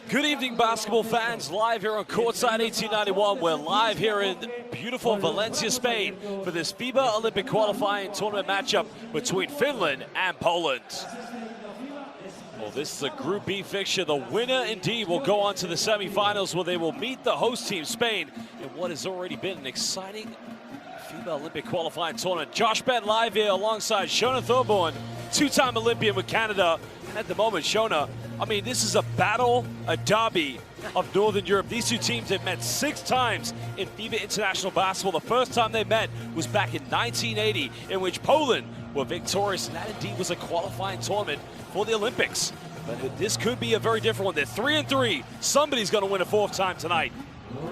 Good evening, basketball fans. Live here on Courtside 1891. We're live here in beautiful Valencia, Spain for this FIBA Olympic qualifying tournament matchup between Finland and Poland. Well, this is a Group B fixture. The winner, indeed, will go on to the semifinals where they will meet the host team, Spain, in what has already been an exciting FIBA Olympic qualifying tournament. Josh Ben live here alongside Shona Thorborn, two-time Olympian with Canada. And at the moment, Shona, I mean, this is a battle, a derby of Northern Europe. These two teams have met 6 times in FIBA International Basketball. The first time they met was back in 1980, in which Poland were victorious, and that indeed was a qualifying tournament for the Olympics. But this could be a very different one. They're 3-3. Somebody's going to win a 4th time tonight.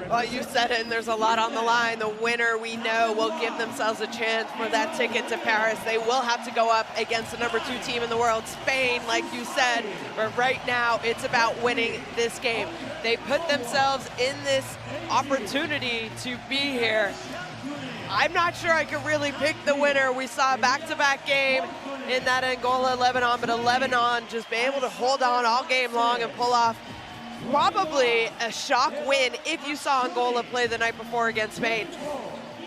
Well, you said it, and there's a lot on the line. The winner, we know, will give themselves a chance for that ticket to Paris. They will have to go up against the number 2 team in the world, Spain, like you said. But right now, it's about winning this game. They put themselves in this opportunity to be here. I'm not sure I could really pick the winner. We saw a back-to-back game in that Angola-Lebanon, but Lebanon just be able to hold on all game long and pull off probably a shock win if you saw Angola play the night before against Spain.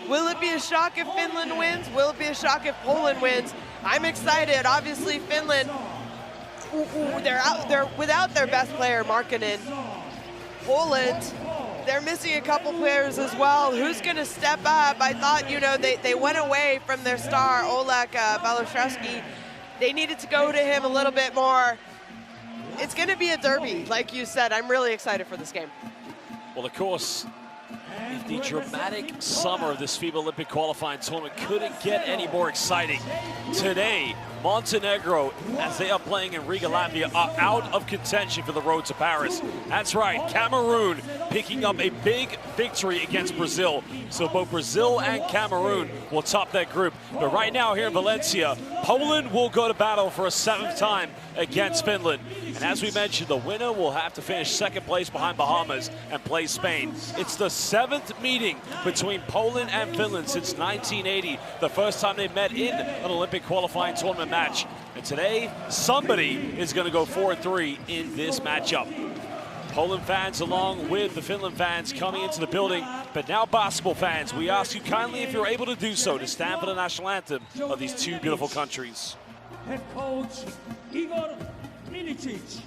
Will it be a shock if Finland wins? Will it be a shock if Poland wins? I'm excited. Obviously, Finland, they're without their best player, Markkanen. Poland, they're missing a couple players as well. Who's going to step up? I thought, you know, they went away from their star, Olek Balashevsky. They needed to go to him a little bit more. It's going to be a derby, like you said. I'm really excited for this game. Well, of course, if the dramatic summer of this FIBA Olympic qualifying tournament couldn't get any more exciting, today, Montenegro, as they are playing in Riga, Latvia, are out of contention for the road to Paris. That's right, Cameroon picking up a big victory against Brazil. So both Brazil and Cameroon will top that group. But right now here in Valencia, Poland will go to battle for a 7th time against Finland. And as we mentioned, the winner will have to finish 2nd place behind Bahamas and play Spain. It's the 7th meeting between Poland and Finland since 1980, the first time they met in an Olympic qualifying tournament match. And today, somebody is going to go 4-3 in this matchup. Poland fans along with the Finland fans coming into the building. But now basketball fans, we ask you kindly, if you're able to do so, to stand for the national anthem of these two beautiful countries. Head coach Igor Milicic.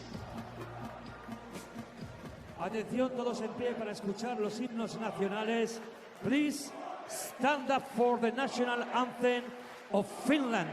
Atención todos en pie para escuchar los himnos nacionales. Please stand up for the national anthem of Finland.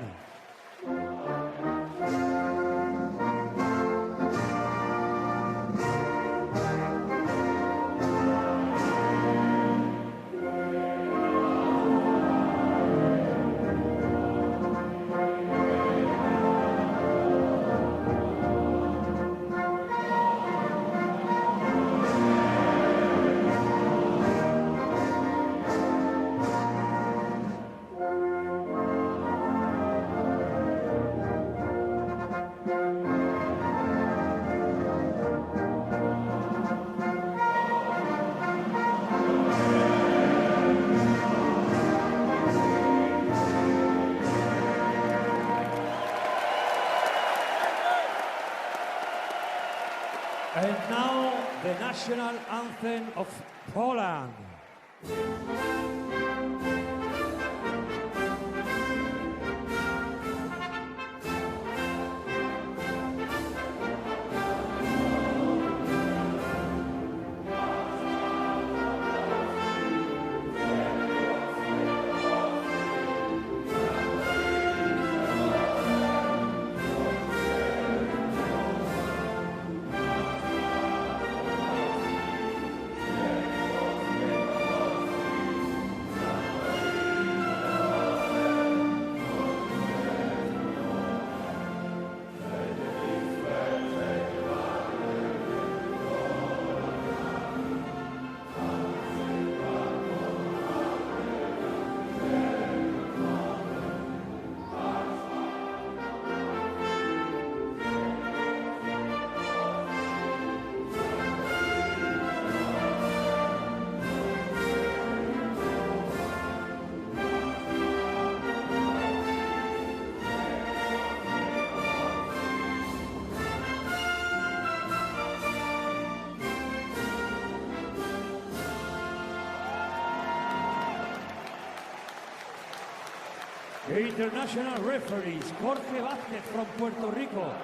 And now, the national anthem of Poland. International referees, Jorge Vázquez from Puerto Rico,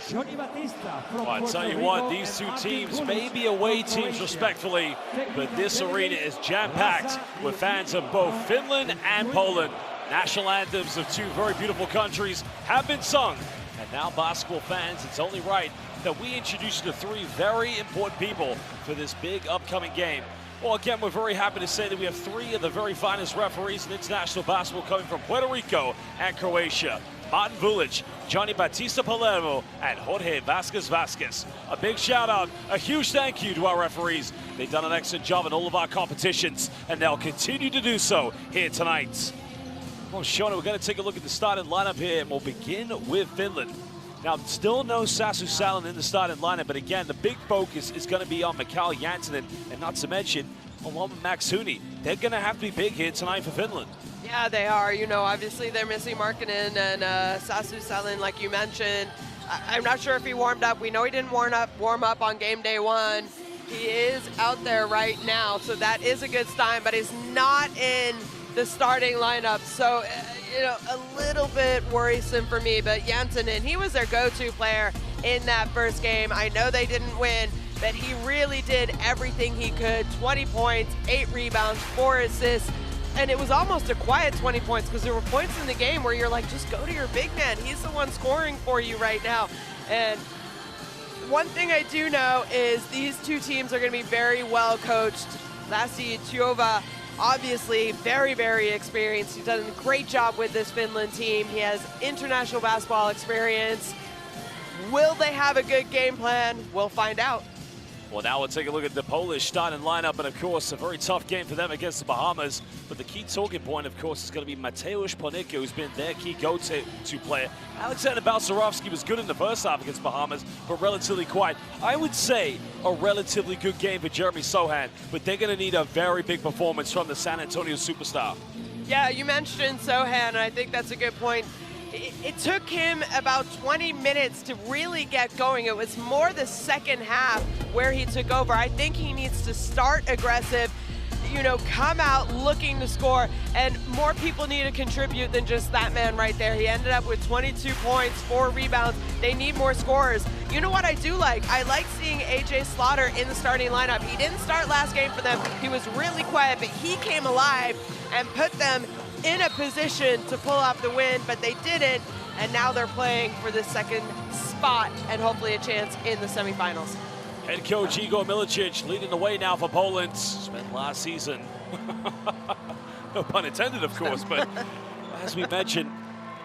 Johnny Batista from Puerto Rico. I tell you what, these two teams may be away teams respectfully, but this arena is jam-packed with fans of both Finland and Poland. National anthems of two very beautiful countries have been sung. And now, basketball fans, it's only right that we introduce you to three very important people for this big upcoming game. Well, again, we're very happy to say that we have three of the very finest referees in international basketball coming from Puerto Rico and Croatia. Martin Vulic, Johnny Batista Palermo, and Jorge Vázquez. A big shout out, a huge thank you to our referees. They've done an excellent job in all of our competitions, and they'll continue to do so here tonight. Well, Shona, we're going to take a look at the starting lineup here, and we'll begin with Finland. Now, still no Sasu Salin in the starting lineup, but again, the big focus is going to be on Mikael Janssinen, and not to mention, along with Max Huni. They're going to have to be big here tonight for Finland. Yeah, they are. You know, obviously they're missing Markkanen and Sasu Salin, like you mentioned. I'm not sure if he warmed up. We know he didn't warm up on game day one. He is out there right now, so that is a good sign, but he's not in the starting lineup. So, you know, a little bit worrisome for me, but Janssinen, he was their go-to player in that first game. I know they didn't win, but he really did everything he could. 20 points, 8 rebounds, 4 assists, and it was almost a quiet 20 points because there were points in the game where you're like, just go to your big man. He's the one scoring for you right now. And one thing I do know is these two teams are going to be very well coached. Lassi Tuova, obviously very, very experienced. He's done a great job with this Finland team. He has international basketball experience. Will they have a good game plan? We'll find out. Well, now we'll take a look at the Polish starting lineup, and of course, a very tough game for them against the Bahamas. But the key talking point, of course, is going to be Mateusz Ponika, who's been their key go-to player. Alexander Balcerowski was good in the first half against Bahamas, but relatively quiet. I would say a relatively good game for Jeremy Sohan, but they're going to need a very big performance from the San Antonio superstar. Yeah, you mentioned Sohan, and I think that's a good point. It took him about 20 minutes to really get going. It was more the second half where he took over. I think he needs to start aggressive, you know, come out looking to score, and more people need to contribute than just that man right there. He ended up with 22 points, 4 rebounds. They need more scorers. You know what I do like? I like seeing AJ Slaughter in the starting lineup. He didn't start last game for them. He was really quiet, but he came alive and put them in a position to pull off the win, but they didn't, and now they're playing for the second spot and hopefully a chance in the semifinals. Head coach Igor Milicic leading the way now for Poland. Spent last season, no pun intended, of course, but as we mentioned,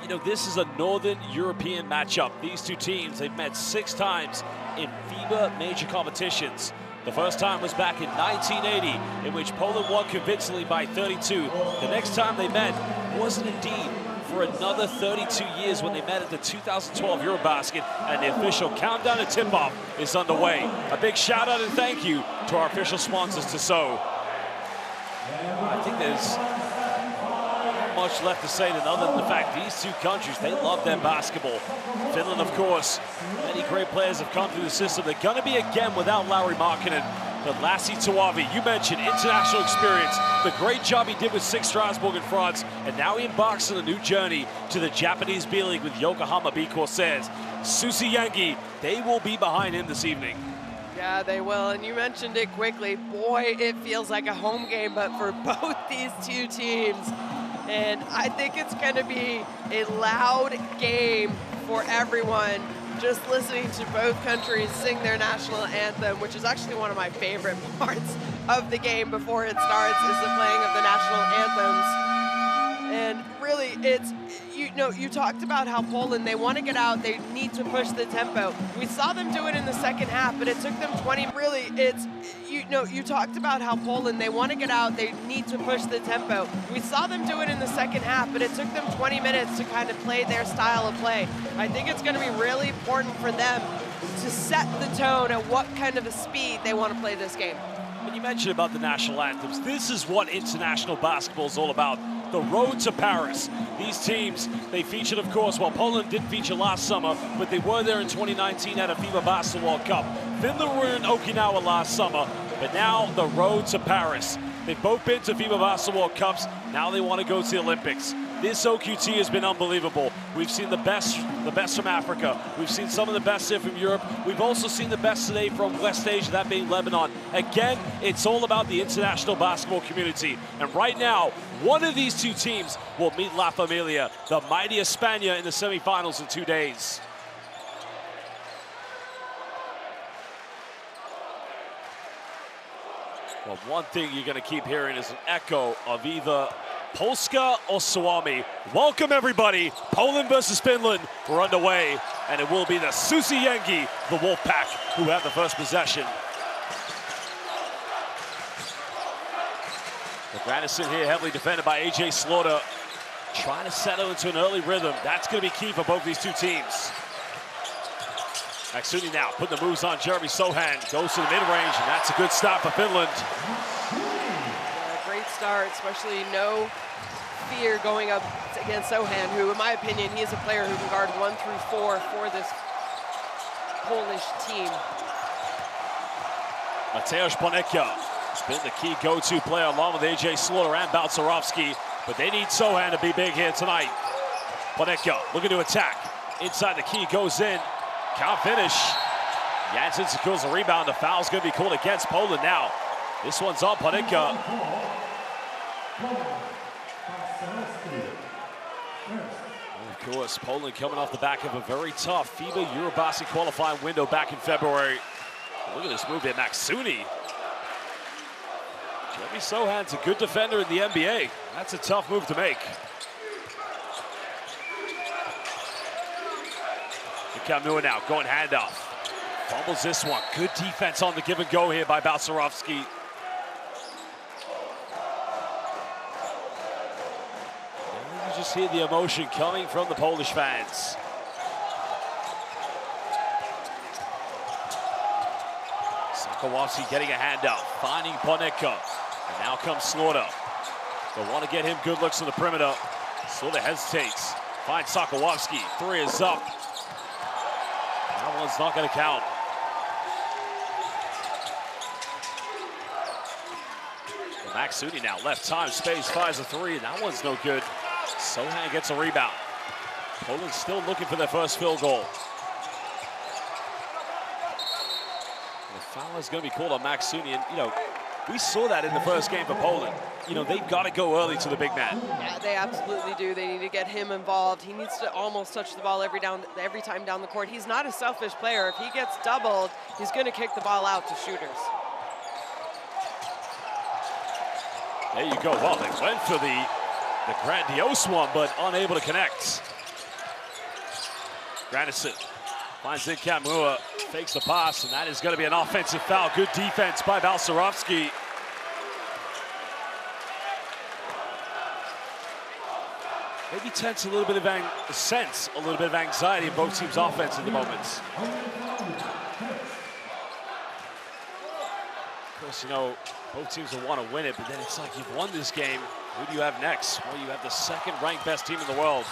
you know, this is a Northern European matchup. These two teams, they've met 6 times in FIBA major competitions. The first time was back in 1980, in which Poland won convincingly by 32. The next time they met wasn't indeed for another 32 years when they met at the 2012 Eurobasket, and the official countdown to tip-off is underway. A big shout out and thank you to our official sponsors, Tissot. I think there's not much left to say other than the fact these two countries, they love their basketball. Finland, of course, many great players have come through the system. They're going to be again without Lauri Markkanen. But Lassi Tuovi, you mentioned international experience, the great job he did with SIG Strasbourg in France, and now he embarks on a new journey to the Japanese B-League with Yokohama B Corsairs. Susi Yengi, they will be behind him this evening. Yeah, they will, and you mentioned it quickly. Boy, it feels like a home game, but for both these two teams. And I think it's going to be a loud game for everyone. Just listening to both countries sing their national anthem, which is actually one of my favorite parts of the game before it starts, is the playing of the national anthems. And really, it's, you know, you talked about how Poland, they want to get out, they need to push the tempo. We saw them do it in the second half, but it took them 20, really, it's, you know, you talked about how Poland, they want to get out, they need to push the tempo. We saw them do it in the second half, but it took them 20 minutes to kind of play their style of play. I think it's going to be really important for them to set the tone at what kind of a speed they want to play this game. When you mentioned about the national anthems, this is what international basketball is all about. The road to Paris. These teams, they featured, of course, well, Poland did feature last summer, but they were there in 2019 at a FIBA Basketball World Cup. Finland were in Okinawa last summer, but now the road to Paris. They've both been to FIBA Basketball World Cups. Now they want to go to the Olympics. This OQT has been unbelievable. We've seen the best from Africa. We've seen some of the best here from Europe. We've also seen the best today from West Asia, that being Lebanon. Again, it's all about the international basketball community. And right now, one of these two teams will meet La Familia, the mighty España, in the semifinals in 2 days. Well, one thing you're going to keep hearing is an echo of either Polska or Swami. Welcome, everybody. Poland versus Finland. We're underway, and it will be the Susi Yengi, the Wolfpack, who have the first possession. The Granison here heavily defended by A.J. Slaughter, trying to settle into an early rhythm. That's going to be key for both these two teams. Maksuni now putting the moves on Jeremy Sohan. Goes to the mid-range, and that's a good stop for Finland. Yeah, great start, especially no fear going up against Sohan, who, in my opinion, he is a player who can guard 1 through 4 for this Polish team. Mateusz Ponecka has been the key go-to player along with A.J. Slaughter and Balcerowski, but they need Sohan to be big here tonight. Ponecka looking to attack. Inside the key, goes in. Can't finish. Jansen secures the rebound. The foul's going to be called against Poland now. This one's on Ponecka. Of course, Poland coming off the back of a very tough FIBA Eurobasket qualifying window back in February. Look at this move here, Maksuni. Jeremy Sohan's a good defender in the NBA. That's a tough move to make. Kamua now going handoff. Fumbles this one. Good defense on the give and go here by Balcerowski. You just hear the emotion coming from the Polish fans. Sakowowski getting a handoff, finding Ponecka. And now comes Slaughter. They want to get him good looks on the perimeter. Slaughter hesitates. Finds Sakowowski. 3 is up. That one's not going to count. Maksuni now, left time, space, fires a 3, and that one's no good. Sohan gets a rebound. Poland still looking for their first field goal. The foul is going to be called on Maksuni, and you know, we saw that in the first game for Poland. You know, they've got to go early to the big man. Yeah, they absolutely do. They need to get him involved. He needs to almost touch the ball every time down the court. He's not a selfish player. If he gets doubled, he's going to kick the ball out to shooters. There you go. Well, they went for the grandiose one, but unable to connect. Granison finds in Kamua, fakes the pass, and that is going to be an offensive foul. Good defense by Balcerowski. Maybe sense a little bit of anxiety in both teams' offense in the moments. Of course, you know, both teams will want to win it, but then it's like you've won this game. Who do you have next? Well, you have the second-ranked best team in the world.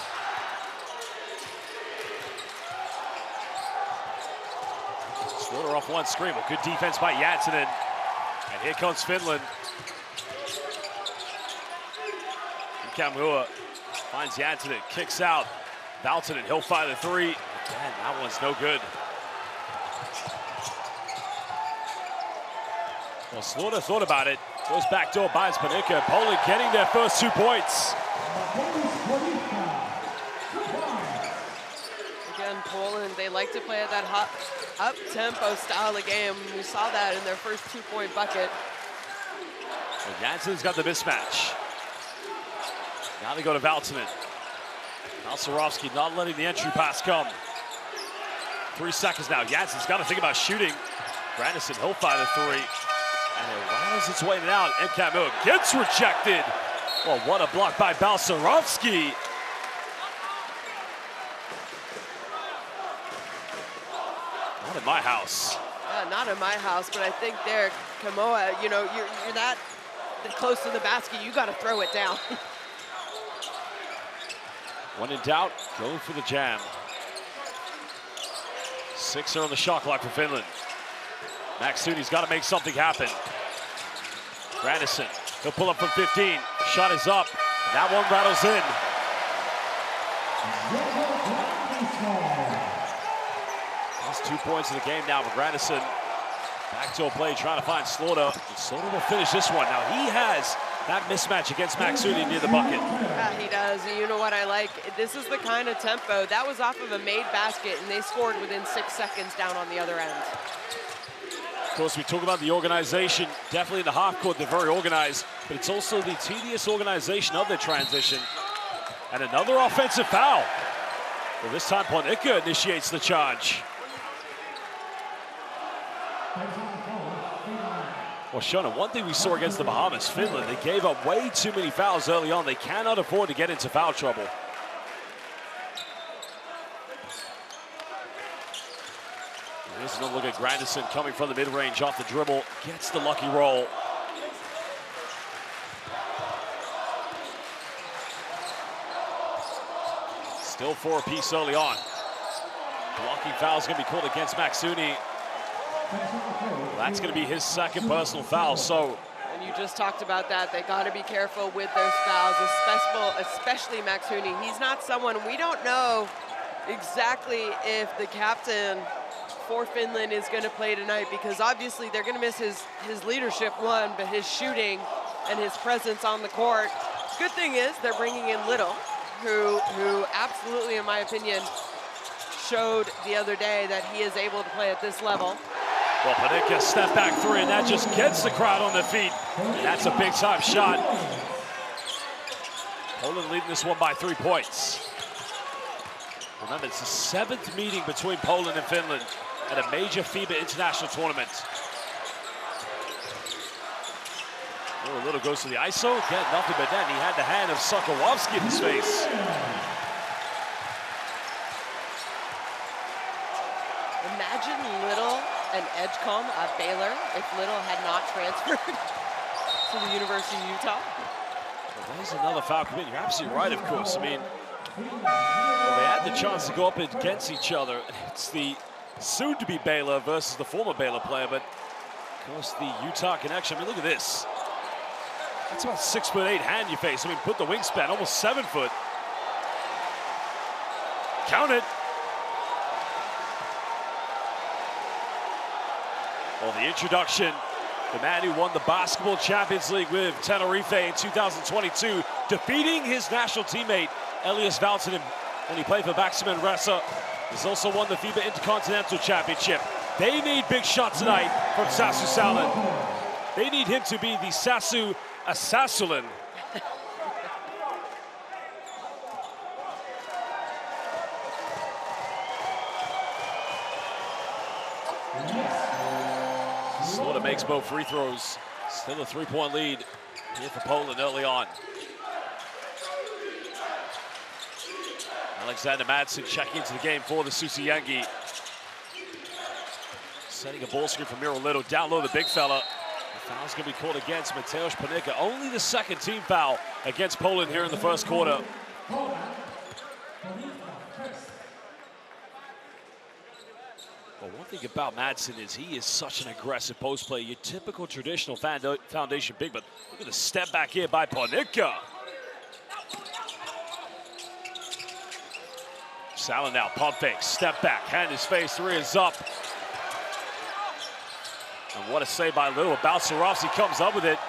Slaughter off one screen. Well, good defense by Jansen. And here comes Finland. Kamua finds Jansen, kicks out. Valtonen, he'll fire the 3. Again, that one's no good. Well, Slaughter thought about it. Goes back door, buys Ponecka. Poland getting their first 2 points. Again, Poland, they like to play at that hot, up-tempo style of game. We saw that in their first 2-point bucket. Well, Jansen's got the mismatch. Now they go to Valtonen. Balcerowski not letting the entry pass come. 3 seconds now. Jansen's got to think about shooting. Granison, he'll fire the 3. And it rattles its way down. And Kamua gets rejected. Well, what a block by Balcerowski. Not in my house. Yeah, not in my house, but I think there, Kamua, you know, you're that close to the basket, you got to throw it down. When in doubt, go for the jam. 6 are on the shot clock for Finland. Maksuni's got to make something happen. Granison, he'll pull up from 15. Shot is up. That one rattles in. That's 2 points in the game now for Grandison. Back to a play, trying to find Slaughter. Slaughter will finish this one. Now he has that mismatch against Maxuni near the bucket. Yeah, he does. You know what I like? This is the kind of tempo. That was off of a made basket, and they scored within 6 seconds down on the other end. Of course, we talk about the organization. Definitely in the half court, they're very organized, but it's also the tedious organization of their transition. And another offensive foul. Well, this time, Ponica initiates the charge. Well, Shona, one thing we saw against the Bahamas, Finland, they gave up way too many fouls early on. They cannot afford to get into foul trouble. Here's another look at Grandison coming from the mid-range off the dribble. Gets the lucky roll. Still 4 apiece early on. Blocking foul is going to be called against Maxuni. Well, that's going to be his second personal foul, so. And you just talked about that. They got to be careful with those fouls, especially Maxuni. He's not someone, we don't know exactly if the captain for Finland is going to play tonight, because obviously they're going to miss his leadership, one, but his shooting and his presence on the court. Good thing is they're bringing in Little, who absolutely, in my opinion, showed the other day that he is able to play at this level. Well, Panicka step back 3, and that just gets the crowd on their feet. And that's a big time shot. Poland leading this one by 3 points. Remember, it's the 7th meeting between Poland and Finland at a major FIBA international tournament. Oh, Little goes to the ISO. Again, nothing but that. He had the hand of Sokolowski in his face. Imagine Little and Edgecombe at Baylor if Little had not transferred to the University of Utah. Well, there's another foul committed. You're absolutely right, of course. I mean, well, they had the chance to go up against each other. It's the soon-to-be Baylor versus the former Baylor player, but of course the Utah connection. I mean, look at this. That's about 6'8" hand you face. I mean, put the wingspan, almost 7 foot. Count it. Well, the introduction, the man who won the Basketball Champions League with Tenerife in 2022, defeating his national teammate, Elias Valtonen, when he played for Baxter Ressa. He's also won the FIBA Intercontinental Championship. They need big shots tonight from Sasu Salin. They need him to be the Sasu Assassulin. Slaughter makes both free throws. Still a 3-point lead here for Poland early on. Alexander Madsen checking into the game for the Susiyangi. Setting a ball screen for Miro Little. Down low, the big fella. The foul's going to be called against Mateusz Panicka. Only the second team foul against Poland here in the first quarter. Well, one thing about Madsen is he is such an aggressive post player. Your typical traditional foundation big, but look at the step back here by Panicka. Salin now, pump fake, step back, hand his face, 3 is up. And what a save by Little. Balcerowski comes up with it.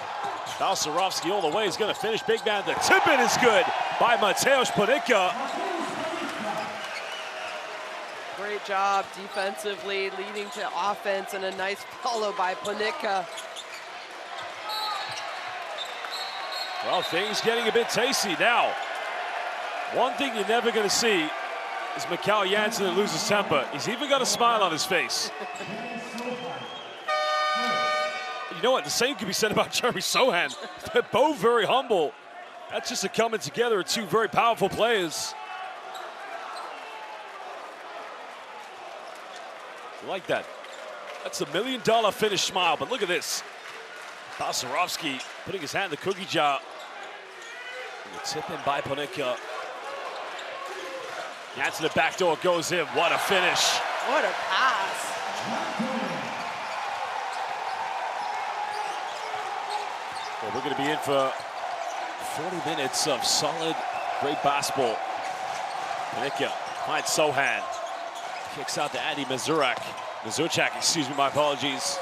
Balcerowski all the way is going to finish. Big man, the tip-in is good by Mateusz Panicka. Great job defensively, leading to offense, and a nice follow by Panicka. Well, things getting a bit tasty now. One thing you're never going to see is Mikal Jansen that loses temper. He's even got a smile on his face. You know what? The same could be said about Jeremy Sohan. They're both very humble. That's just a coming together of 2 very powerful players. I like that. That's a $1 million finish smile, but look at this. Balcerowski putting his hand in the cookie jar. And the tip in by Panicka. Jansen, the back door goes in. What a finish. What a pass. Well, we're going to be in for 40 minutes of solid, great basketball. Panicka finds Sohan. Kicks out to Andy Mazurczak, excuse me, my apologies.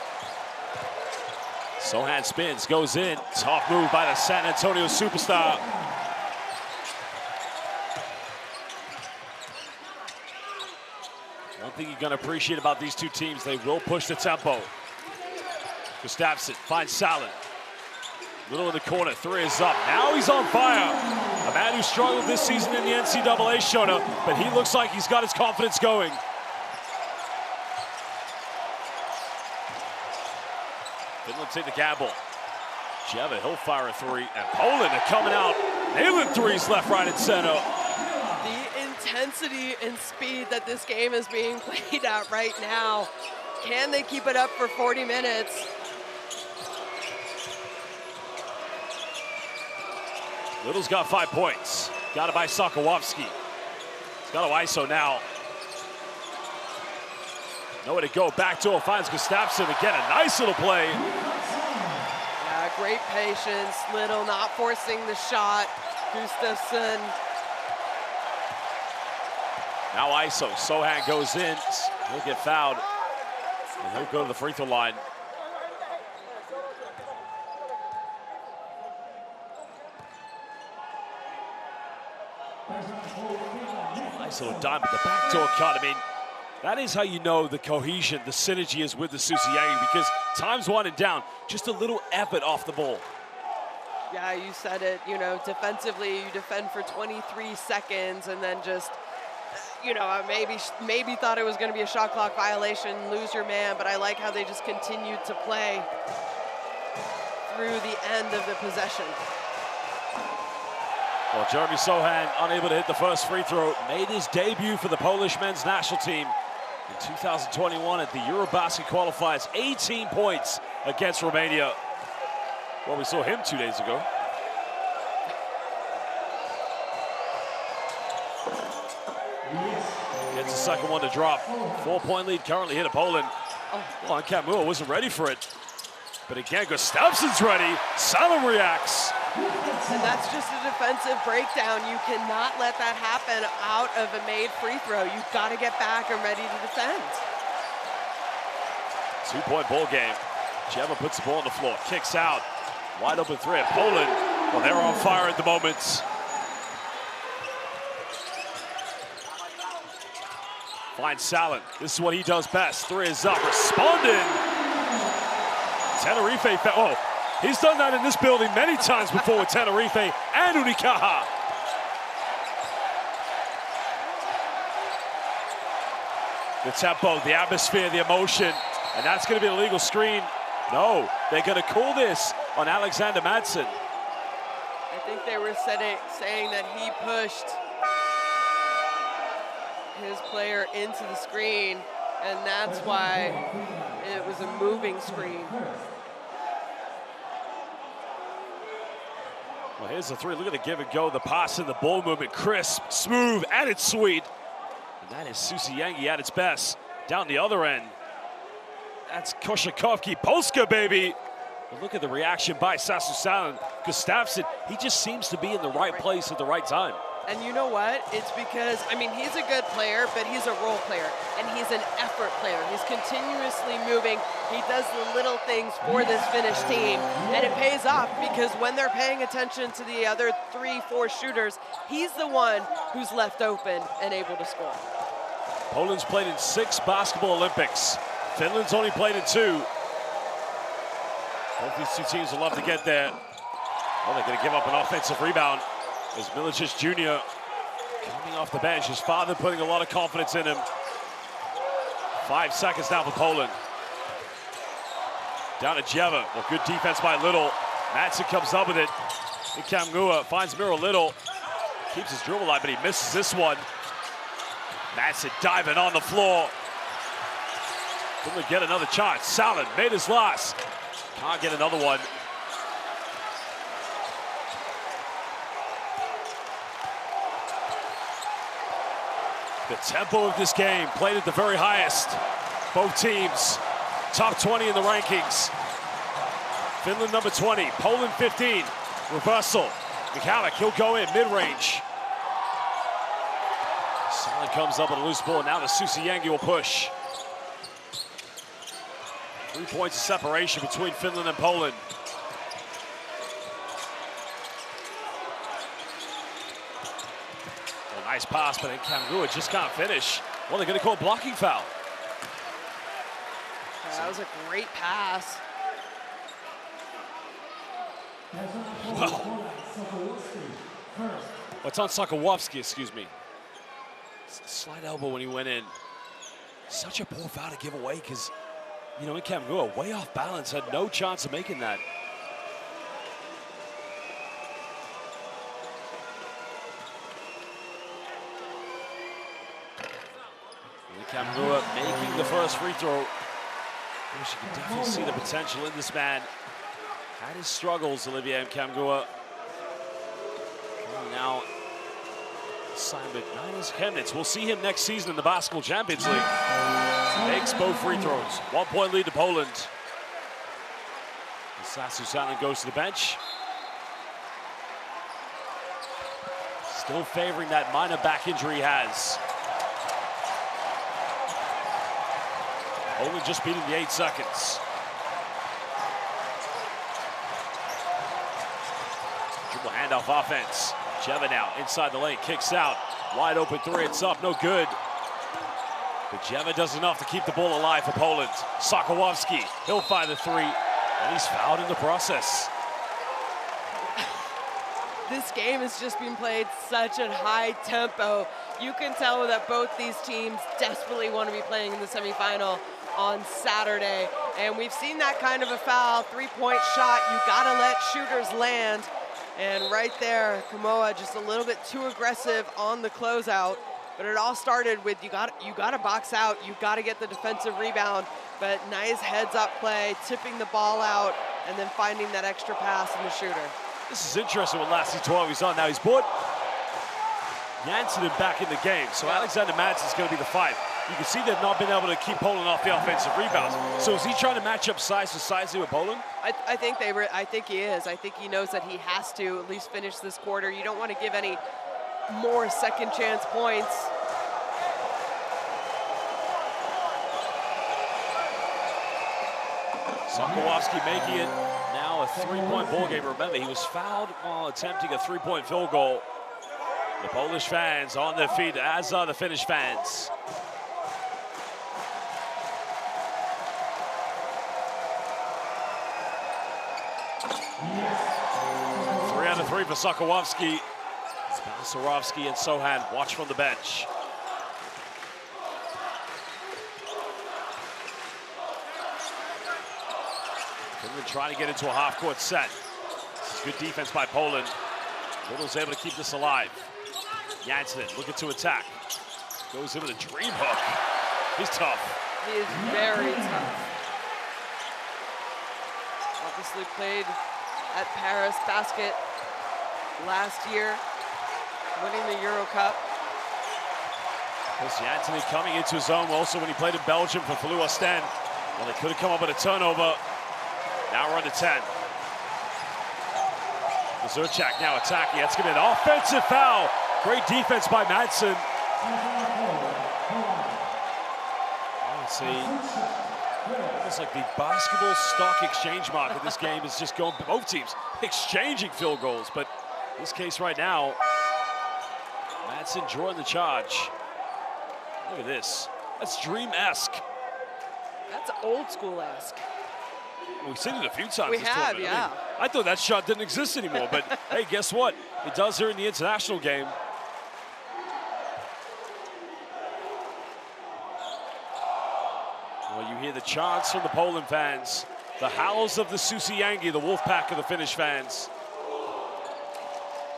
Sohan spins, goes in. Tough move by the San Antonio superstar. One thing you're going to appreciate about these two teams, they will push the tempo. Gustafsson finds Salin. Little in the corner, three is up. Now he's on fire. A man who struggled this season in the NCAA, Shona, but he looks like he's got his confidence going. Finland take the gamble. Jeva, he'll fire a three, and Poland are coming out, nailing threes left, right, and center. The intensity and speed that this game is being played at right now. Can they keep it up for 40 minutes? Little's got 5 points. Got it by Sokolowski. He's got to ISO now. Nowhere to go. Back to him. Finds Gustafsson again. A nice little play. Yeah, great patience. Little not forcing the shot. Gustafsson. Now ISO. Sohan goes in. He'll get fouled. And he'll go to the free throw line. Nice little dime at the backdoor cut. I mean, that is how you know the cohesion, the synergy is with the Susiangi, because time's winding down, just a little effort off the ball. Yeah, you said it, you know, defensively, you defend for 23 seconds and then just, you know, maybe thought it was going to be a shot clock violation, lose your man, but I like how they just continued to play through the end of the possession. Well, Jeremy Sohan, unable to hit the first free throw, made his debut for the Polish men's national team in 2021 at the Eurobasket qualifiers. 18 points against Romania. Well, we saw him 2 days ago. Gets the second one to drop. 4-point lead currently here to Poland. Well, Kamua wasn't ready for it. But again, Gustafsson's ready. Salin reacts. And that's just a defensive breakdown. You cannot let that happen out of a made free throw. You've got to get back and ready to defend. 2-point ball game. Jeva puts the ball on the floor, kicks out. Wide open three at Poland. Well, they're on fire at the moment. Finds Salin. This is what he does best. Three is up, responding. Tenerife, oh, he's done that in this building many times before with Tenerife and Unicaja. The tempo, the atmosphere, the emotion, and that's going to be an illegal screen. No, they're going to call this on Alexander Madsen. I think they were saying that he pushed his player into the screen, and that's why it was a moving screen. Well, here's the three. Look at the give and go, the pass and the ball movement. Crisp, smooth, and it's sweet. And that is Susiangi at its best. Down the other end, that's Koshakovsky. Polska, baby. But look at the reaction by Sasu Salin. Gustafsson, he just seems to be in the right place at the right time. And you know what? It's because, I mean, he's a good player, but he's a role player, and he's an effort player. He's continuously moving. He does the little things for this Finnish team, and it pays off because when they're paying attention to the other 3-4 shooters, he's the one who's left open and able to score. Poland's played in 6 basketball Olympics. Finland's only played in 2. Both these two teams will love to get there. Well, they're going to give up an offensive rebound. As Milicic Jr. coming off the bench, his father putting a lot of confidence in him. 5 seconds now for Poland. Down to Jeva. Well, good defense by Little. Madsen comes up with it. Kamua finds Miro Little. Keeps his dribble alive, but he misses this one. Madsen diving on the floor. Can we get another chance? Salin made his last. Can't get another one. The tempo of this game played at the very highest. Both teams top 20 in the rankings. Finland number 20, Poland 15. Reversal. Michalik, he'll go in mid-range. comes up with a loose ball. Now the Susiangi will push. 3 points of separation between Finland and Poland. Well, nice pass, but then Kamgua just can't finish. Well, they're going to call blocking foul. That was a great pass. Well, it's on Sokolowski, excuse me. Slight elbow when he went in. Such a poor foul to give away because, you know, Kamgua way off balance, had no chance of making that. Kamgua making the first free throw. You can definitely see the potential in this man. Had his struggles, Olivier Kamgua. Now, assignment Niners Chemnitz. We'll see him next season in the Basketball Champions League. Makes both free throws. 1 point lead to Poland. Sasu Salin goes to the bench. Still favoring that minor back injury he has. Poland just beating the 8 seconds. Dribble handoff offense. Jeva now inside the lane, kicks out. Wide open three, it's up, no good. But Jeva does enough to keep the ball alive for Poland. Sokolowski, he'll fire the three, and he's fouled in the process. This game has just been played such a high tempo. You can tell that both these teams desperately want to be playing in the semifinal on Saturday. And we've seen that kind of a foul, 3-point shot. You gotta let shooters land. And right there, Kamoa just a little bit too aggressive on the closeout. But it all started with you got to box out, you got to get the defensive rebound. But nice heads-up play, tipping the ball out, and then finding that extra pass in the shooter. This is interesting with Lassie 12 he's on now. He's brought Janssen back in the game, so Alexander Madsen's going to be the 5. You can see they've not been able to keep Poland off the offensive rebounds. So is he trying to match up size to size with Poland? I think he is. I think he knows that he has to at least finish this quarter. You don't want to give any more second chance points. Sokolowski making it now a 3-point ball game. Remember, he was fouled while attempting a 3-point field goal. The Polish fans on their feet, as are the Finnish fans. Yes. 3 out of 3 for Sokolowski. Sarovsky and Sohan watch from the bench. Finland trying to get into a half-court set. This is good defense by Poland. Little's able to keep this alive. Janssen looking to attack. Goes in with a dream hook. He's tough. He is very tough. Obviously played at Paris Basket last year, winning the Euro Cup. Chris Janssen coming into his own also when he played in Belgium for Flou Ostend. Well, they could have come up with a turnover. Now we're under 10. Zerchak now attacking. That's going to be an offensive foul. Great defense by Madsen. Let's see. Almost like the basketball stock exchange market. This game is just going, both teams exchanging field goals. But in this case right now, Madsen drawing the charge. Look at this. That's dream-esque. That's old school-esque. We've seen it a few times. We have, yeah. I mean, I thought that shot didn't exist anymore, but hey, guess what? It does here in the international game. Well, you hear the chants from the Poland fans, the howls of the Susiangi, the wolf pack of the Finnish fans.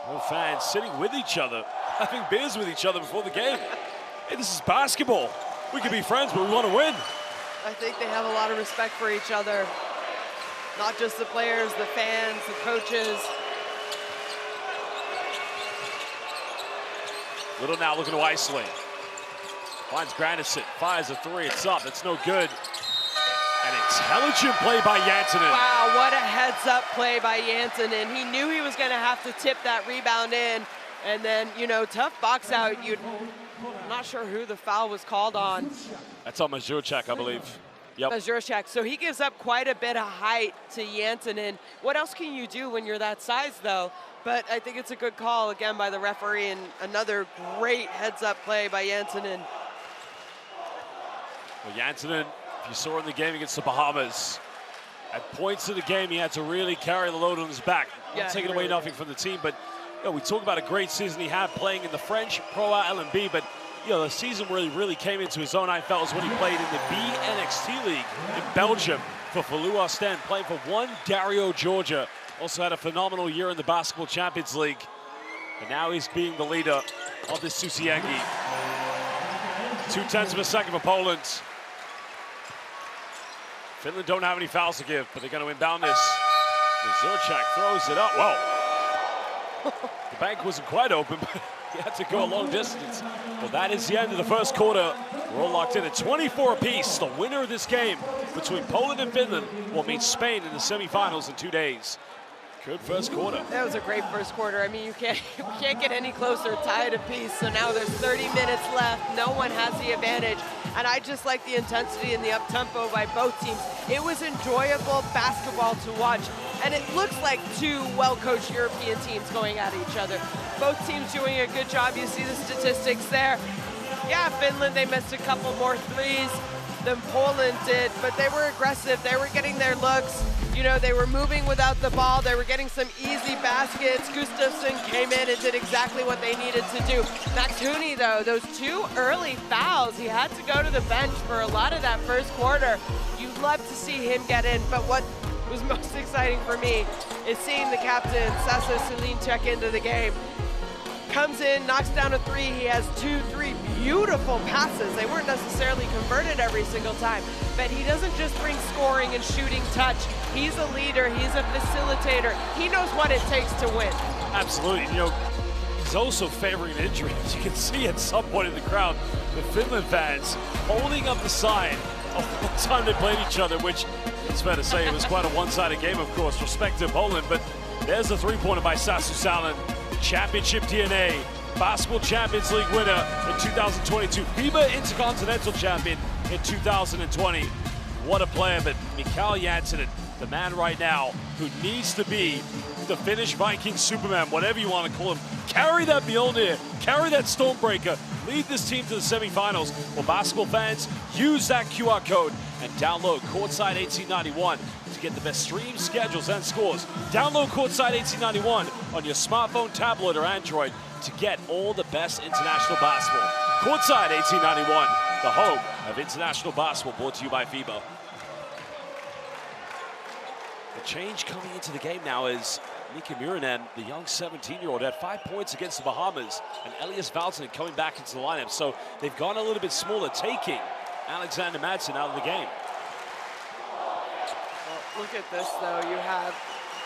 Both fans sitting with each other, having beers with each other before the game. Hey, this is basketball. We can be friends, but we want to win. I think they have a lot of respect for each other. Not just the players, the fans, the coaches. Little now looking to isolate. Finds Granison, fires a three, it's up, it's no good. An intelligent play by Janssen. Wow, what a heads-up play by Janssen. He knew he was gonna have to tip that rebound in. And then, you know, tough box out. You'd I'm not sure who the foul was called on. That's on Mazurchak, I believe. Yep. Mazurchak. So he gives up quite a bit of height to Janssenen. What else can you do when you're that size, though? But I think it's a good call, again, by the referee, and another great heads-up play by Janssenen. Well, Janssenen, if you saw in the game against the Bahamas, at points of the game, he had to really carry the load on his back. Not taking away nothing from the team, but we talk about a great season he had playing in the French Pro LMB, but the season where he really came into his own, I felt, was when he played in the BNXT League in Belgium for Falou Ostend, playing for one Dario Georgia. Also had a phenomenal year in the Basketball Champions League. And now he's being the leader of this Susiengi. 0.2 of a second for Poland. Finland don't have any fouls to give, but they're going to inbound this. Mazurchak throws it up. Whoa. The bank wasn't quite open, but he had to go a long distance. Well, that is the end of the first quarter. We're all locked in at 24 apiece. The winner of this game between Poland and Finland will meet Spain in the semifinals in 2 days. Good first quarter. That was a great first quarter. I mean, you can't get any closer, tied apiece. So now there's 30 minutes left. No one has the advantage. And I just like the intensity and the up-tempo by both teams. It was enjoyable basketball to watch. And it looks like two well-coached European teams going at each other. Both teams doing a good job. You see the statistics there. Yeah, Finland, they missed a couple more threes than Poland did, but they were aggressive. They were getting their looks. They were moving without the ball. They were getting some easy baskets. Gustafsson came in and did exactly what they needed to do. Max Huni, though, those 2 early fouls, he had to go to the bench for a lot of that first quarter. You'd love to see him get in, but what was most exciting for me is seeing the captain, Sasso Celine, check into the game. Comes in, knocks down a 3. He has 2-3 beautiful passes. They weren't necessarily converted every single time, but he doesn't just bring scoring and shooting touch. He's a leader, he's a facilitator. He knows what it takes to win. Absolutely. He's also favoring an injury. As you can see at some point in the crowd, the Finland fans holding up the sign of what time they played each other, which it's fair to say it was quite a one-sided game, of course, respect to Poland, but there's a three-pointer by Sasu Salin. Championship DNA, Basketball Champions League winner in 2022, FIBA Intercontinental Champion in 2020. What a player, but Mikael Janssenen, the man right now who needs to be the Finnish Viking Superman, whatever you want to call him. Carry that Mjolnir, carry that Stormbreaker, lead this team to the semifinals. Well, basketball fans, use that QR code and download Courtside 1891 to get the best stream schedules and scores. Download Courtside 1891 on your smartphone, tablet, or Android to get all the best international basketball. Courtside 1891, the home of international basketball, brought to you by FIBA. The change coming into the game now is Mika Murinen, the young 17-year-old, had 5 points against the Bahamas, and Elias Valtonen coming back into the lineup. So they've gone a little bit smaller, taking Alexander Madsen out of the game. Well, look at this, though. You have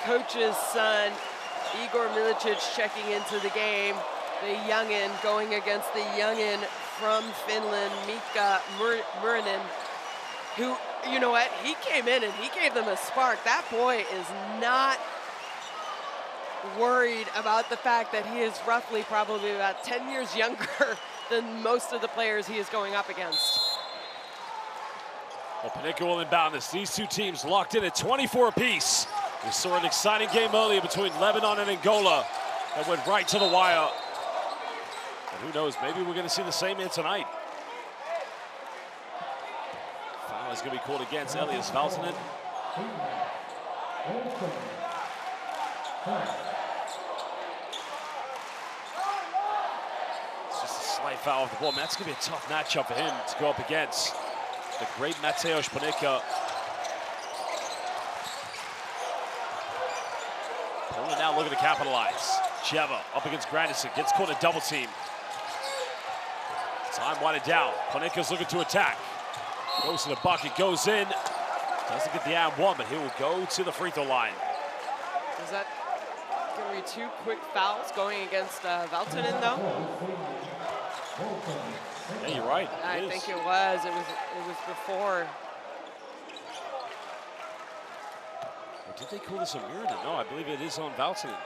coach's son, Igor Milicic, checking into the game. The youngin going against the youngin from Finland, Mika Murinen, who, you know what, he came in and he gave them a spark. That boy is not worried about the fact that he is roughly probably about 10 years younger than most of the players he is going up against. Well, Panicka will inbound this. These two teams locked in at 24 apiece. We saw an exciting game earlier between Lebanon and Angola that went right to the wire. And who knows, maybe we're going to see the same here tonight. Foul is going to be called against Elias Valtonen. It's just a slight foul off the ball. That's going to be a tough matchup for him to go up against the great Mateusz Panicka. Poland now looking to capitalize. Cheva up against Granderson, gets caught in a double team. Time winded down. Panicka's looking to attack. Goes to the bucket, goes in. Doesn't get the and one, but he will go to the free throw line. Is that going to be 2 quick fouls going against Valtonen, though? Yeah, you're right. I think it was. It was before. Or did they call this a Murinen? No, I believe it is on Valtonen.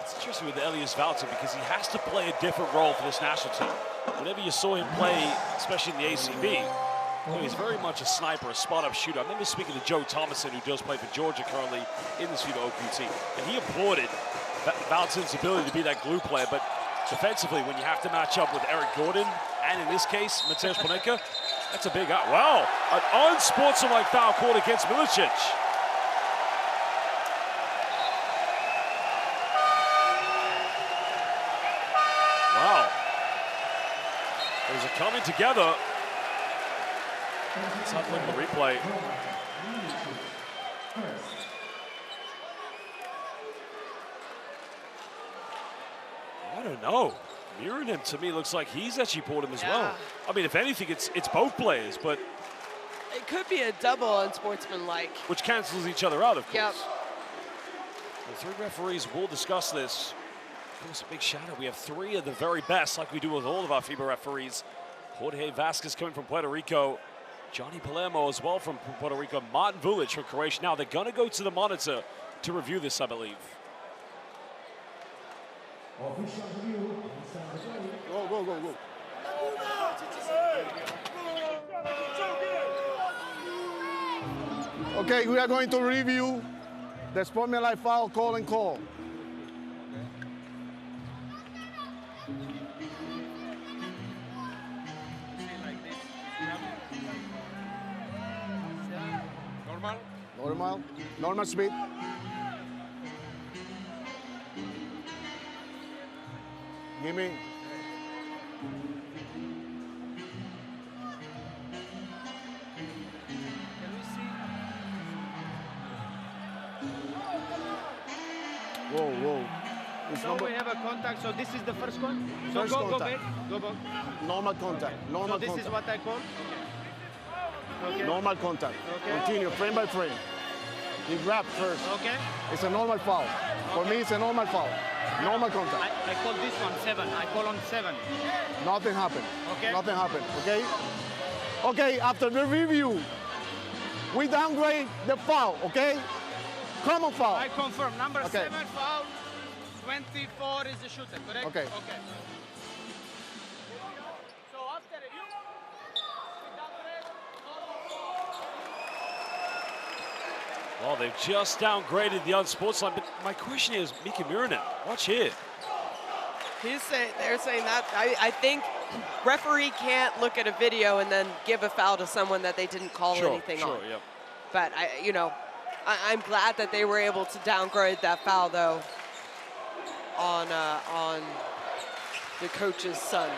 It's interesting with Elias Valton because he has to play a different role for this national team. Whenever you saw him play, especially in the ACB, he's very much a sniper, a spot-up shooter. I remember speaking to Joe Thomason, who does play for Georgia currently in this FIBA OQT, and he applauded Valton's ability to be that glue player. But defensively, when you have to match up with Eric Gordon, and in this case, Mateusz Panenka, that's a big out. Wow, an unsportsmanlike foul called against Milicic. Wow. There's a coming together. Let's have a look at the replay. I don't know. Mirroring him, to me, looks like he's actually pulled him as well. I mean, if anything, it's both players, but... It could be a double unsportsmanlike. Which cancels each other out, of course. Yep. The three referees will discuss this. Of course, a big shout out. We have three of the very best, like we do with all of our FIBA referees. Jorge Vasquez coming from Puerto Rico. Johnny Palermo as well from Puerto Rico. Martin Vulic from Croatia. Now, they're going to go to the monitor to review this, I believe. Go, go, go, go. Okay, we are going to review the sportsmanlike foul call and call. Normal speed. Give me. Whoa, whoa. So we have a contact, so this is the first one? So First go contact. back, go back. Normal contact. Normal So this contact. is what I call? Okay. Normal contact. Okay. Continue, frame by frame. You grab first. Okay. It's a normal foul. For me, it's a normal foul. Normal contact. I call this one 7. I call on 7. Nothing happened. Okay. Nothing happened, okay? Okay, after the review, we downgrade the foul, okay? Common foul. I confirm. Number Okay. 7 foul, 24 is the shooter, correct? Okay. Okay. So after review, we downgrade. Well, they've just downgraded the unsportsmanlike, but my question is, Mika Miranin, watch here. They're saying that. I think referee can't look at a video and then give a foul to someone that they didn't call anything on. Yep. But I'm glad that they were able to downgrade that foul though on the coach's son.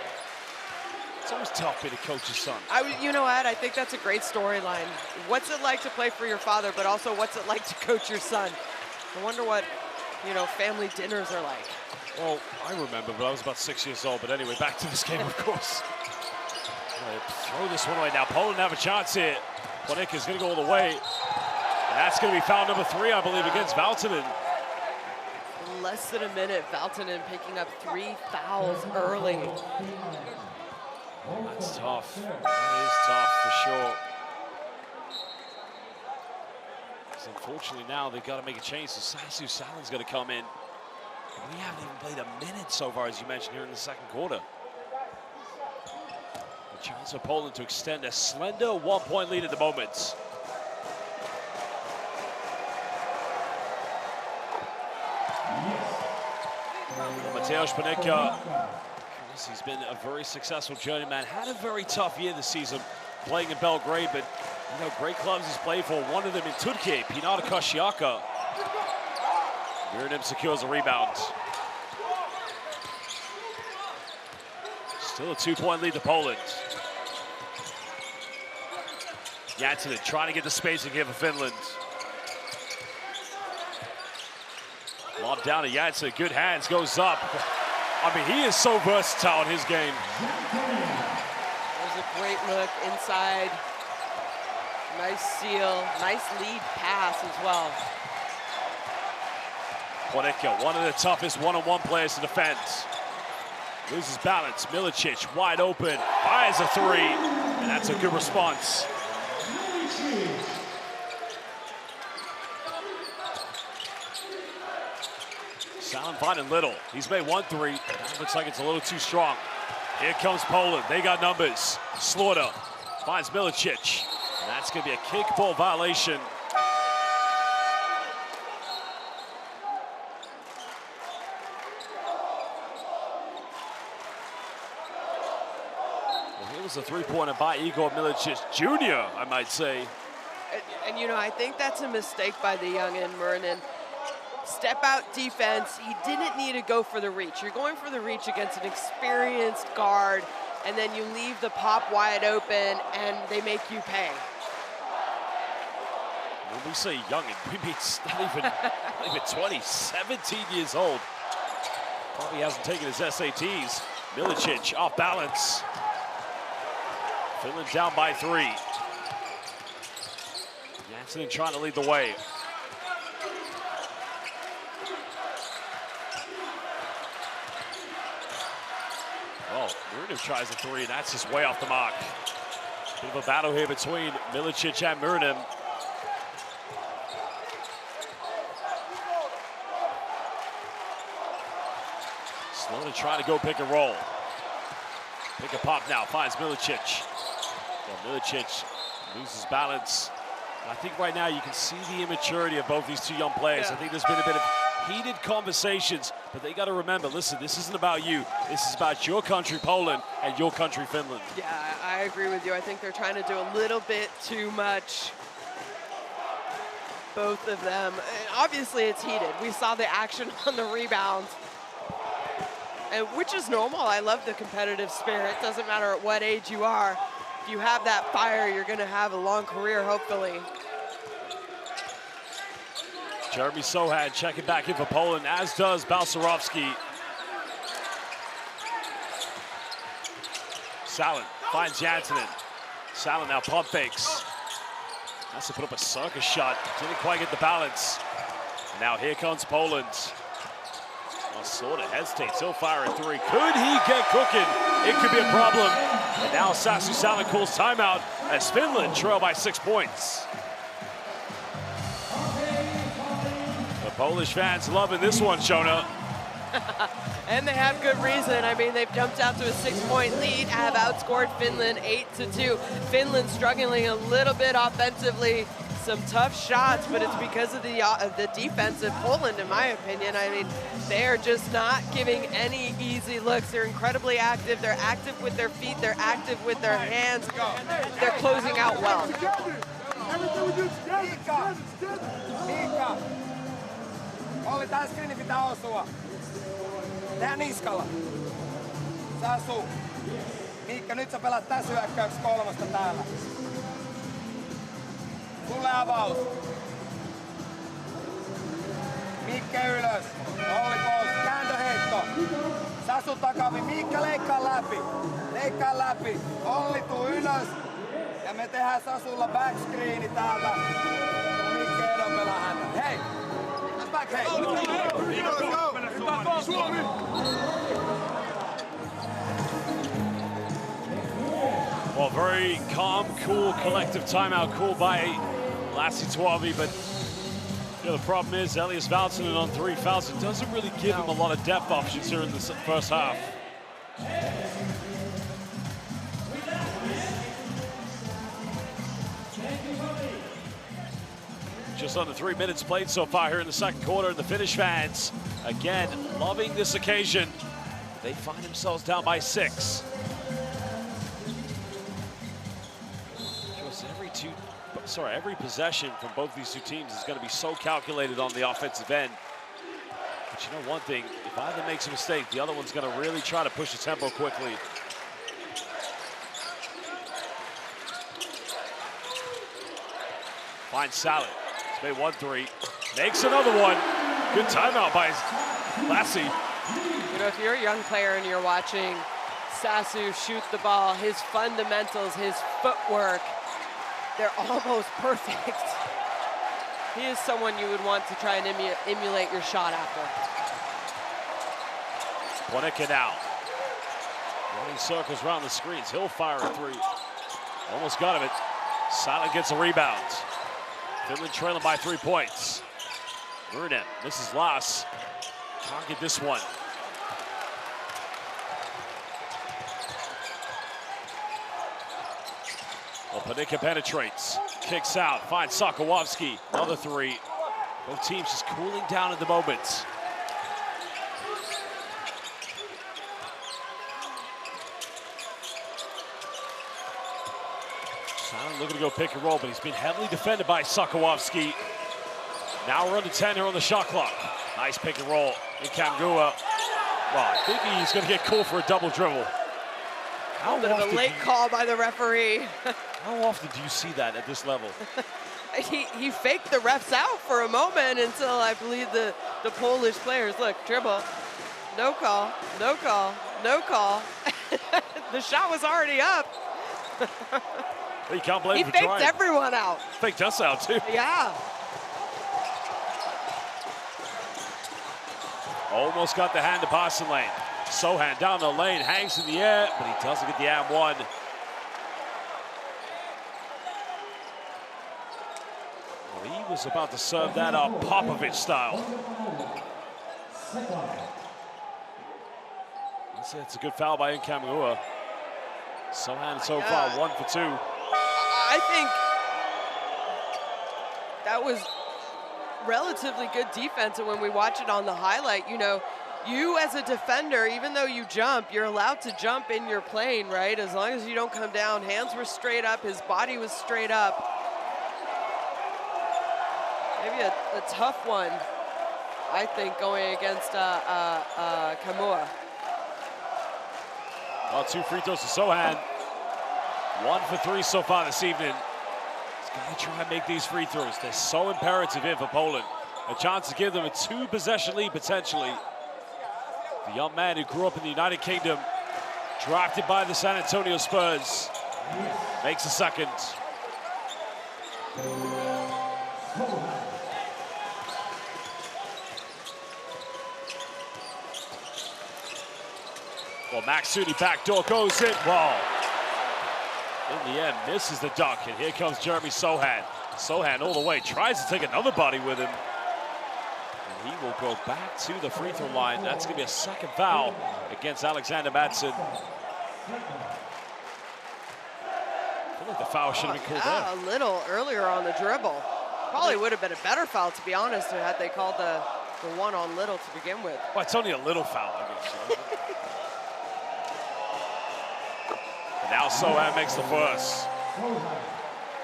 It's always tough being a coach's son. You know what? I think that's a great storyline. What's it like to play for your father, but also what's it like to coach your son? I wonder what, family dinners are like. Well, I remember, but I was about 6 years old. But anyway, back to this game, of course. Throw this one away now. Poland have a chance here. Panenka's going to go all the way. And that's going to be foul number 3, I believe, against Valtonen. Less than a minute, Valtonen picking up 3 fouls early. That's tough. That is tough for sure. So unfortunately now they've got to make a change. So Sasu Salin's going to come in. We haven't even played a minute so far, as you mentioned, here in the second quarter. A chance for Poland to extend a slender 1-point lead at the moment. Mateusz Panenka, he's been a very successful journeyman. Had a very tough year this season playing in Belgrade, but great clubs he's played for. One of them in Turkey, Pinata Kosciuszko. Miranin secures a rebound. Still a 2-point lead to Poland. Janssinen trying to get the spacing here for Finland. Lob down to Janssinen, good hands, goes up. I mean, he is so versatile in his game. There's a great look inside. Nice steal, nice lead pass as well. Panenka, one of the toughest one-on-one players to defend. Loses balance, Milicic wide open, fires a 3, and that's a good response. Salin finding Little. He's made 1 3. That looks like it's a little too strong. Here comes Poland. They got numbers. Slaughter finds Milicic. And that's going to be a kickball violation. Well, here was a three-pointer by Igor Milicic Jr., I might say. And you know, I think that's a mistake by the youngin, Murnin. Step out defense, he didn't need to go for the reach. You're going for the reach against an experienced guard, and then you leave the pop wide open, and they make you pay. When we say youngin, we mean not even 20, 17 years old. Probably hasn't taken his SATs. Milicic off balance. Finland down by 3. Janssen trying to lead the way. Oh, Murnin tries a 3, and that's just way off the mark. Bit of a battle here between Milicic and Murnin. Slowly trying to go pick and roll. Pick and pop now, finds Milicic. Well, Milicic loses balance. I think right now you can see the immaturity of both these two young players. Yeah. I think there's been a bit of heated conversations, but they got to remember, listen, this isn't about you. This is about your country, Poland, and your country, Finland. Yeah, I agree with you. I think they're trying to do a little bit too much, both of them. And obviously, it's heated. We saw the action on the rebounds, and which is normal. I love the competitive spirit. Doesn't matter at what age you are. If you have that fire, you're going to have a long career, hopefully. Jeremy Sohan checking back in for Poland, as does Balcerowski. Salin finds Janssen. Salin now pump fakes. Has to put up a circus shot. Didn't quite get the balance. Now here comes Poland. Well, sort of hesitates. He'll fire a 3. Could he get cooking? It could be a problem. And now Sasu Salin calls timeout as Finland trail by 6 points. The Polish fans loving this one, Shona. And they have good reason. I mean, they've jumped out to a 6-point lead, have outscored Finland 8-2. Finland struggling a little bit offensively. Some tough shots, but it's because of the defense of Poland, in my opinion. I mean, they are just not giving any easy looks. They're incredibly active. They're active with their feet. They're active with their hands. They're closing out well. Miikka, Olli, tää screeni pitää osua. Tehdä niskalla. Sasu. Miikka, nyt sä pelaat tässä hyökkäyksessä 3 täällä. Sulle avaus. Miikka ylös. Olli pois. Kääntöheitto. Sasu takavi. Miikka leikkaa läpi. Leikkaa läpi. Olli tuu ylös. Ja me tehdään Sasulla backscreeni täältä. Miikka edon pelaa häntä. Hei! Back, hei! Suomi! Well, very calm, cool, collective timeout called by Lassi Tuovi, but you know, the problem is Elias Valtonen on 3 fouls. It doesn't really give him a lot of depth options here in the first half. Just under 3 minutes played so far here in the second quarter, and the Finnish fans, again, loving this occasion. They find themselves down by 6. Every possession from both these two teams is going to be so calculated on the offensive end. But you know one thing, if either makes a mistake, the other one's going to really try to push the tempo quickly. Finds Salin. He's made 1 3. Makes another one. Good timeout by Lassi. You know, if you're a young player and you're watching Sasu shoot the ball, his fundamentals, his footwork, they're almost perfect. He is someone you would want to try and emulate your shot after. Ponica now. Running circles around the screens. He'll fire a 3. Almost got him. Salin gets a rebound. Finland trailing by 3 points. Murnin misses Lass. target this one. Well, Panicka penetrates, kicks out, finds Sokolowski, another three. Both teams just cooling down at the moment. Silent looking to go pick and roll, but he's been heavily defended by Sokolowski. Now we're under 10 here on the shot clock. Nice pick and roll in Kamgua. Well, I think he's going to get called for a double dribble. A bit of a late call by the referee. How often do you see that at this level? He faked the refs out for a moment until I believe the Polish players, look, dribble, no call, no call, no call. The shot was already up. You can't blame him for trying. He faked everyone out. Faked us out too. Yeah. Almost got the hand to passing lane. Sohan down the lane, hangs in the air, but he doesn't get the and one. Well, he was about to serve that up Popovich style. It's a good foul by Nkamua. Sohan so far 1 for 2. I think that was relatively good defense, and when we watch it on the highlight, you know, you as a defender, even though you jump, you're allowed to jump in your plane, right? As long as you don't come down. Hands were straight up, his body was straight up. Maybe a tough one, I think, going against Kamua. Well, 2 free throws to Sohan. 1 for 3 so far this evening. He's got to try and make these free throws. They're so imperative here for Poland. A chance to give them a 2-possession lead potentially. The young man who grew up in the United Kingdom, drafted by the San Antonio Spurs, makes a second. Well, Maxuni backdoor goes in. Well, in the end, misses the dunk, and here comes Jeremy Sohan. Sohan all the way, tries to take another body with him. And he will go back to the free throw line. That's going to be a second foul against Alexander Madsen. I feel like the foul should have been called there. A little earlier on the dribble. Probably would have been a better foul, to be honest, had they called the one on Little to begin with. Well, it's only a little foul, I guess. And now Sohan makes the first.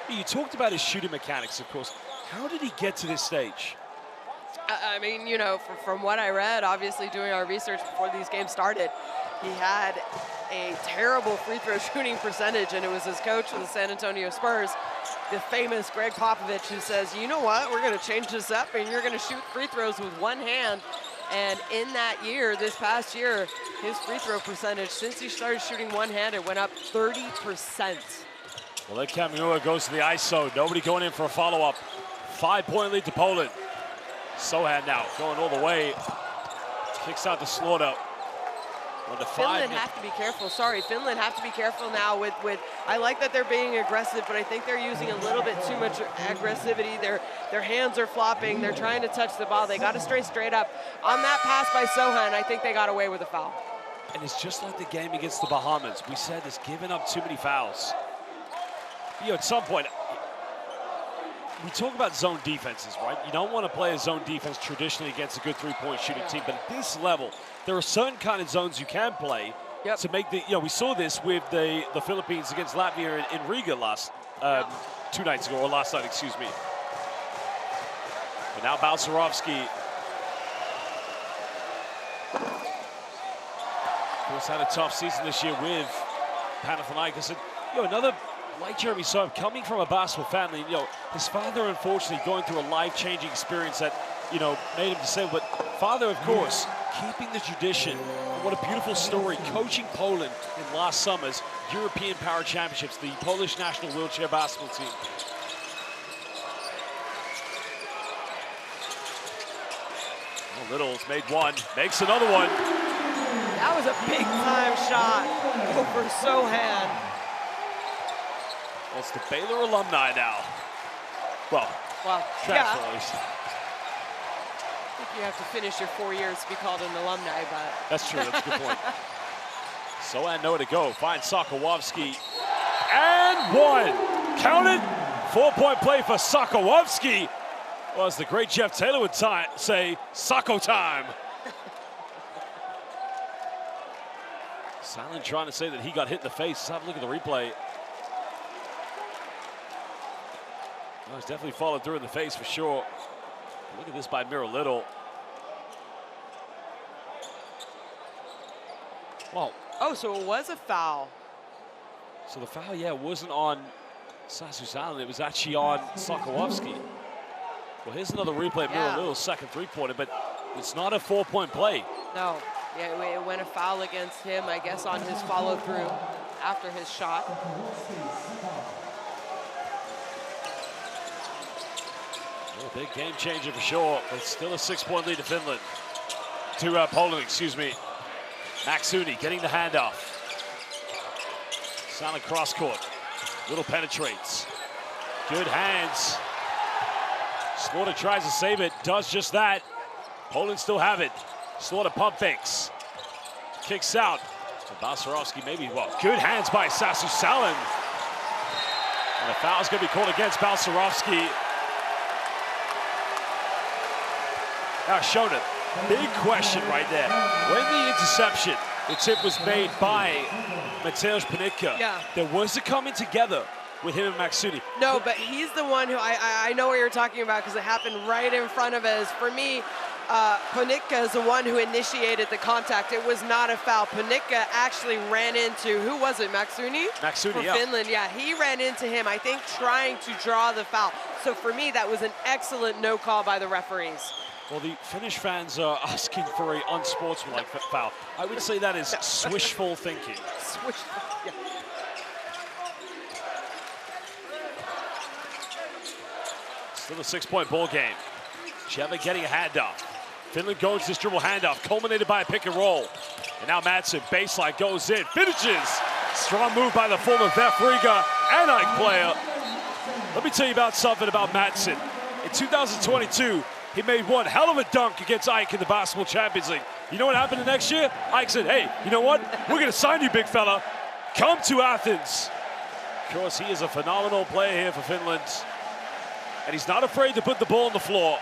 You talked about his shooting mechanics, of course. How did he get to this stage? I mean, you know, from what I read, obviously doing our research before these games started, he had a terrible free throw shooting percentage, and it was his coach of the San Antonio Spurs, the famous Greg Popovich, who says, you know what, we're going to change this up, and you're going to shoot free throws with one hand. And in that year, this past year, his free throw percentage, since he started shooting one-handed, went up 30%. Well, then Kamgua goes to the ISO. Nobody going in for a follow-up. 5-point lead to Poland. Sohan now going all the way. Kicks out to Slaughter. Finland have to be careful. Sorry, Finland have to be careful now with I like that they're being aggressive, but I think they're using a little bit too much aggressivity. Their hands are flopping. They're trying to touch the ball. They got to stay straight up. On that pass by Sohan, I think they got away with a foul. And it's just like the game against the Bahamas. We said it's giving up too many fouls. You know, at some point, we talk about zone defenses, right? You don't want to play a zone defense traditionally against a good three-point shooting team, but at this level, there are certain kind of zones you can play to make the, you know, we saw this with the Philippines against Latvia in Riga last, 2 nights ago, or last night, excuse me. But now Balcerovski. Of course, had a tough season this year with Panathinaikos. And, you know, another, like Jeremy Sohan, coming from a basketball family, you know, his father, unfortunately, going through a life-changing experience that, you know, made him disabled. But father, of course, keeping the tradition. What a beautiful story, coaching Poland in last summer's European Power Championships, the Polish national wheelchair basketball team. Oh, Little's made one, makes another one. That was a big-time shot over Sohan. Well, it's the Baylor alumni now. Well, transfer at least. You have to finish your 4 years to be called an alumni, but. That's true, that's a good point. So and nowhere to go, finds Sokolowski, and one. Count it, 4-point play for Sokolowski. Well, as the great Jeff Taylor would say, Socko time. Silent trying to say that he got hit in the face. Let's have a look at the replay. Well, he's definitely followed through in the face for sure. Look at this by Miro Little. Well. Oh, so it was a foul. So the foul, yeah, wasn't on Sasu Silent. It was actually on Sokolowski. Well, here's another replay of Miro Little's second three-pointer, but it's not a 4-point play. No. Yeah, it went a foul against him, I guess, on his follow-through after his shot. Well, big game changer for sure, but still a 6-point lead to Finland. To Poland, excuse me. Maxuni getting the handoff. Silent cross court. Little penetrates. Good hands. Slaughter tries to save it, does just that. Poland still have it. Slaughter pump fakes. Kicks out. So Balcerowski maybe, well, good hands by Sasu Salin. And a foul's gonna be called against Balcerowski. Now Shona, big question right there. When the interception, the tip was made by Mateusz Panitka, there was a coming together with him and Maxuni. No, but he's the one who, I know what you're talking about because it happened right in front of us. For me, Panitka is the one who initiated the contact. It was not a foul. Panitka actually ran into, who was it, Maxuni? Maxuni, for Finland, yeah. He ran into him, I think, trying to draw the foul. So for me, that was an excellent no call by the referees. Well, the Finnish fans are asking for an unsportsmanlike foul. I would say that is swishful thinking. Swishful, yeah. Still a 6-point ball game. Cheva getting a handoff. Finland goes to this dribble handoff, culminated by a pick and roll. And now Madsen, baseline goes in, finishes. Strong move by the former VF Riga and Ike player. Let me tell you about something about Madsen. In 2022, he made one hell of a dunk against Ike in the Basketball Champions League. You know what happened the next year? Ike said, hey, you know what? We're gonna sign you, big fella. Come to Athens. Of course, he is a phenomenal player here for Finland. And he's not afraid to put the ball on the floor.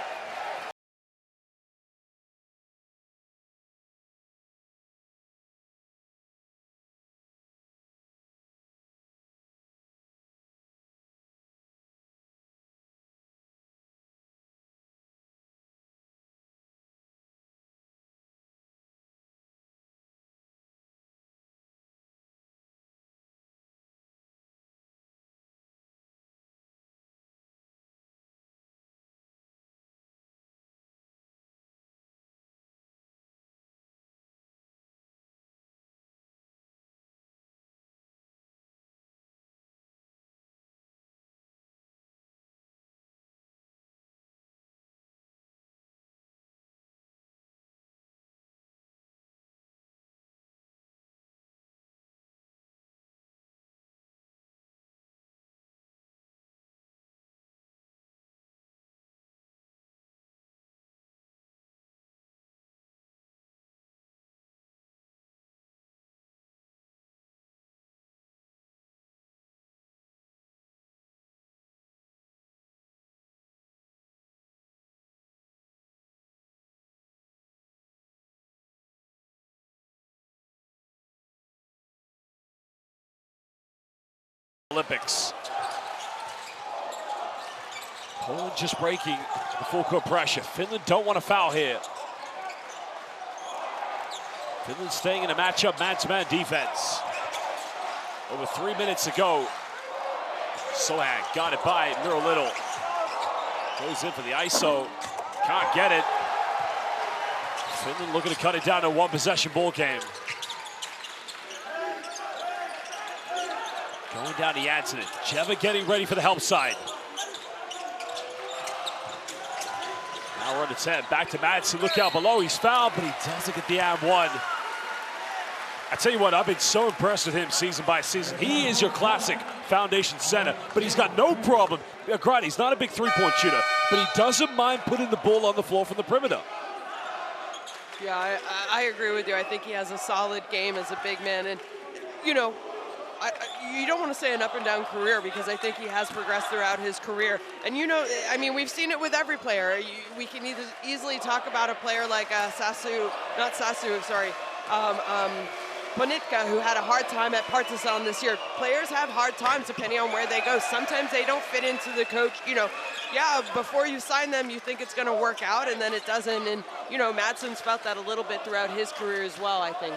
Olympics. Poland just breaking the full court pressure. Finland don't want to foul here. Finland staying in a matchup, man-to-man defense. Over 3 minutes to go. Sohan got it by Miro Little. Goes in for the ISO. Can't get it. Finland looking to cut it down to a one-possession ball game. Going down to Janssen. Cheva getting ready for the help side. Now we're on to 10. Back to Madsen. Look out below. He's fouled, but he doesn't get the and one. I tell you what, I've been so impressed with him season by season. He is your classic foundation center, but he's got no problem. Granted, he's not a big three-point shooter, but he doesn't mind putting the ball on the floor from the perimeter. Yeah, I agree with you. I think he has a solid game as a big man. And, you know, you don't want to say an up and down career because I think he has progressed throughout his career. And, you know, I mean, we've seen it with every player. We can easily talk about a player like Ponitka, who had a hard time at Partizan this year. Players have hard times depending on where they go. Sometimes they don't fit into the coach. You know, yeah, before you sign them, you think it's going to work out, and then it doesn't. And, you know, Madsen's felt that a little bit throughout his career as well, I think.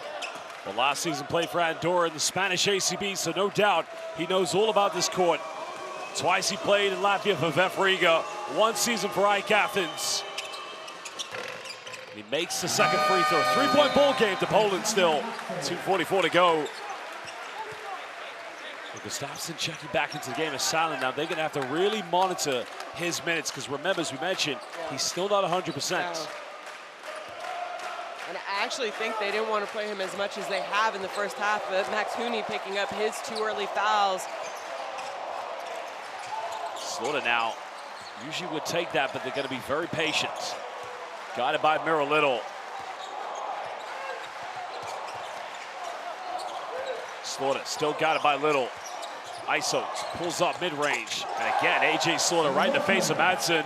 Well, last season played for Andorra in the Spanish ACB, so no doubt he knows all about this court. Twice he played in Latvia for VF Riga, 1 season for AEK Athens. He makes the second free throw. 3-point ball game to Poland still. 2:44 to go. Well, Gustafsson checking back into the game is silent now. They're going to have to really monitor his minutes because remember, as we mentioned, he's still not 100%. No. And I actually think they didn't want to play him as much as they have in the first half, but Max Hooney picking up his 2 early fouls. Slaughter now usually would take that, but they're going to be very patient. Guided by Miro Little. Slaughter still got it by Little. ISO pulls up mid-range. And again, AJ Slaughter right in the face of Madsen.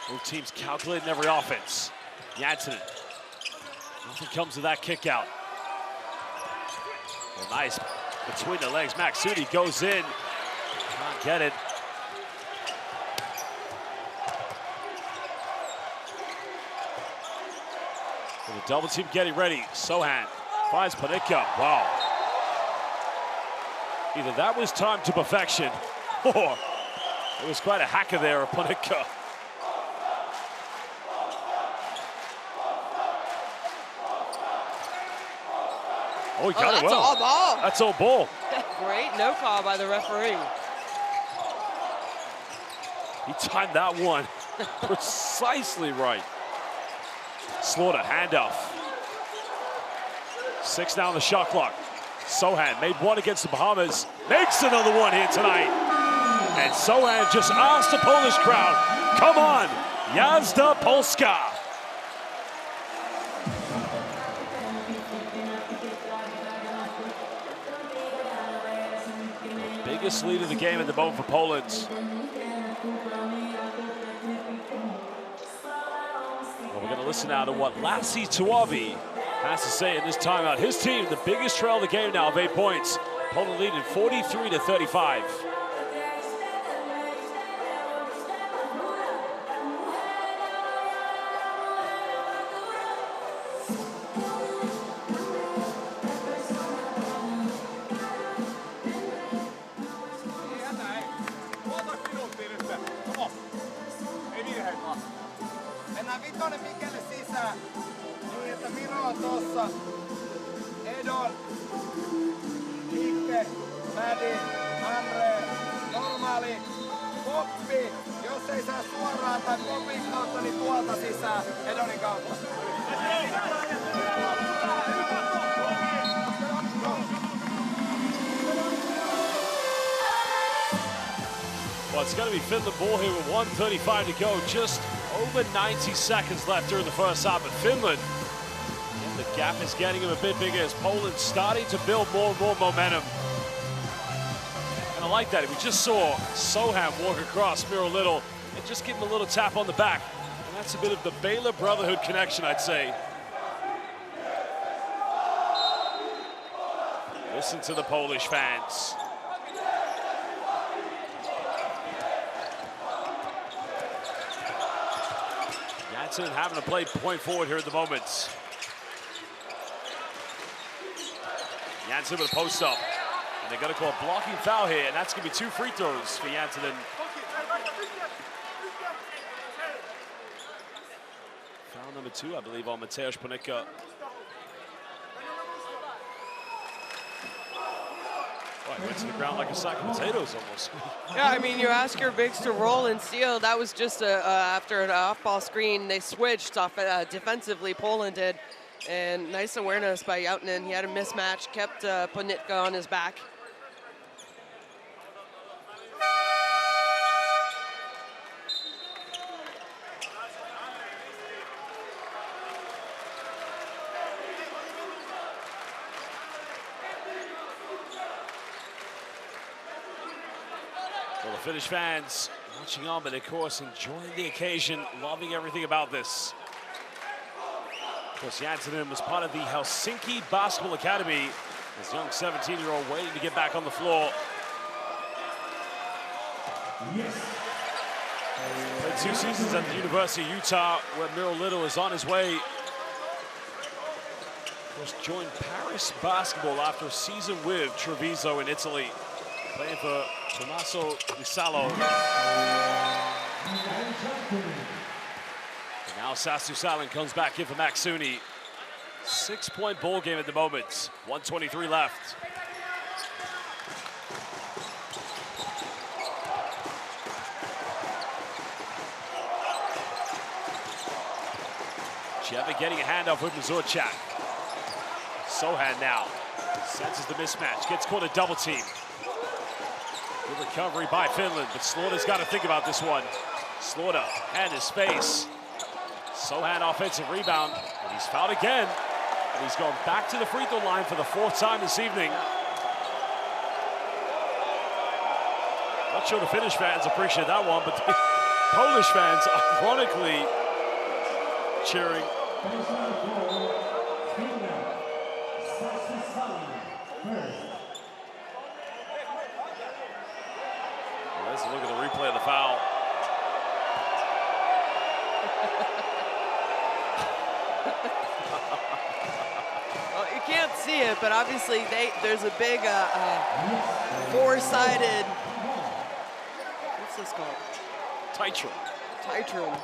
Both teams calculating every offense. Janssen. Nothing comes of that kick out. Well, nice between the legs. Max Hooney goes in. Can't get it. With a double team getting ready. Sohan finds Ponitka. Wow. Either that was timed to perfection, or it was quite a hacker there of Ponitka. Oh, he got it well. That's all ball. That's all ball. Great no call by the referee. He timed that one precisely right. Slaughter, handoff. 6 now on the shot clock. Sohan made one against the Bahamas. Makes another one here tonight. And Sohan just asked the Polish crowd, come on, Jazda Polska. Biggest lead of the game at the moment for Poland. Well, we're going to listen now to what Lassi Tuovi has to say in this timeout. His team, the biggest trail of the game now of 8 points. Poland leading 43-35. Mennään vitonen Mikelle sisään, niin että Miro on tossa. Edon, Mikke, Mädi, Andre, normaali, Poppi. Jos ei saa suoraan tai Popin kautta, niin tuolta sisään Edonin kautta. Well, it's going to be Finland ball here with 1:35 to go. Just over 90 seconds left during the first half. But Finland, the gap is getting them a bit bigger as Poland's starting to build more and more momentum. And I like that. We just saw Sohan walk across Miro Little and just give him a little tap on the back. And that's a bit of the Baylor Brotherhood connection, I'd say. Listen to the Polish fans. Janssen having to play point forward here at the moment. Janssen with a post up. And they're going to call a blocking foul here, and that's going to be 2 free throws for Janssen. Foul number 2, I believe, on Mateusz Ponitka. Oh, he went to the ground like a sack of potatoes almost. Yeah, I mean, you ask your bigs to roll and steal. That was just after an off-ball screen. They switched off defensively, Poland did. And nice awareness by Joutinen. He had a mismatch, kept Ponitka on his back. The Finnish fans watching on, but of course enjoying the occasion, loving everything about this. Of course, Janssinen was part of the Helsinki Basketball Academy. This young 17-year-old waiting to get back on the floor. Played 2 seasons at the University of Utah, where Miro Little is on his way. Of course, joined Paris basketball after a season with Treviso in Italy, playing for Tommaso Di Sallo. And now Sassu Salin comes back in for Maksuni. 6-point ball game at the moment. 1:23 left. Jeva getting a handoff with Mazurchak. Sohan now senses the mismatch, gets caught a double team. Good recovery by Finland, but Slaughter's got to think about this one. Slaughter, hand his face. Sohan offensive rebound, and he's fouled again. And he's gone back to the free throw line for the 4th time this evening. Not sure the Finnish fans appreciate that one, but the Polish fans ironically cheering. Let's look at the replay of the foul. Well, you can't see it, but obviously there's a big four-sided, what's this called? Titrum.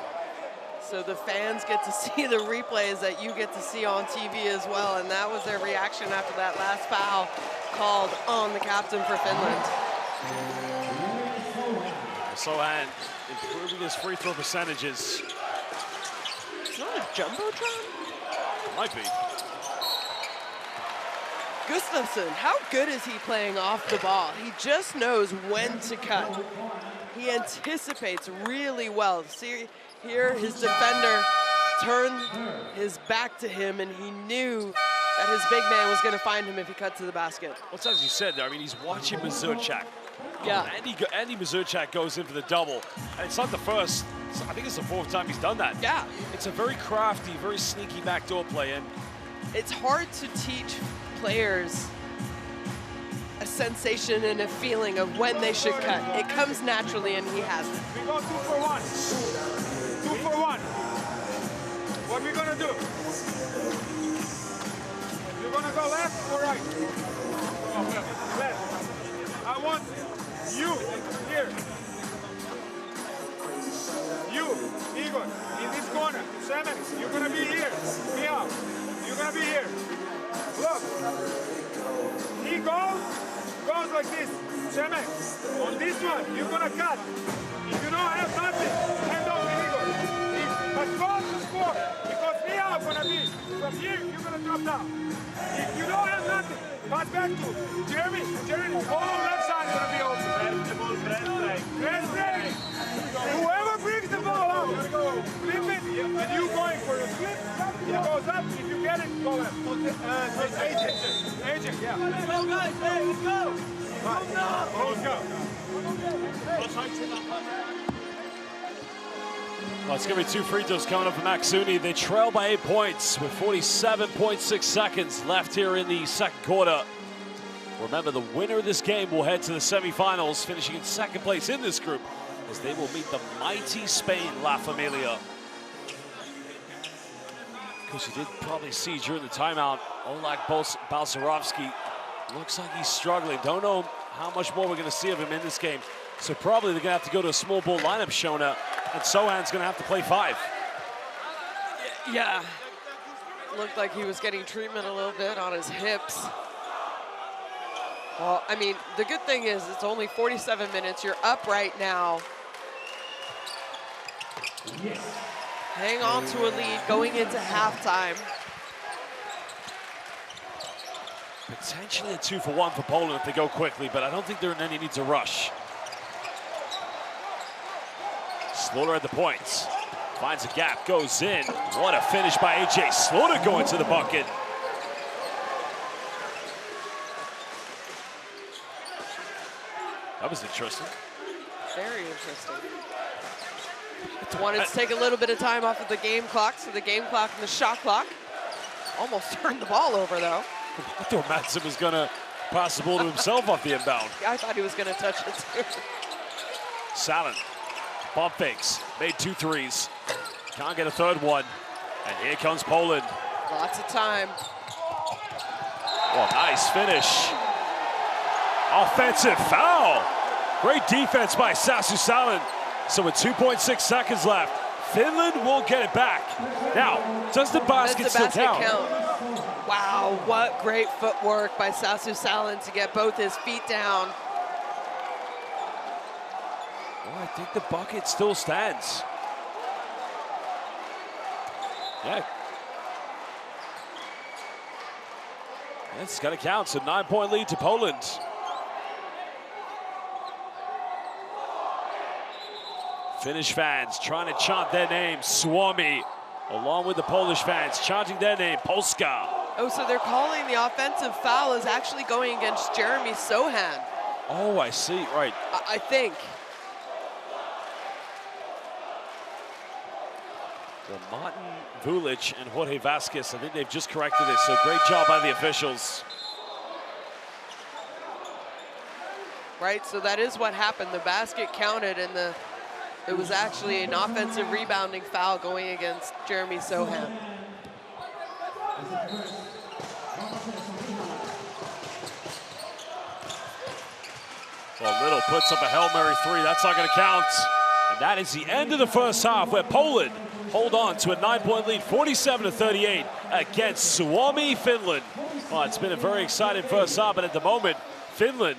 So the fans get to see the replays that you get to see on TV as well, and that was their reaction after that last foul called on the captain for Finland. Sohan improving his free throw percentages. It's not a jumbotron? Might be. Gustafsson, how good is he playing off the ball? He just knows when to cut. He anticipates really well. See here, his defender turned his back to him, and he knew that his big man was going to find him if he cut to the basket. Well, as you said there, I mean, he's watching Mazurchak. Yeah. Andy Mazurchak goes in for the double. And it's not the first, I think it's the 4th time he's done that. Yeah. It's a very crafty, very sneaky backdoor play. And it's hard to teach players a sensation and a feeling of when they should cut. It comes naturally, and he has it. We go 2 for 1. 2 for 1. What are we gonna do? You're gonna go left or right? Left. I want you here. You, Igor, in this corner. 7, you're gonna be here. Me out. You're gonna be here. Look. He goes like this. 7. On this one, you're gonna cut. If you don't have nothing, hand over Igor. But go to score, because me out gonna be. From here, you're gonna drop down. If you don't have nothing, pass back to Jeremy. All left side is gonna be open. Press break. Whoever brings the ball out, flip it, and you going for the flip, it goes up. If you get it, go left. Agent, yeah. Let's go, guys. Hey, let's go. Let's go. well, it's going to be 2 free throws coming up for Maksuni. They trail by 8 points with 47.6 seconds left here in the 2nd quarter. Remember, the winner of this game will head to the semifinals, finishing in 2nd place in this group, as they will meet the mighty Spain, La Familia. Because you did probably see during the timeout, Oleg Balcerovski looks like he's struggling. Don't know how much more we're going to see of him in this game. So probably they're going to have to go to a small ball lineup, Shona, and Sohan's going to have to play 5. Yeah. Looked like he was getting treatment a little bit on his hips. Well, I mean, the good thing is it's only 47 minutes. You're up right now. Hang on to a lead going into halftime. Potentially a 2 for 1 for Poland if they go quickly, but I don't think they're in any need to rush. Slaughter at the points. Finds a gap, goes in. What a finish by AJ Slaughter going to the bucket. That was interesting. Very interesting. Wanted to take a little bit of time off of the game clock, so the game clock and the shot clock almost turned the ball over, though. I thought Madsen was going to pass the ball to himself off the inbound. I thought he was going to touch it, too. Salen, bump fakes, made 2 threes. Can't get a third one. And here comes Poland. Lots of time. Oh, nice finish. Offensive foul. Great defense by Sasu Salen. So with 2.6 seconds left, Finland will get it back. Now, does the basket still count? Wow, what great footwork by Sasu Salen to get both his feet down. Well, I think the bucket still stands. Yeah. It's got to count, so 9-point lead to Poland. Finnish fans trying to chant their name, Suomi, along with the Polish fans chanting their name, Polska. Oh, so they're calling the offensive foul is actually going against Jeremy Sohan. Oh, I see, right. I think. Well, Martin Vulic and Jorge Vasquez, I think they've just corrected this, so great job by the officials. Right, so that is what happened. The basket counted, and it was actually an offensive rebounding foul going against Jeremy Sohan. Well, Little puts up a Hail Mary 3. That's not going to count. And that is the end of the first half, where Poland hold on to a 9-point lead, 47-38 against Suomi, Finland. Well, it's been a very exciting first half, but at the moment, Finland,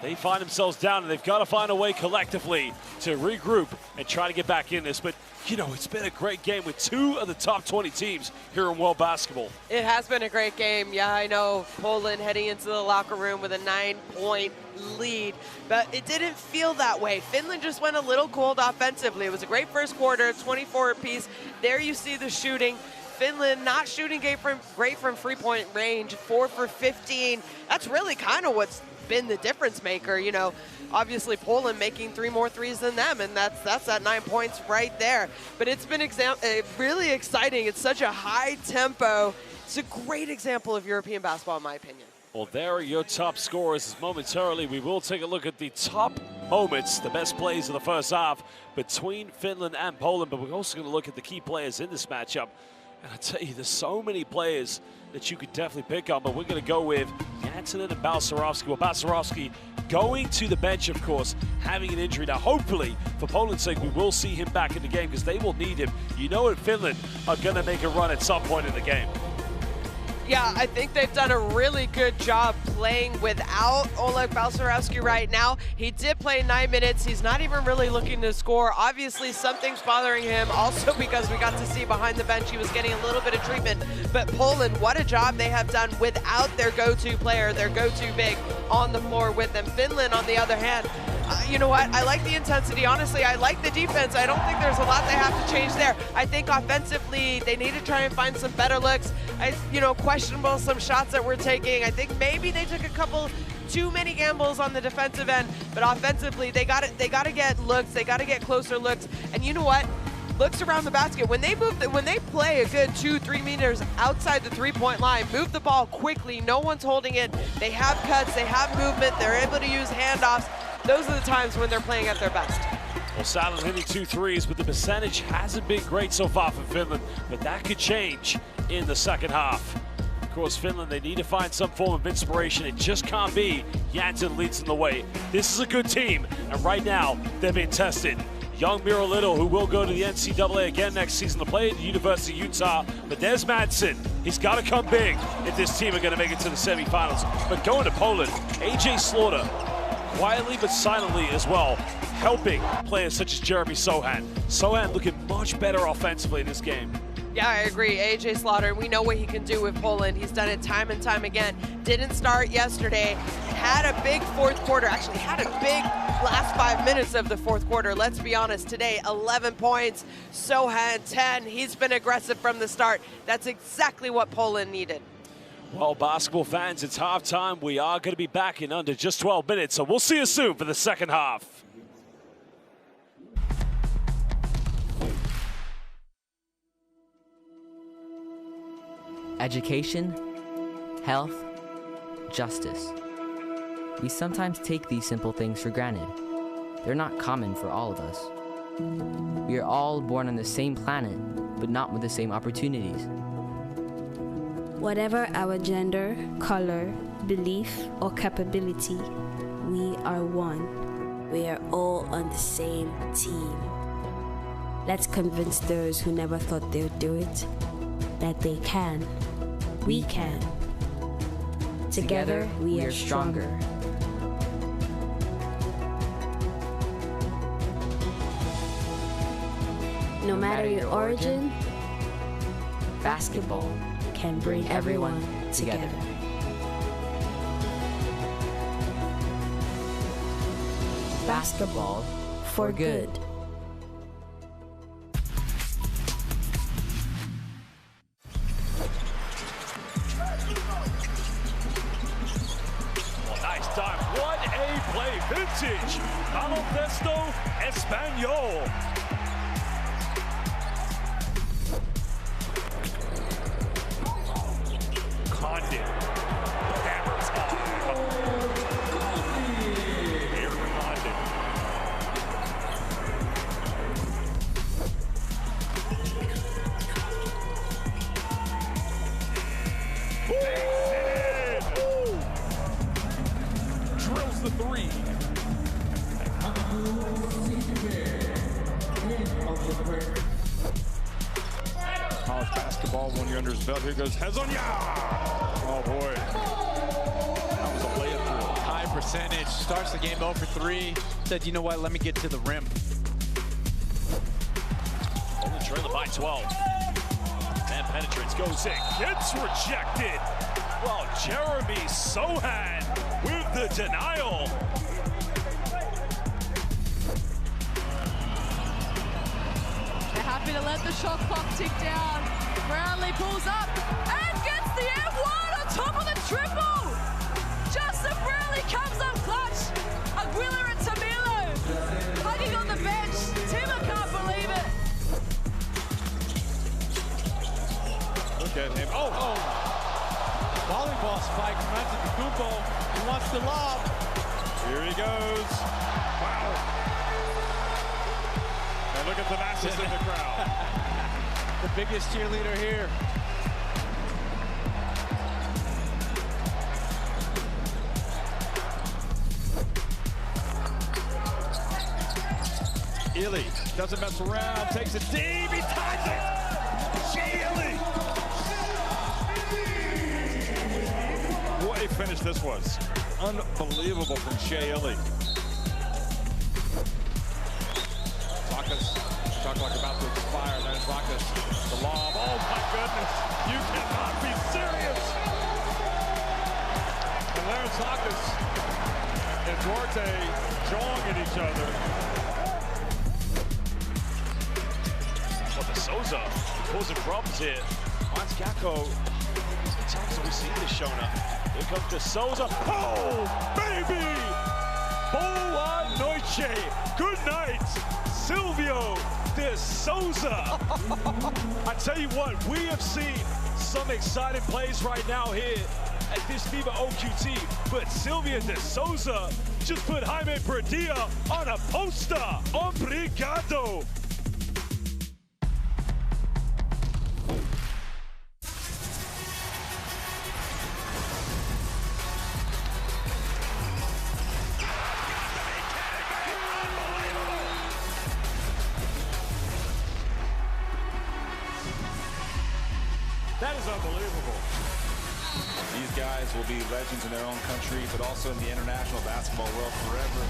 they find themselves down, and they've got to find a way collectively to regroup and try to get back in this. But, you know, it's been a great game with 2 of the top 20 teams here in world basketball. It has been a great game. Yeah, I know Poland heading into the locker room with a 9-point lead, but it didn't feel that way. Finland just went a little cold offensively. It was a great first quarter, 24 apiece. There you see the shooting. Finland not shooting great from free-point range, 4 for 15. That's really kind of what's been the difference maker. You know, obviously Poland making 3 more threes than them, and that's that 9 points right there. But it's been really exciting. It's such a high tempo. It's a great example of European basketball, in my opinion. Well, there are your top scorers. Momentarily, we will take a look at the top moments, the best plays of the first half between Finland and Poland, but we're also going to look at the key players in this matchup. And I tell you, there's so many players that you could definitely pick on, but we're going to go with Janssinen and Balcerowski. Well, Balcerowski going to the bench, of course, having an injury. Now, hopefully, for Poland's sake, we will see him back in the game because they will need him. You know what, Finland are going to make a run at some point in the game. Yeah, I think they've done a really good job playing without Oleg Balcerowski right now. He did play 9 minutes. He's not even really looking to score. Obviously, something's bothering him. Also, because we got to see behind the bench, he was getting a little bit of treatment. But Poland, what a job they have done without their go-to player, their go-to big on the floor with them. Finland, on the other hand, you know what? I like the intensity. Honestly, I like the defense. I don't think there's a lot they have to change there. I think offensively, they need to try and find some better looks. Questionable some shots that we're taking. I think maybe they took a couple too many gambles on the defensive end, but offensively, they got to get looks. They got to get closer looks. And you know what? Looks around the basket. When they play a good 2-3 meters outside the 3-point line, move the ball quickly. No one's holding it. They have cuts. They have movement. They're able to use handoffs. Those are the times when they're playing at their best. Well, Salen hitting 2 threes, but the percentage hasn't been great so far for Finland, but that could change in the second half. Of course, Finland, they need to find some form of inspiration. It just can't be Janssen leads in the way. This is a good team, and right now, they're being tested. Young Miro Little, who will go to the NCAA again next season to play at the University of Utah. But there's Madsen. He's got to come big if this team are going to make it to the semifinals. But going to Poland, AJ Slaughter, quietly but silently as well, helping players such as Jeremy Sohan. Sohan looking much better offensively in this game. Yeah, I agree. AJ Slaughter, we know what he can do with Poland. He's done it time and time again. Didn't start yesterday. Had a big fourth quarter. Actually, had a big last 5 minutes of the fourth quarter. Let's be honest. Today, 11 points. Sohan, 10. He's been aggressive from the start. That's exactly what Poland needed. Well, basketball fans, it's halftime. We are going to be back in under just 12 minutes, so we'll see you soon for the second half. education, health, justice. We sometimes take these simple things for granted. They're not common for all of us. We are all born on the same planet, but not with the same opportunities. Whatever our gender, color, belief, or capability, we are one. We are all on the same team. Let's convince those who never thought they'd do it that they can. We can. Together, we are stronger. No matter your origin, basketball can bring everyone together. Basketball for good. Well, nice dive. What a play. Vintage. Baloncesto Español. Condon hammers home. Here for Condon. Drills the three. College basketball, 1 year under his belt. Here goes Hezonia. Oh boy. That was a layup through. High percentage, starts the game 0 for 3. Said, you know what, let me get to the rim. Only trailing by 12. Man penetrates, goes in, gets rejected. Well, Jeremy Sohan with the denial. They're happy to let the shot clock tick down. Brownlee pulls up and gets the F1 on top of the triple. Justin Brownlee comes up clutch. Aguilar and Tamilo hugging on the bench. Timmer can't believe it. Look at him. Oh. Volleyball spike from Antetokounmpo. He wants to lob. Here he goes. Wow. And look at the masses in the crowd. The biggest cheerleader here. Ely doesn't mess around, takes it deep, he ties it! Shea Ely! What a finish this was. Unbelievable from Shea Ely. Talk like about to expire. There's Vakas, the lob. Oh my goodness, you cannot be serious. And there's Vakas and Duarte jawing at each other. Well, the Souza pulls the crumbs here. Mons Gacko, times we've seen this showing up. Here comes the Souza. Oh, baby! Boa noite. Good night, Silvio de Souza. I tell you what, we have seen some exciting plays right now here at this FIBA OQT, but Silvio de Souza just put Jaime Pradilla on a poster. Obrigado. That is unbelievable. These guys will be legends in their own country, but also in the international basketball world forever.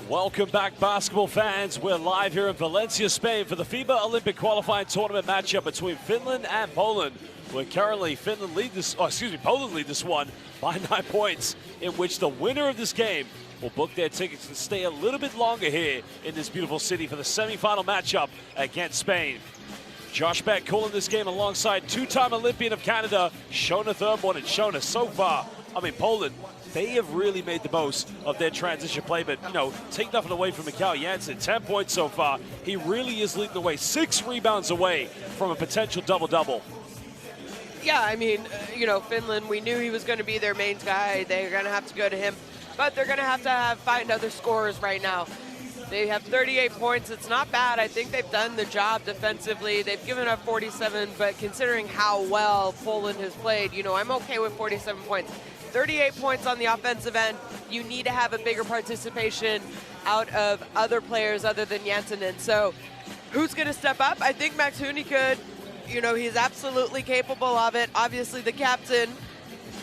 Welcome back, basketball fans. We're live here in Valencia, Spain for the FIBA Olympic qualifying tournament matchup between Finland and Poland. Where currently Poland lead this one by 9 points, in which the winner of this game will book their tickets to stay a little bit longer here in this beautiful city for the semifinal matchup against Spain. Josh Beck calling this game alongside two-time Olympian of Canada, Shona Thurborn. And Shona, so far, I mean, Poland, they have really made the most of their transition play, but, you know, take nothing away from Mikael Janssen. 10 points so far. He really is leading the way. 6 rebounds away from a potential double-double. Yeah, I mean, you know, Finland, we knew he was going to be their main guy. They're going to have to go to him, but they're going to have to find other scorers right now. They have 38 points. It's not bad. I think they've done the job defensively. They've given up 47, but considering how well Poland has played, you know, I'm okay with 47 points. 38 points on the offensive end. You need to have a bigger participation out of other players other than Janssen. And so who's going to step up? I think Max Hooney could. You know, he's absolutely capable of it. Obviously, the captain,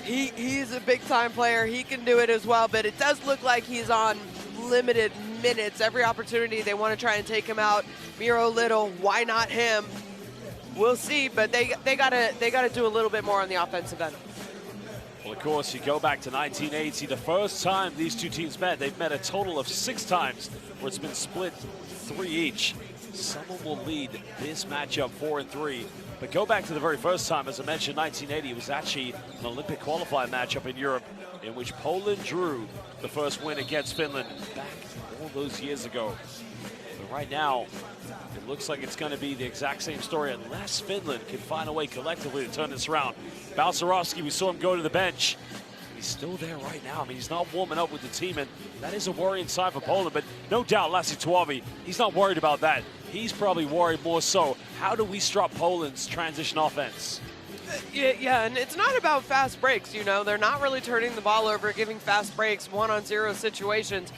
he's a big-time player. He can do it as well, but it does look like he's on limited minutes. Every opportunity they want to try and take him out. Miro Little, why not him? We'll see, but they gotta do a little bit more on the offensive end. Well, of course, you go back to 1980, the first time these two teams met. They've met a total of 6 times where it's been split 3 each. Someone will lead this matchup 4-3. But go back to the very first time, as I mentioned, 1980, it was actually an Olympic qualifying matchup in Europe in which Poland drew the first win against Finland back all those years ago. But right now, it looks like it's going to be the exact same story unless Finland can find a way collectively to turn this around. Balcerowski, we saw him go to the bench. He's still there right now. I mean, he's not warming up with the team, and that is a worrying sign for Poland. But no doubt, Lassi Tuovi, he's not worried about that. He's probably worried more so, how do we stop Poland's transition offense? Yeah, and it's not about fast breaks, you know. They're not really turning the ball over, giving fast breaks, 1-on-0 situations.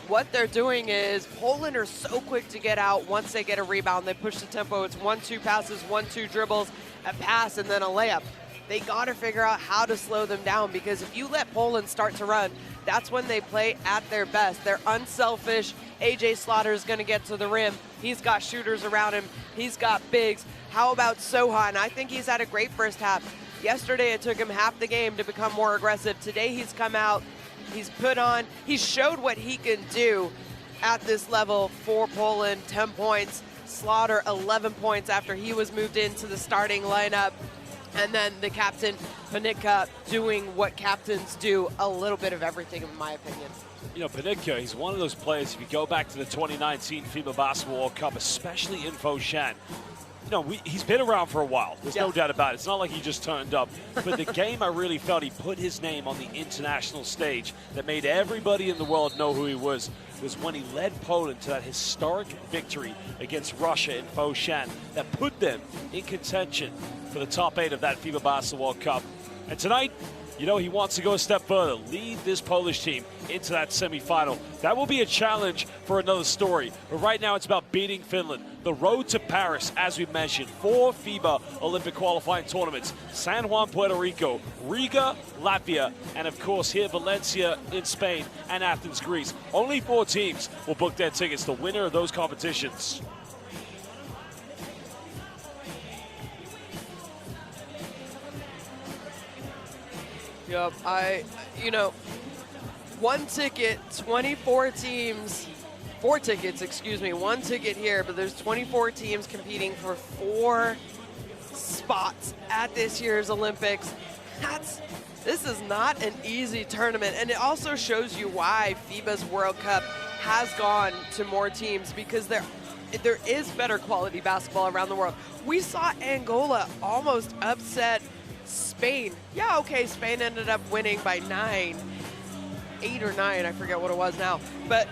What they're doing is Poland are so quick to get out once they get a rebound. They push the tempo. It's 1-2 passes, 1-2 dribbles, a pass, and then a layup. They got to figure out how to slow them down, because if you let Poland start to run, that's when they play at their best. They're unselfish. A.J. Slaughter is going to get to the rim. He's got shooters around him. He's got bigs. How about Sohan? I think he's had a great first half. Yesterday, it took him half the game to become more aggressive. Today, he's come out. He's he showed what he can do at this level for Poland. 10 points. Slaughter, 11 points after he was moved into the starting lineup. And then the captain, Panicka, doing what captains do, a little bit of everything, in my opinion. You know, Panicka, he's one of those players, if you go back to the 2019 FIBA Basketball World Cup, especially in Foshan, you know, he's been around for a while. There's no doubt about it. It's not like he just turned up. But the game, I really felt he put his name on the international stage that made everybody in the world know who he was when he led Poland to that historic victory against Russia in Foshan that put them in contention for the top 8 of that FIBA Basketball World Cup. And tonight, you know, he wants to go a step further, lead this Polish team into that semifinal. That will be a challenge for another story. But right now, it's about beating Finland. The road to Paris, as we mentioned, 4 FIBA Olympic qualifying tournaments. San Juan, Puerto Rico, Riga, Latvia, and of course here, Valencia in Spain and Athens, Greece. Only 4 teams will book their tickets. The winner of those competitions. Yep, you know, 1 ticket, 24 teams, 4 tickets, excuse me, 1 ticket here, but there's 24 teams competing for 4 spots at this year's Olympics. This is not an easy tournament, and it also shows you why FIBA's World Cup has gone to more teams, because there is better quality basketball around the world. We saw Angola almost upset Spain. Yeah, okay, Spain ended up winning by 8 or 9, I forget what it was now. But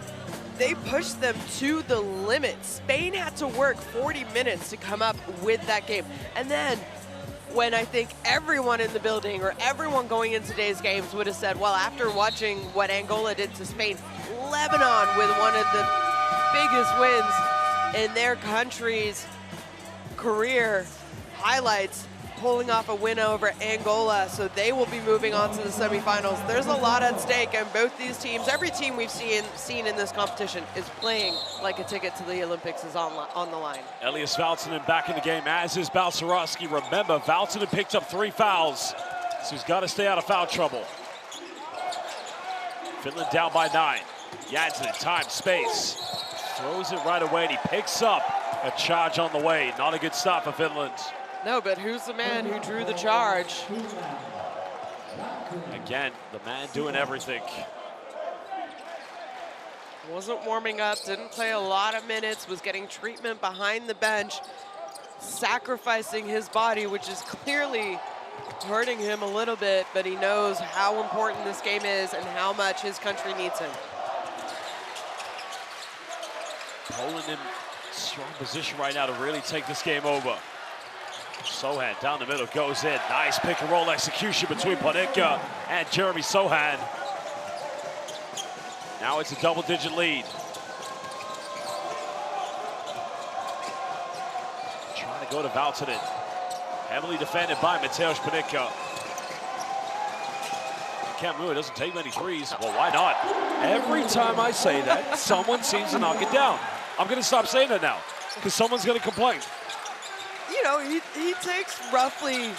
they pushed them to the limit. Spain had to work 40 minutes to come up with that game. And then when I think everyone in the building or everyone going into today's games would have said, well, after watching what Angola did to Spain, Lebanon with one of the biggest wins in their country's career highlights, pulling off a win over Angola, so they will be moving on to the semifinals. There's a lot at stake, and both these teams, every team we've seen in this competition is playing like a ticket to the Olympics is on the line. Elias Valtonen back in the game, as is Balcerowski. Remember, Valtonen picked up 3 fouls, so he's got to stay out of foul trouble. Finland down by 9. Janssen, time, space. Throws it right away, and he picks up a charge on the way. Not a good stop for Finland. No, but who's the man who drew the charge? Again, the man doing everything. Wasn't warming up, didn't play a lot of minutes, was getting treatment behind the bench, sacrificing his body, which is clearly hurting him a little bit, but he knows how important this game is and how much his country needs him. Poland in strong position right now to really take this game over. Sohan down the middle, goes in. Nice pick and roll execution between Panicka and Jeremy Sohan. Now it's a double-digit lead. Trying to go to Valtonen. Heavily defended by Mateusz Panicka. Kamua doesn't take many threes. Well, why not? Every time I say that, someone seems to knock it down. I'm going to stop saying that now, because someone's going to complain. You know, he takes roughly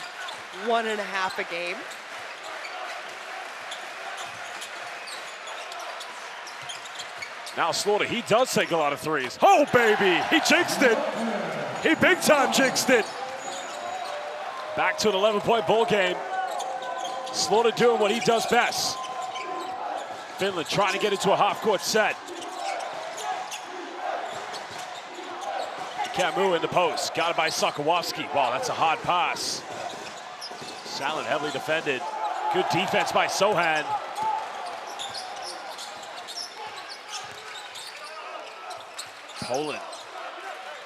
1.5 a game. Now Slaughter, he does take a lot of threes. Oh, baby, he jinxed it. He big time jinxed it. Back to an 11-point ball game. Slaughter doing what he does best. Finland trying to get into a half-court set. Kamua in the post, got it by Sokolowski. Wow, that's a hard pass. Salin heavily defended. Good defense by Sohan. Poland,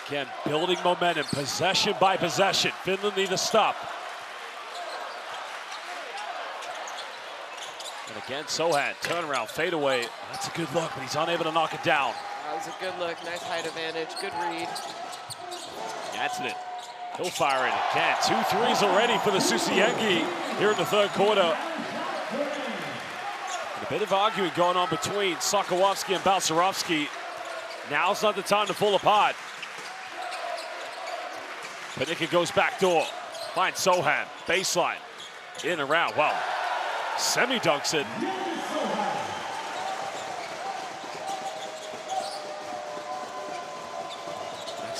again, building momentum, possession by possession. Finland need to stop. And again, Sohan, turnaround, fade away. That's a good look, but he's unable to knock it down. That was a good look, nice height advantage, good read. That's it. He'll fire it again. 2 threes already for the Susiyengi here in the third quarter. And a bit of arguing going on between Sokolowski and Balcerowski. Now's not the time to fall apart. Panicka goes back door. Finds Sohan. Baseline. In and around. Wow. Semi-dunks it.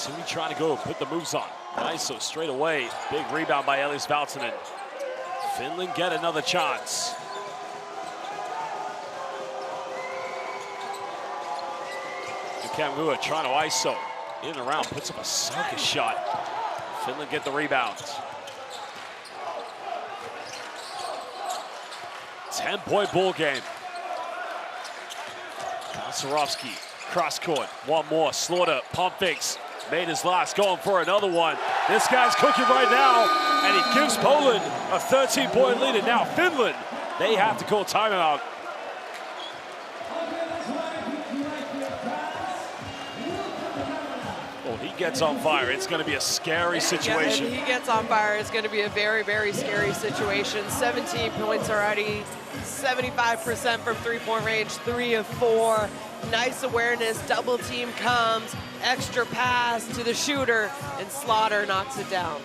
Matsui trying to go put the moves on. Nice, so straight away. Big rebound by Elias Valtonen. Finland get another chance. Kamua trying to ISO. In and around, puts up a sucker shot. Finland get the rebound. 10-point ball game. Balcerowski, cross court, one more. Slaughter, pump fakes, made his last, going for another one. This guy's cooking right now, and he gives Poland a 13-point lead. And now Finland, they have to call timeout. Well, he gets on fire. It's going to be a scary situation. Yeah, if he gets on fire, it's going to be a very, very scary situation. 17 points already, 75% from three-point range, 3 of 4. Nice awareness, double team comes, extra pass to the shooter, and Slaughter knocks it down.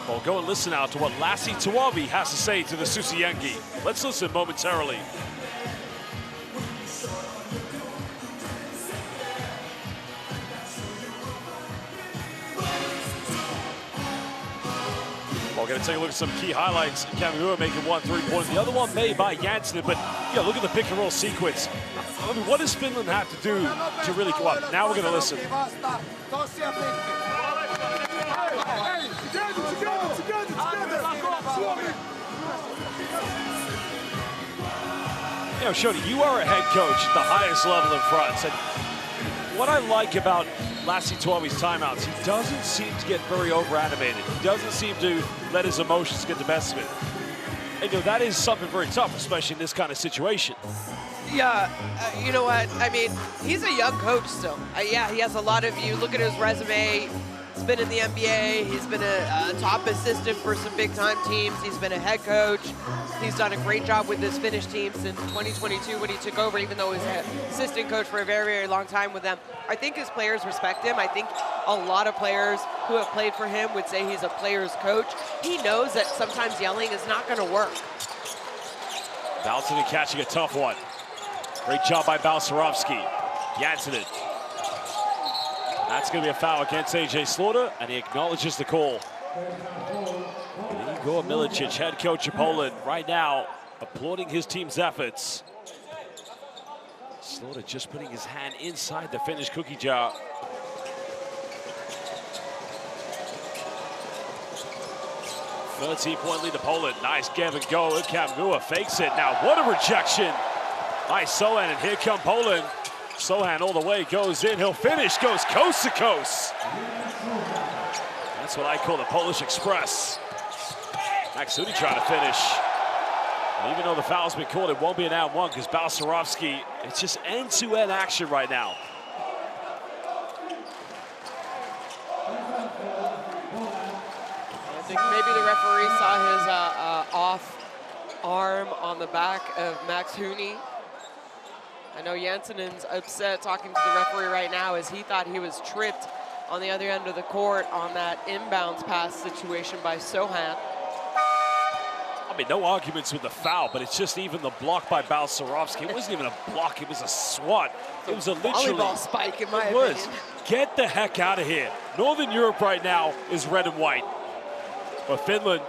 Well, go and listen out to what Lassi Tuovi has to say to the Susiyengi. Let's listen momentarily. We're going to take a look at some key highlights. Kamua making 1 3-pointer. The other one made by Janssen, but yeah, look at the pick and roll sequence. I mean, what does Finland have to do to really go up? Now we're going to listen. You know, Shodi, you are a head coach at the highest level in France. And what I like about Lassi Tuovi's timeouts, he doesn't seem to get very over-animated. He doesn't seem to let his emotions get the best of it. And you know, that is something very tough, especially in this kind of situation. Yeah, you know what? I mean, he's a young coach still. Yeah, he has a lot of, you look at his resume, he's been in the NBA. He's been a top assistant for some big-time teams. He's been a head coach. He's done a great job with this Finnish team since 2022 when he took over, even though he was an assistant coach for a very, very long time with them. I think his players respect him. I think a lot of players who have played for him would say he's a player's coach. He knows that sometimes yelling is not going to work. Baltonen catching a tough one. Great job by Balcerowski. Janssinen. That's going to be a foul against AJ Slaughter, and he acknowledges the call. Igor Milicic, head coach of Poland, right now applauding his team's efforts. Slaughter just putting his hand inside the Finnish cookie jar. Thirteen-point lead to Poland. Nice give and go. Kamua fakes it. Now, what a rejection by Sohan, and here come Poland. Sohan all the way, goes in, he'll finish, goes coast to coast. That's what I call the Polish Express. Maksudi trying to finish. And even though the foul's been called, it won't be an and one because Balcerowski, it's just end-to-end action right now. I think maybe the referee saw his off arm on the back of Max Hooney. I know Janssenen's upset talking to the referee right now as he thought he was tripped on the other end of the court on that inbounds pass situation by Sohan. I mean, no arguments with the foul, but it's just even the block by Balcerowski. It wasn't even a block, it was a swat. It was a literally volleyball spike, in my opinion. Get the heck out of here. Northern Europe right now is red and white. But Finland,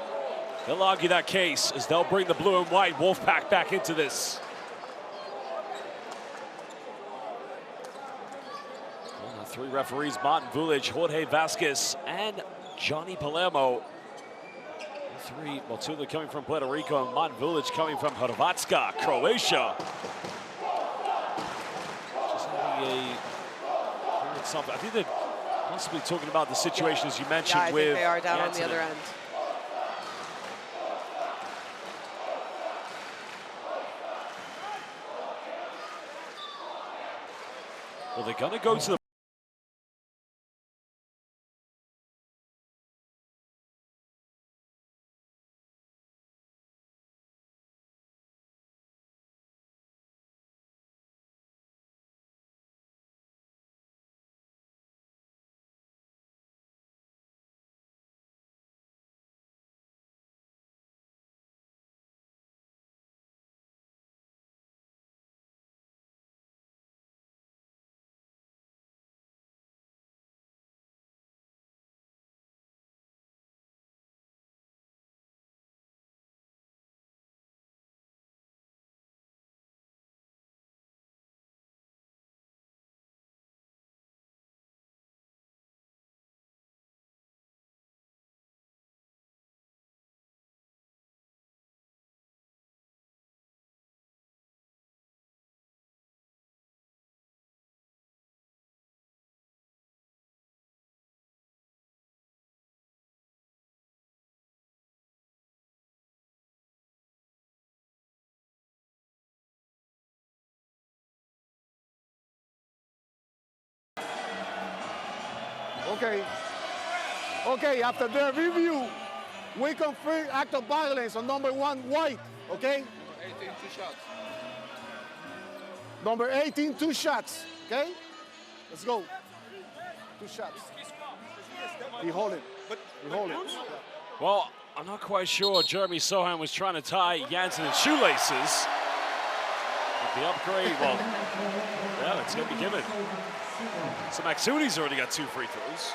they'll argue that case as they'll bring the blue and white Wolfpack back into this. Three referees, Martin Vulic, Jorge Vasquez, and Johnny Palermo. Three, well, two of them coming from Puerto Rico, and Martin Vulic coming from Hrvatska, Croatia. Just having something. I think they're possibly talking about the situation, as you mentioned, I with think they are down Janssinen on the other end. Well, they're going to go to the Okay, after the review, we confirm act of violence on number 1, White, okay? 18, 2 shots. Number 18, 2 shots, okay? Let's go. 2 shots. He hold it. He hold it. Well, I'm not quite sure. Jeremy Sohan was trying to tie Janssenen's shoelaces. But the upgrade, well, yeah, it's going to be given. So Maksudi's already got 2 free throws.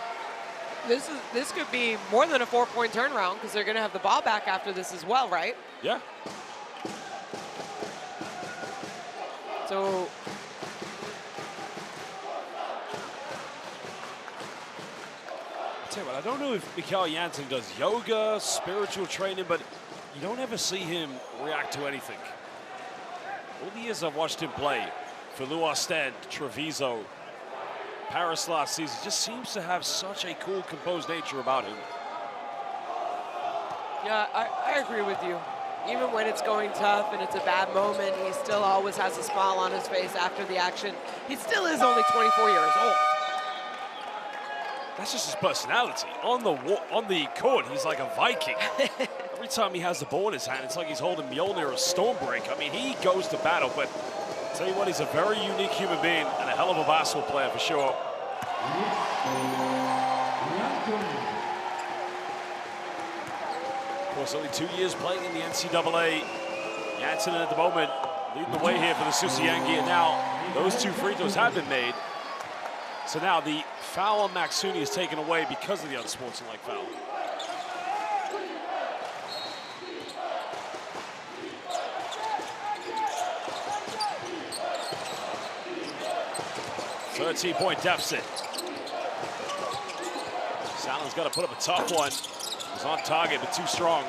This could be more than a 4-point turnaround because they're going to have the ball back after this as well, right? Yeah. So I tell you what, I don't know if Mikael Janssen does yoga, spiritual training, but you don't ever see him react to anything. All the years I've watched him play for Ostend, Treviso, Paris last season, just seems to have such a cool, composed nature about him. yeah, I agree with you. Even when it's going tough and it's a bad moment, he still always has a smile on his face after the action. He still is only 24 years old. That's just his personality. On the court, he's like a Viking. Every time he has the ball in his hand, it's like he's holding Mjolnir or Stormbreak. I mean, he goes to battle, but I'll tell you what, he's a very unique human being and a hell of a basketball player for sure. Of course, only 2 years playing in the NCAA. Janssen at the moment leading the way here for the Susiyengi, and now those 2 free throws have been made. So now the foul on Maxuni is taken away because of the unsportsmanlike foul. .13-point deficit. Salon's got to put up a tough one. He's on target, but too strong.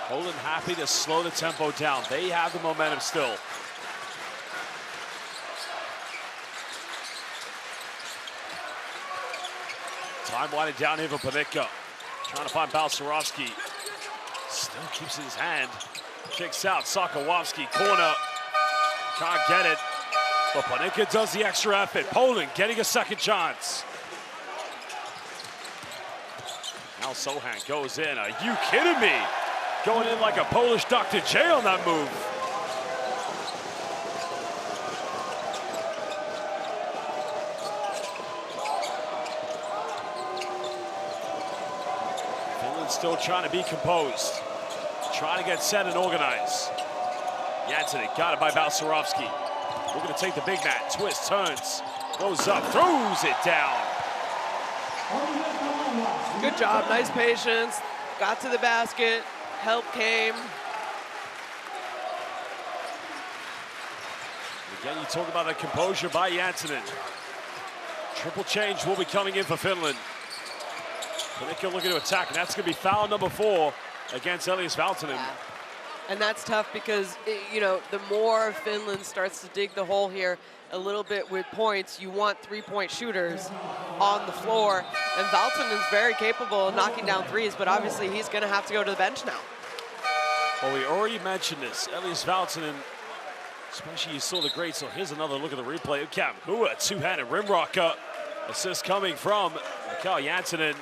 Poland happy to slow the tempo down. They have the momentum still. Time winding down here for Panicka. Trying to find Balcerowski. Still keeps it in his hand. Kicks out, Sokołowski, corner. Can't get it. But Panicka does the extra effort. Poland getting a second chance. Now Sohan goes in. Are you kidding me? Going in like a Polish Dr. J on that move. Finland's still trying to be composed. Trying to get set and organized. Janssen got it by Balcerowski. We're going to take the big man. Twist, turns, goes up, throws it down. Good job, nice patience. Got to the basket, help came. Again, you talk about the composure by Janssen. Triple change will be coming in for Finland. Panicka looking to attack, and that's going to be foul number 4 against Elias Valtonen. Yeah. And that's tough because, you know, the more Finland starts to dig the hole here a little bit with points, you want 3-point shooters on the floor. And Valtonen's very capable of knocking down threes, but obviously he's going to have to go to the bench now. Well, we already mentioned this. Elias Valtonen, especially you saw the great, so here's another look at the replay. Cam Hua, two-handed rim rocker. Assist coming from Mikael Janssen. You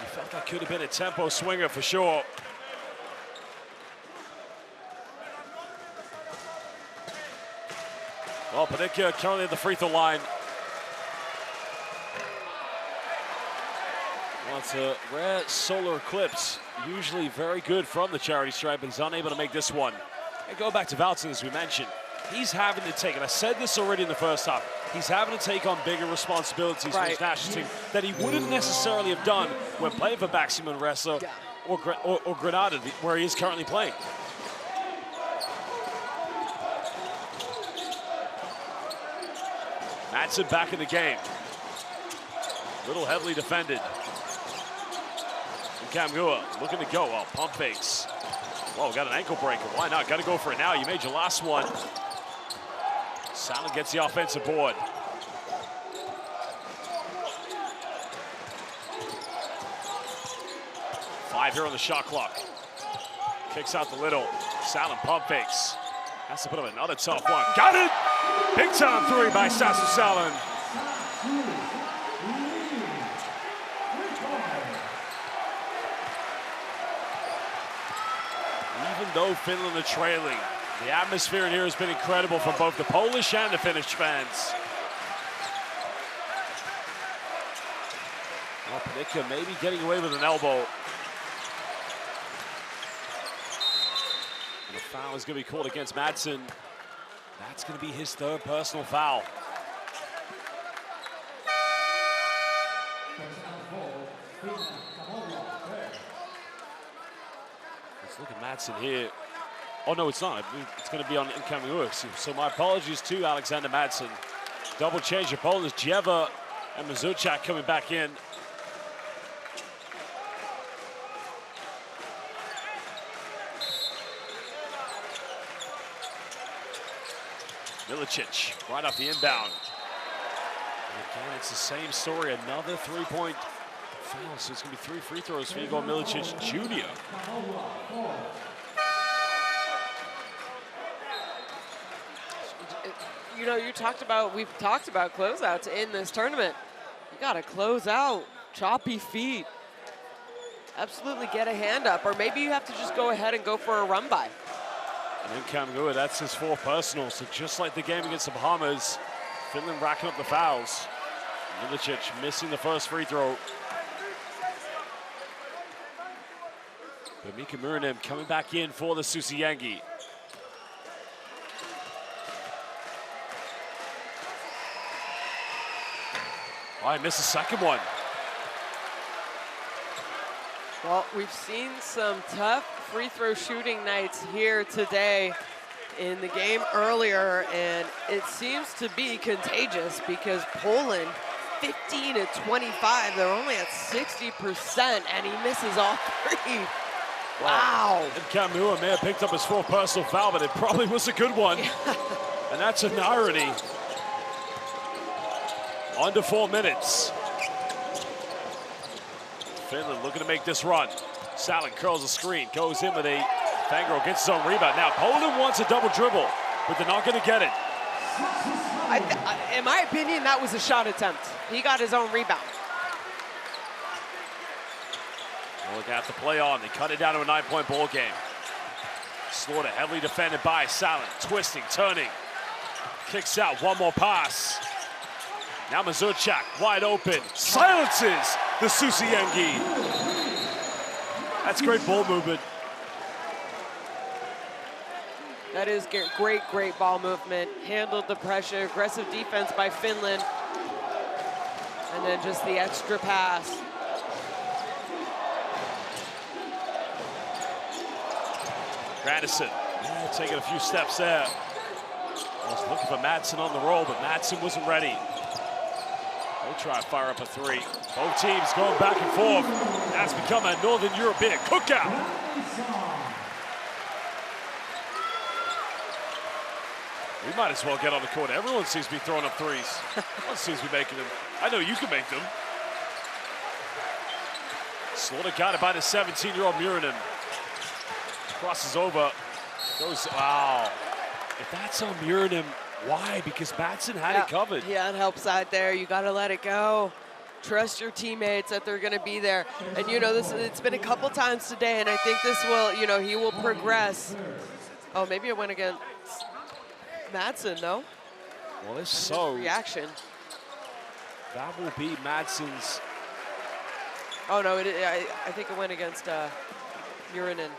felt that could have been a tempo swinger for sure. Well, Panicka currently at the free throw line. Well, it's a rare solar eclipse. Usually very good from the charity stripe, but he's unable to make this one. And go back to Valtonen, as we mentioned. He's having to take, and I said this already in the first half, he's having to take on bigger responsibilities for his national team that he wouldn't necessarily have done when playing for Baxi Manresa or Granada, where he is currently playing. Madsen back in the game. Little heavily defended. And Kamgua looking to go. Oh, pump fakes. Whoa, got an ankle breaker. Why not? Got to go for it now. You made your last one. Salon gets the offensive board. Five here on the shot clock. Kicks out the little. Salon pump fakes. Has to put up another tough one. Got it! Big time three by Sasu Salon. Even though Finland are trailing, the atmosphere in here has been incredible from both the Polish and the Finnish fans. Well, Panicka maybe getting away with an elbow. And the foul is going to be called against Madsen. That's going to be his third personal foul. Let's look at Madsen here. Oh, no, it's not. It's going to be on incoming works. So my apologies to Alexander Madsen. Double change of Poland. Dzieva and Mazuchak coming back in. Milicic right off the inbound. And again, it's the same story. Another three-point foul. So it's going to be 3 free throws for Igor Milicic Jr. know, we've talked about closeouts in this tournament. You got to close out, choppy feet. Absolutely get a hand up, or maybe you have to just go ahead and go for a run by. And then Kamgua, that's his 4th personal. So just like the game against the Bahamas, Finland racking up the fouls. Milicic missing the first free throw. But Mika Muranim coming back in for the Susiyangi. Oh, I missed the second one. Well, we've seen some tough free throw shooting nights here today in the game earlier, and it seems to be contagious because Poland, 15 of 25, they're only at 60%, and he misses all 3. Wow. And Kamgua may have picked up his 4th personal foul, but it probably was a good one. And that's an irony. Under 4 minutes. Finland looking to make this run. Salin curls the screen, goes in with a Fangro, gets his own rebound. Now Poland wants a double dribble, but they're not going to get it. In my opinion, that was a shot attempt. He got his own rebound. Look at the play on. They cut it down to a 9-point ball game. Slaughter heavily defended by Salin, twisting, turning. Kicks out, one more pass. Now Mazurchak, wide open, silences the Susiyangi. That's great ball movement. That is great, great ball movement. Handled the pressure, aggressive defense by Finland. And then just the extra pass. Grandison, taking a few steps there. I was looking for Madsen on the roll, but Madsen wasn't ready. They'll try to fire up a 3. Both teams going back and forth. That's become a Northern European cookout. We might as well get on the court. Everyone seems to be throwing up 3s. Everyone seems to be making them. I know you can make them. Slaughter got it by the 17-year-old Muranen. Crosses over. Goes, wow. If that's on Muranen, why? Because Madsen had it covered. Yeah, it helps out there. You got to let it go. Trust your teammates that they're going to be there. And, you know, it's been a couple times today, and I think this will, you know, he will progress. Oh, maybe it went against Madsen, no? Well, if so, reaction. That will be Madsen's. Oh, no, I think it went against Muranen.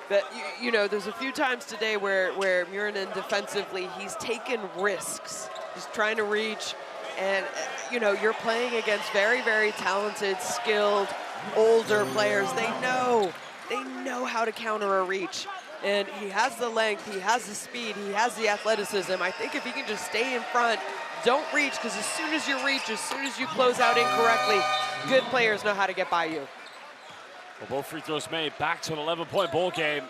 But, you know, there's a few times today where Muranen defensively, he's taken risks. He's trying to reach. And, you know, you're playing against very, very talented, skilled, older players. They know how to counter a reach. And he has the length, he has the speed, he has the athleticism. I think if he can just stay in front, don't reach, because as soon as you reach, as soon as you close out incorrectly, good players know how to get by you. Well, both free throws made, back to an 11-point ball game.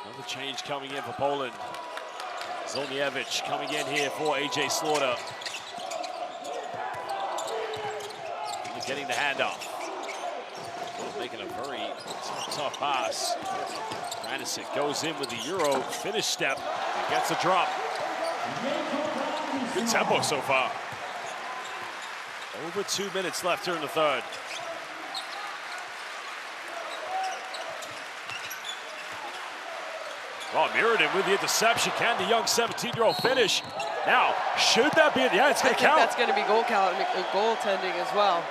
Another change coming in for Poland. Zolniewicz coming in here for A.J. Slaughter. Getting the handoff. Making a very tough pass. Grandison goes in with the Euro finish step and gets a drop. Good tempo so far. Over 2 minutes left here in the third. Well, Muranen with the interception. Can the young 17-year-old finish? Now, should that be, yeah, it's going to count. That's going to be goaltending as well.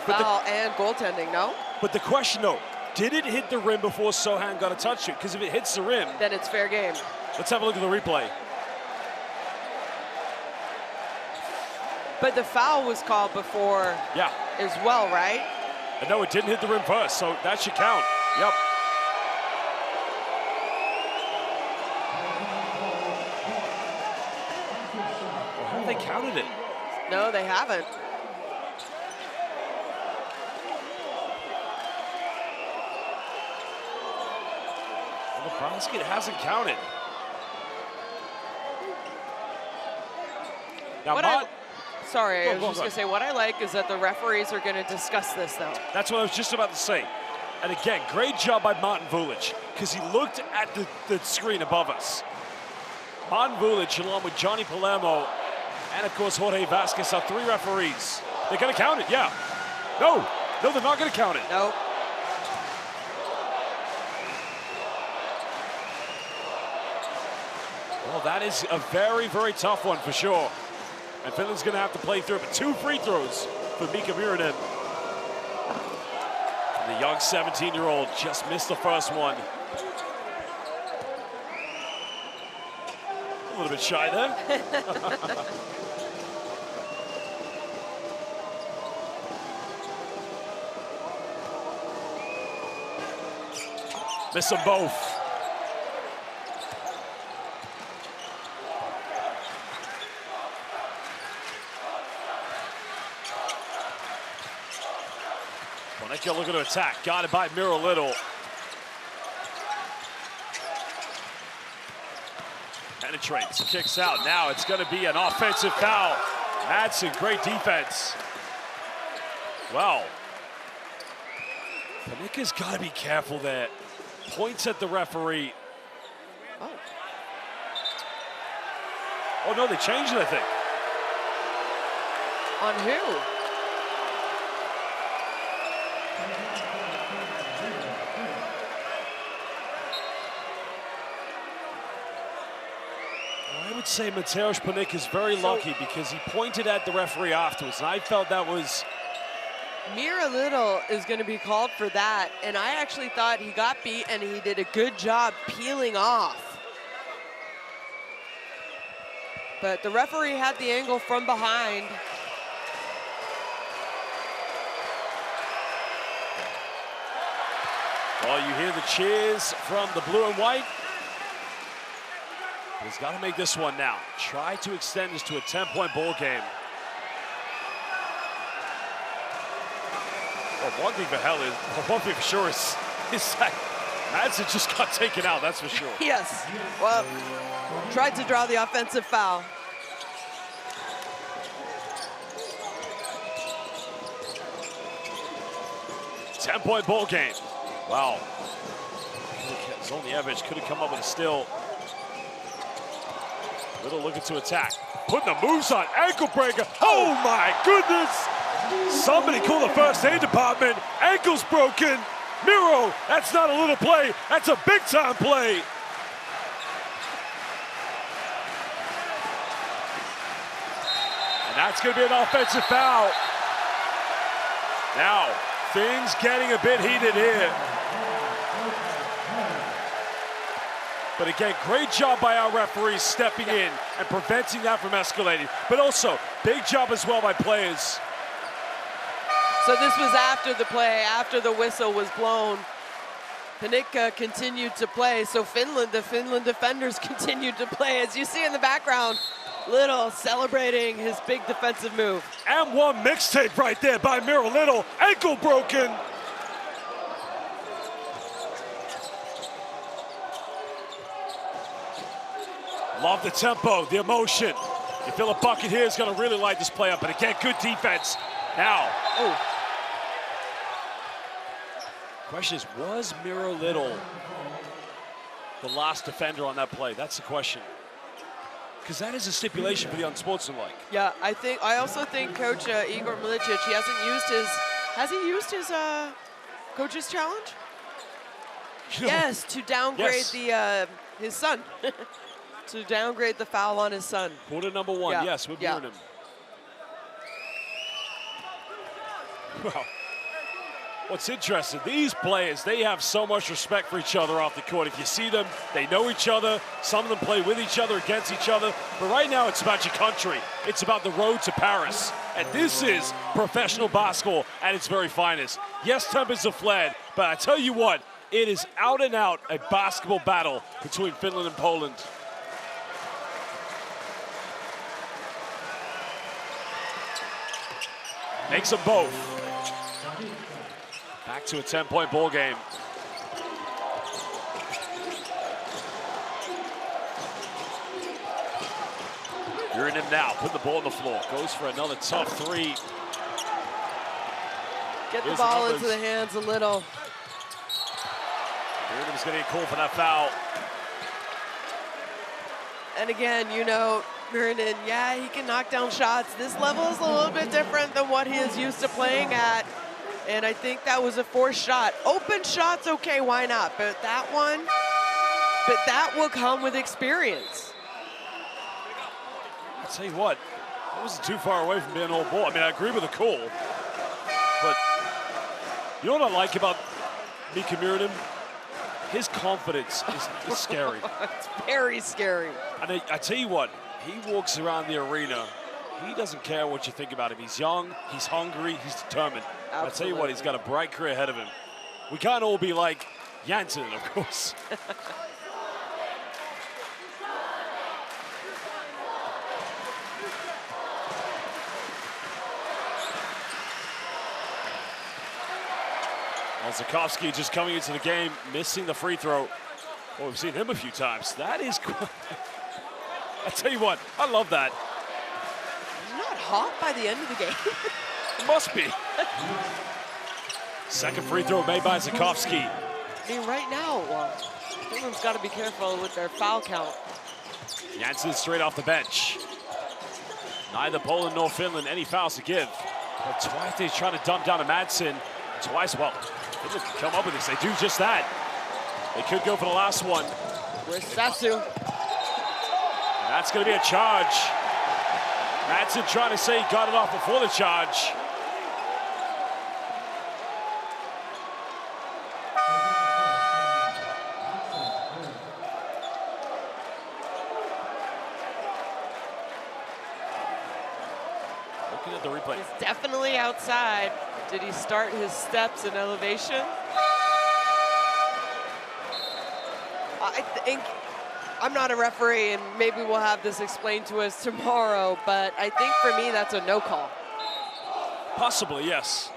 Foul and goaltending, no? But the question, though, did it hit the rim before Sohan got a touch it? Because if it hits the rim, then it's fair game. Let's have a look at the replay. But the foul was called before as well, right? No, it didn't hit the rim first, so that should count. Yep. Well, how have they counted it? No, they haven't. The basket hasn't counted. Now, I was just going to say, what I like is that the referees are going to discuss this, though. That's what I was just about to say. And again, great job by Martin Vulic, because he looked at the screen above us. Martin Vulic, along with Johnny Palermo, and of course Jorge Vasquez, are 3 referees. They're gonna count it, yeah. No, they're not gonna count it. Nope. Well, that is a very, very tough one for sure. And Finland's gonna have to play through it, but 2 free throws for Mika Mieronen. The young 17-year-old just missed the first one. A little bit shy there. Miss them both. Bonecchio looking to attack. Got it by Miro Little. Penetrates, kicks out. Now it's going to be an offensive foul. Madsen, great defense. Well, Bonecchio's got to be careful there. Points at the referee. Oh no, they changed it, I think. On who? I would say Mateusz Panik is very lucky because he pointed at the referee afterwards, and I felt that was... Miro Little is going to be called for that, and I actually thought he got beat and he did a good job peeling off. But the referee had the angle from behind. Well, you hear the cheers from the blue and white. He's got to make this one now. Try to extend this to a 10-point ball game. Well, one thing for sure is that Madsen just got taken out, that's for sure. Yes, well, tried to draw the offensive foul. Ten-point ball game. Wow. Zolnievich could have come up with a steal. Little looking to attack. Putting the moves on. Ankle breaker. Oh my goodness. Somebody call the first aid department. Ankle's broken. Miro, that's not a little play. That's a big time play. And that's going to be an offensive foul. Now, things getting a bit heated here. But again, great job by our referees stepping in and preventing that from escalating. But also, big job as well by players. So this was after the play, after the whistle was blown. Panik continued to play, so the Finland defenders continued to play. As you see in the background, Little celebrating his big defensive move. And one mixtape right there by Miro Little. Ankle broken. Love the tempo, the emotion. You feel a bucket here is going to really light this play up. And again, good defense. Now, question is, was Miro Little the last defender on that play? That's the question. Because that is a stipulation for the unsportsmanlike. Yeah, I also think Coach Igor Milicic, has he used his coach's challenge? Yes, to downgrade his son. To downgrade the foul on his son. Quarter number one, yes, with Mieronen. Well, what's interesting, these players, they have so much respect for each other off the court. If you see them, they know each other. Some of them play with each other, against each other. But right now, it's about your country. It's about the road to Paris. And this is professional basketball at its very finest. Yes, tempers have fled, but I tell you what, it is out and out a basketball battle between Finland and Poland. Makes them both. Back to a 10-point ball game. You're in him now, putting the ball on the floor. Goes for another tough three. Get the ball into the hands a little. Williams going to get called for that foul. And again, you know, Mirandon, yeah, he can knock down shots. This level is a little bit different than what he is used to playing at. And I think that was a forced shot. Open shots, okay, why not? But that will come with experience. I'll tell you what, that wasn't too far away from being an old ball. I mean, I agree with the call, but you know what I like about Mika Mirandon? His confidence is scary. It's very scary. And I tell you what, he walks around the arena, he doesn't care what you think about him. He's young, he's hungry, he's determined. I tell you what, he's got a bright career ahead of him. We can't all be like Janssen, of course. Zakowski just coming into the game, missing the free throw. Well, we've seen him a few times. That is cool. I tell you what, I love that. He's not hot by the end of the game. It must be. Second free throw made by Zakowski. I mean, right now, Finland's got to be careful with their foul count. Janssen straight off the bench. Neither Poland nor Finland any fouls to give. But twice they're trying to dump down to Madsen. Twice, well, Finland can come up with this. They do just that. They could go for the last one. Where's Sasu? And that's going to be a charge. Madsen trying to say he got it off before the charge. Looking at the replay. He's definitely outside. Did he start his steps in elevation? I think, I'm not a referee, and maybe we'll have this explained to us tomorrow, but I think for me, that's a no call. Possibly, yes.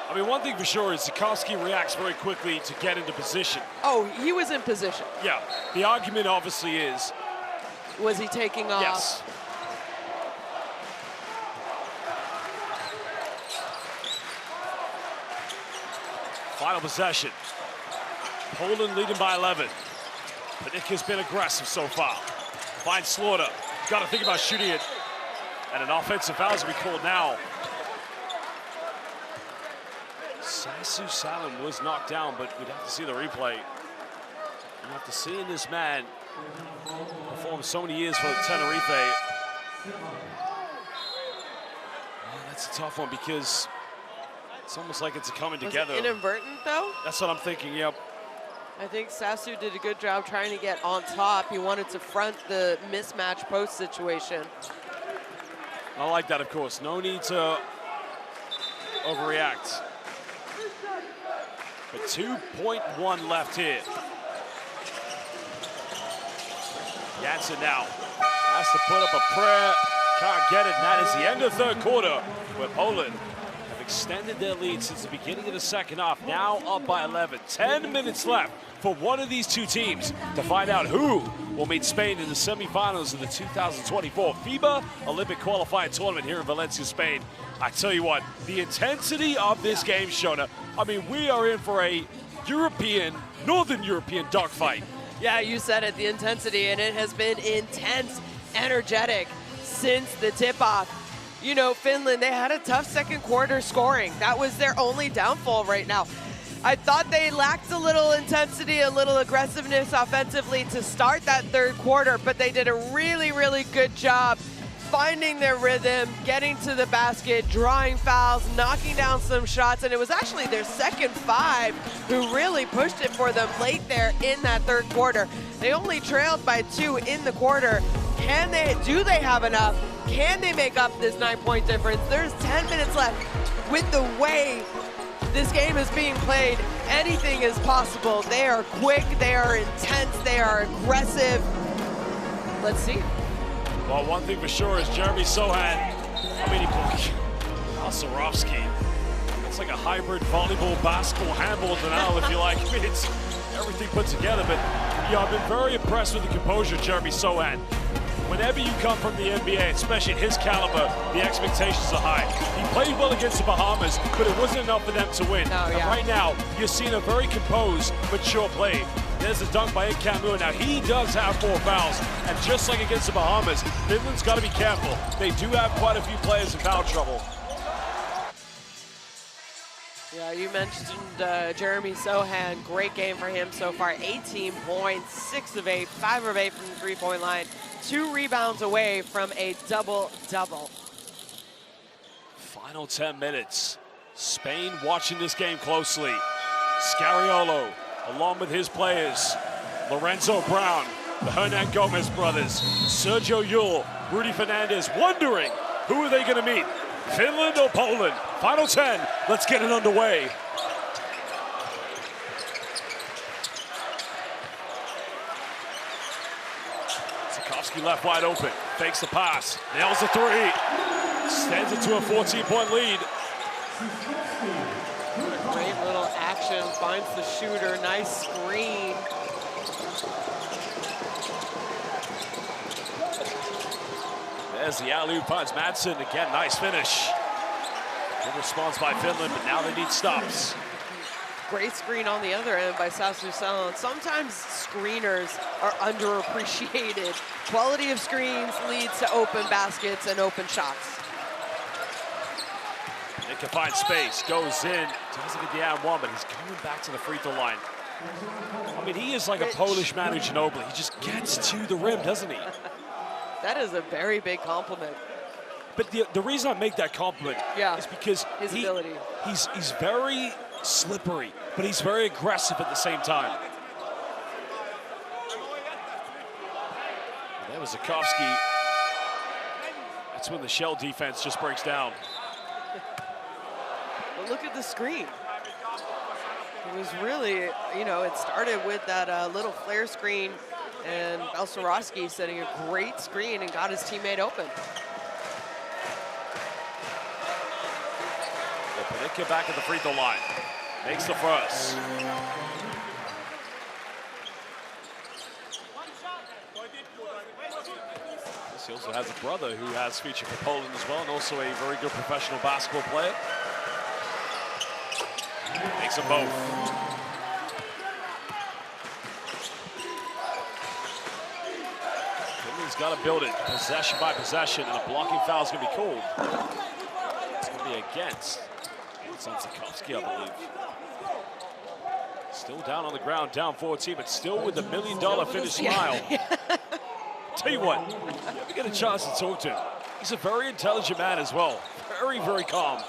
I mean, one thing for sure is Zakowski reacts very quickly to get into position. Oh, he was in position. Yeah, the argument obviously is. Was he taking off? Yes. Final possession. Poland leading by 11. Panika's been aggressive so far. Finds Slaughter. Got to think about shooting it. And an offensive foul is to be called now. Sasu Salem was knocked down, but we'd have to see the replay. And after seeing this man perform so many years for Tenerife, that's a tough one because it's almost like it's a coming together. Was it inadvertent, though? That's what I'm thinking, yep. I think Sasu did a good job trying to get on top. He wanted to front the mismatch post situation. I like that, of course. No need to overreact. But 2.1 left here. Janssen now has to put up a prayer. Can't get it, and that is the end of third quarter, where Poland have extended their lead since the beginning of the second half, now up by 11. 10 minutes left for one of these two teams to find out who will meet Spain in the semifinals of the 2024 FIBA Olympic qualifying tournament here in Valencia, Spain. I tell you what, the intensity of this game, Shona, I mean, we are in for a European, Northern European dogfight. Yeah, you said it, the intensity, and it has been intense, energetic since the tip-off. You know, Finland, they had a tough second quarter scoring. That was their only downfall right now. I thought they lacked a little intensity, a little aggressiveness offensively to start that third quarter, but they did a really, really good job finding their rhythm, getting to the basket, drawing fouls, knocking down some shots, and it was actually their second five who really pushed it for them late there in that third quarter. They only trailed by 2 in the quarter. Do they have enough? Can they make up this 9-point difference? There's 10 minutes left. With the way this game is being played, anything is possible. They are quick, they are intense, they are aggressive. Let's see. Well, one thing for sure is Jeremy Sohan, I mean, Alsarovsky. It's like a hybrid volleyball, basketball, handball denial, if you like. I mean, it's everything put together, but yeah, I've been very impressed with the composure of Jeremy Sohan. Whenever you come from the NBA, especially at his caliber, the expectations are high. He played well against the Bahamas, but it wasn't enough for them to win. And right now, you're seeing a very composed, mature play. There's a dunk by Camus. Now, he does have 4 fouls, and just like against the Bahamas, Finland's got to be careful. They do have quite a few players in foul trouble. Yeah, you mentioned Jeremy Sohan. Great game for him so far. 18 points, 6 of 8, 5 of 8 from the three-point line. 2 rebounds away from a double-double. Final 10 minutes. Spain watching this game closely. Scariolo, along with his players. Lorenzo Brown, the Hernan Gomez brothers. Sergio Yul, Rudy Fernandez, wondering who are they going to meet? Finland or Poland? Final 10, let's get it underway. Sikowski left wide open, fakes the pass, nails the 3, extends it to a 14-point lead. Great little action, finds the shooter, nice screen. There's the alley-oop, finds Madsen. Again, nice finish. Good response by Finland, but now they need stops. Great screen on the other end by Sasu Salon. Sometimes screeners are underappreciated. Quality of screens leads to open baskets and open shots. They can find space, goes in, doesn't get the and one, but he's coming back to the free throw line. I mean, he is like a Polish Manu Ginobili. He just gets to the rim, doesn't he? That is a very big compliment. But the reason I make that compliment is because his ability. He's very slippery, but he's very aggressive at the same time. That was Zakowski. That's when the shell defense just breaks down. But look at the screen. It was really, you know, it started with that little flare screen, and Belsorowski setting a great screen and got his teammate open. Panicka back at the free throw line. Makes the first. He also has a brother who has featured for Poland as well, and also a very good professional basketball player. Makes them both. Finland's got to build it possession by possession, and a blocking foul is going to be called. It's going to be against. It's on Zakowski, I believe. Still down on the ground, down 14, but still with the $1 million finish smile. Tell you what, you ever get a chance to talk to him, he's a very intelligent man as well. Very, very calm.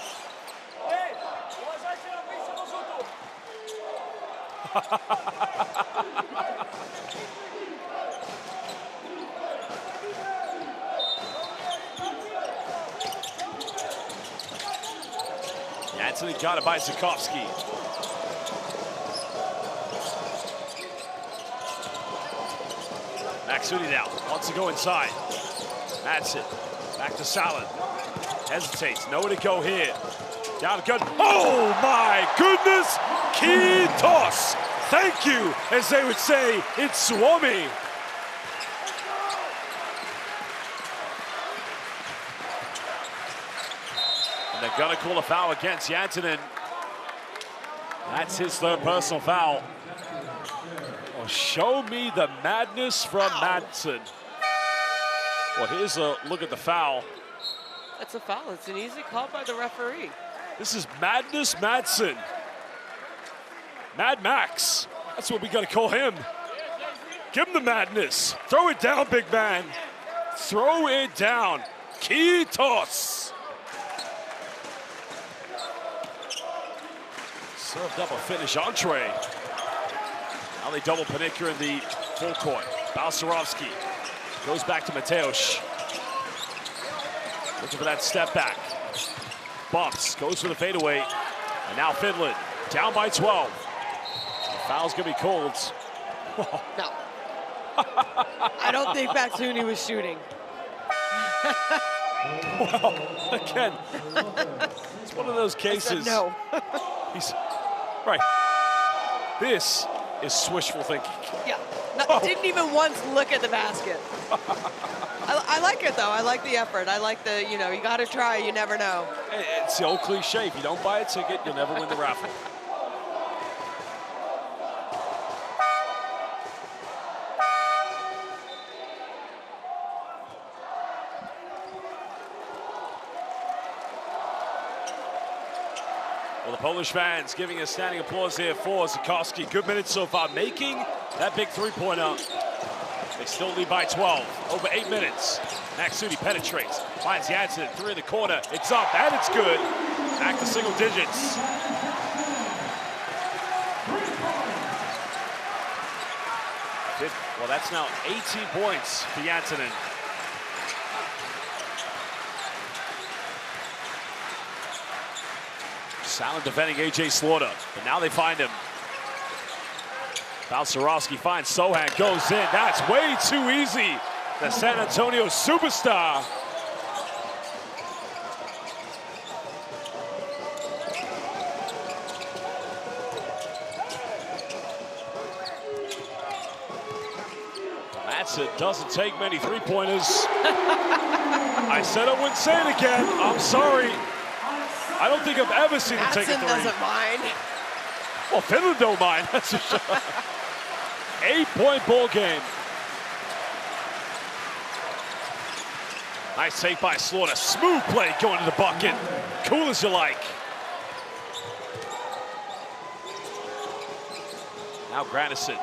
Anthony got it by Zakowski. Maxudi now wants to go inside. Madsen back to Salad. Hesitates, nowhere to go here. Down good. Oh my goodness! Key toss. Thank you, as they would say in Suomi. And they're gonna call a foul against Jantunen. That's his third personal foul. Oh, show me the madness from Madsen. Well, here's a look at the foul. That's a foul. It's an easy call by the referee. This is Madness Madsen. Mad Max. That's what we got to call him. Give him the madness. Throw it down, big man. Throw it down. Key toss. Served up a finish entree. Now they double Panicka in the full court. Balcerowski goes back to Mateusz. Looking for that step back. Bumps, goes for the fadeaway. And now Finland down by 12. The foul's gonna be called. No. I don't think Batsuni was shooting. Well, again, it's one of those cases. No. He's right. This is wishful thinking. Yeah. Didn't even once look at the basket. I like it, though. I like the effort. I like the, you got to try. You never know. It's the old cliche. If you don't buy a ticket, you'll never win the raffle. Well, the Polish fans giving a standing applause here for Zukowski. Good minutes so far, making that big three-pointer. They still lead by 12, over 8 minutes. Maxudi penetrates, finds Jansen, 3 in the corner. It's up, and it's good. Back to single digits. Well, that's now 18 points for Jansen. Silent defending A.J. Slaughter, but now they find him. Balcerowski finds Sohan, goes in. That's way too easy. The San Antonio superstar. Matson doesn't take many three-pointers. I said I wouldn't say it again. I'm sorry. I don't think I've ever seen him take a three. Matson doesn't mind. Well, Finland don't mind, that's for sure. 8-point ball game. Nice take by Slaughter. Smooth play going to the bucket. Cool as you like. Now Granison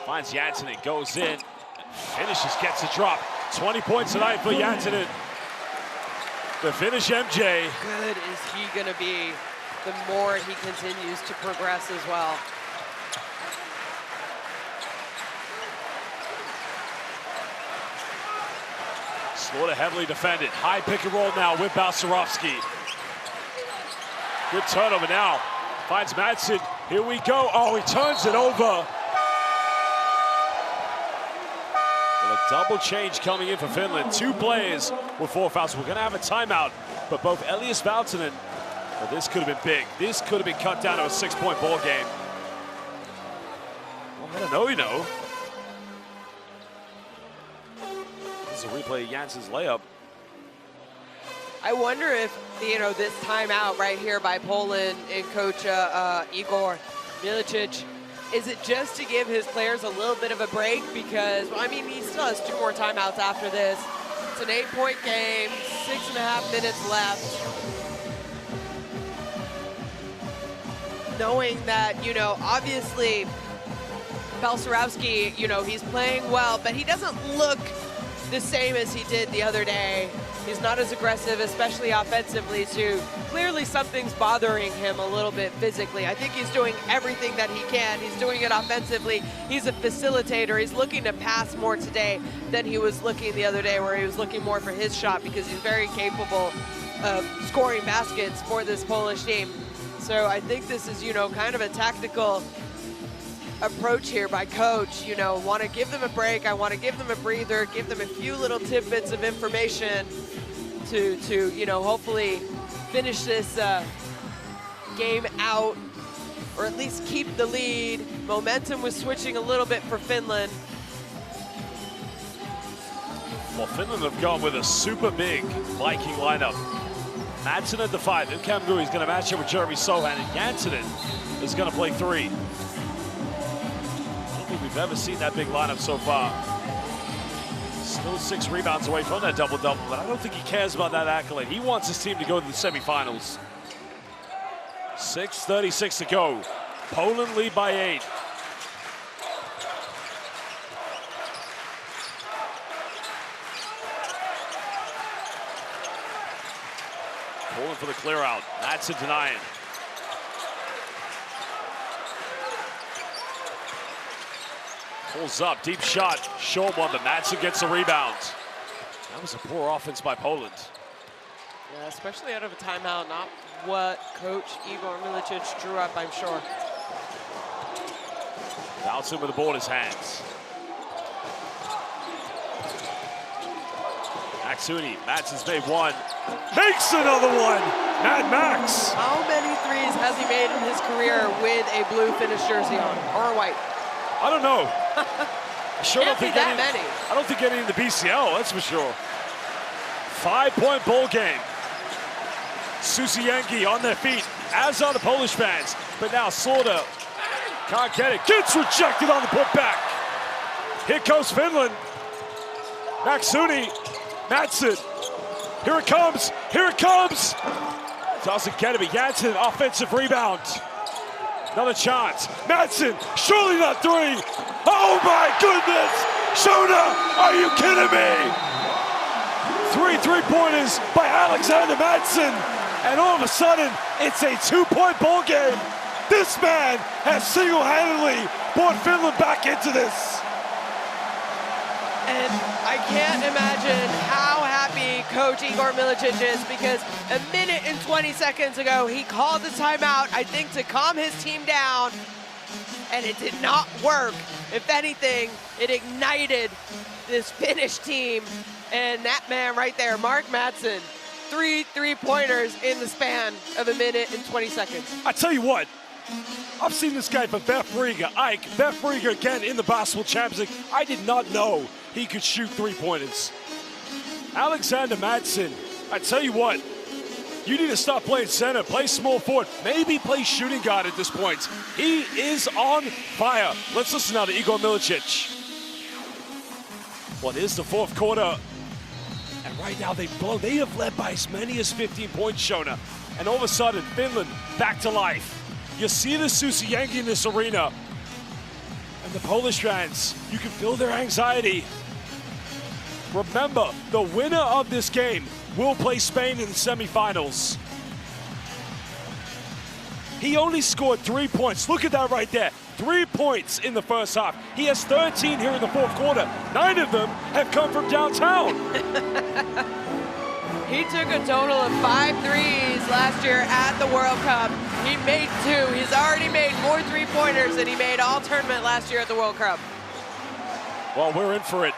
finds Jansen, goes in, finishes, gets a drop. 20 points tonight for Jansen. The finish, MJ. Good is he going to be the more he continues to progress as well. Slaughter heavily defended. High pick and roll now with Balcerowski. Good turnover now. Finds Madsen. Here we go. Oh, he turns it over. Well, a double change coming in for Finland. 2 players with 4 fouls. We're going to have a timeout, but both Elias Valtonen, well, this could have been big. This could have been cut down to a 6-point ball game. Well, I don't know, you know. This is a replay of Jansen's layup. I wonder if, this timeout right here by Poland and Coach Igor Milicic, is it just to give his players a little bit of a break? Because, well, I mean, he still has 2 more timeouts after this. It's an 8-point game, 6.5 minutes left. Knowing that, obviously, Balcerowski, he's playing well, but he doesn't look the same as he did the other day. He's not as aggressive, especially offensively, too. Clearly something's bothering him a little bit physically. I think he's doing everything that he can. He's doing it offensively. He's a facilitator. He's looking to pass more today than he was looking the other day, where he was looking more for his shot, because he's very capable of scoring baskets for this Polish team. So I think this is, kind of a tactical approach here by Coach. Want to give them a break. I want to give them a breather, give them a few little tidbits of information to hopefully finish this game out, or at least keep the lead. Momentum was switching a little bit for Finland. Well, Finland have gone with a super big Viking lineup. Madsen at the 5. Nkambu is going to match up with Jeremy Sohan, and Jansen is going to play 3. I don't think we've ever seen that big lineup so far. Still 6 rebounds away from that double-double, but I don't think he cares about that accolade. He wants his team to go to the semifinals. 6:36 to go. Poland lead by 8. Poland for the clear out. Madsen denying. Pulls up, deep shot, short one, but Madsen gets a rebound. That was a poor offense by Poland. Yeah, especially out of a timeout, not what Coach Igor Milicic drew up, I'm sure. Valtonen with the ball in his hands. Maxuni, Madsen's made 1, makes another one. Mad Max. How many threes has he made in his career with a blue finished jersey on, or a white? I don't know. I sure don't think that many. I don't think any in the BCL, that's for sure. 5-point bowl game. Susiengi on their feet, as are the Polish fans. But now Sorda can't get it. Gets rejected on the putback. Here goes Finland. Maksuni, Madsen. Here it comes, here it comes. Doesn't get it, but Janssen, offensive rebound. Another chance. Madsen, surely not three. Oh my goodness! Shona, are you kidding me? 3 3-pointers by Alexander Madsen. And all of a sudden, it's a 2-point ball game. This man has single-handedly brought Finland back into this. And I can't imagine how happy Coach Igor Milicic is, because a minute and 20 seconds ago, he called the timeout, I think, to calm his team down, and it did not work. If anything, it ignited this Finnish team, and that man right there, Mark Madsen, 3 3-pointers in the span of a minute and 20 seconds. I tell you what, I've seen this guy for Beth Riga, Ike. Beth Riga again in the Basketball Champions League. I did not know he could shoot 3-pointers. Alexander Madsen, I tell you what, you need to stop playing center, play small forward, maybe play shooting guard at this point. He is on fire. Let's listen now to Igor Milicic. Well, it is the fourth quarter, and right now they have led by as many as 15 points, Shona. And all of a sudden, Finland back to life. You see the Susiengi in this arena, and the Polish fans, you can feel their anxiety. Remember, the winner of this game will play Spain in the semifinals. He only scored 3 points. Look at that right there. 3 points in the first half. He has 13 here in the fourth quarter. 9 of them have come from downtown. He took a total of 5 threes last year at the World Cup. He made 2. He's already made more 3-pointers than he made all tournament last year at the World Cup. Well, we're in for it.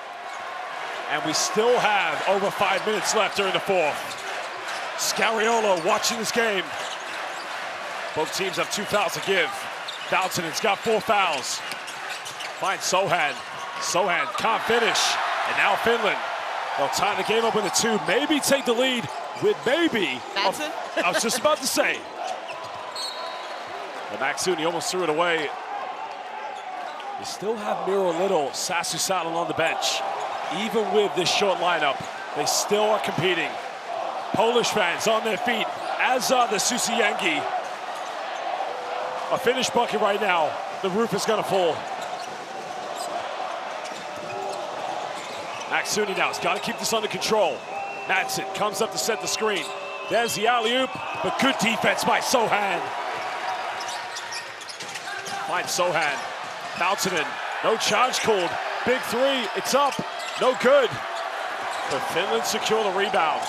And we still have over 5 minutes left during the fourth. Scariolo watching this game. Both teams have 2 fouls to give. Valtonen's got 4 fouls. Finds Sohan. Sohan can't finish. And now Finland. They'll tie the game up with a 2. Maybe take the lead with maybe. Madsen? I was just about to say. And Maksuni almost threw it away. You still have Miro Little, Sasu Salin on the bench. Even with this short lineup, they still are competing. Polish fans on their feet, as are the Susiengi. A Finnish bucket right now. The roof is gonna fall. Maksuni now has got to keep this under control. Madsen comes up to set the screen. There's the alley-oop, but good defense by Sohan. Finds Sohan. Valtonen, no charge called. Big 3, it's up, no good. But Finland secure the rebound.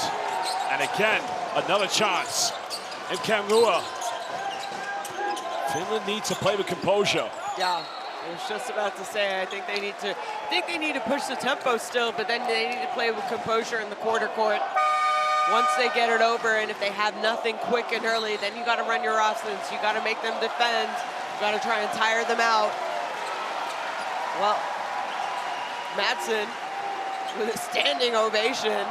And again, another chance. And Kamua. Finland needs to play with composure. Yeah. I was just about to say, I think they need to push the tempo still, but then they need to play with composure in the quarter court. Once they get it over, and if they have nothing quick and early, then you got to run your offense. You got to make them defend. You got to try and tire them out. Well, Madsen with a standing ovation.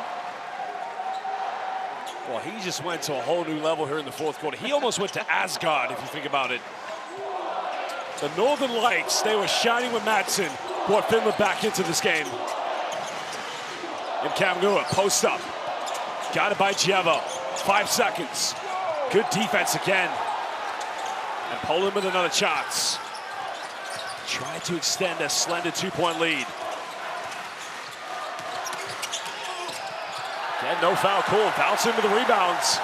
Well, he just went to a whole new level here in the fourth quarter. He almost went to Asgard, if you think about it. The Northern Lights, they were shining with Madsen, brought Finland back into this game. And Kamua, post up. Got it by Gieva. 5 seconds. Good defense again. And Poland with another chance. Tried to extend a slender 2-point lead. Again, no foul call. Valtonen with the rebounds.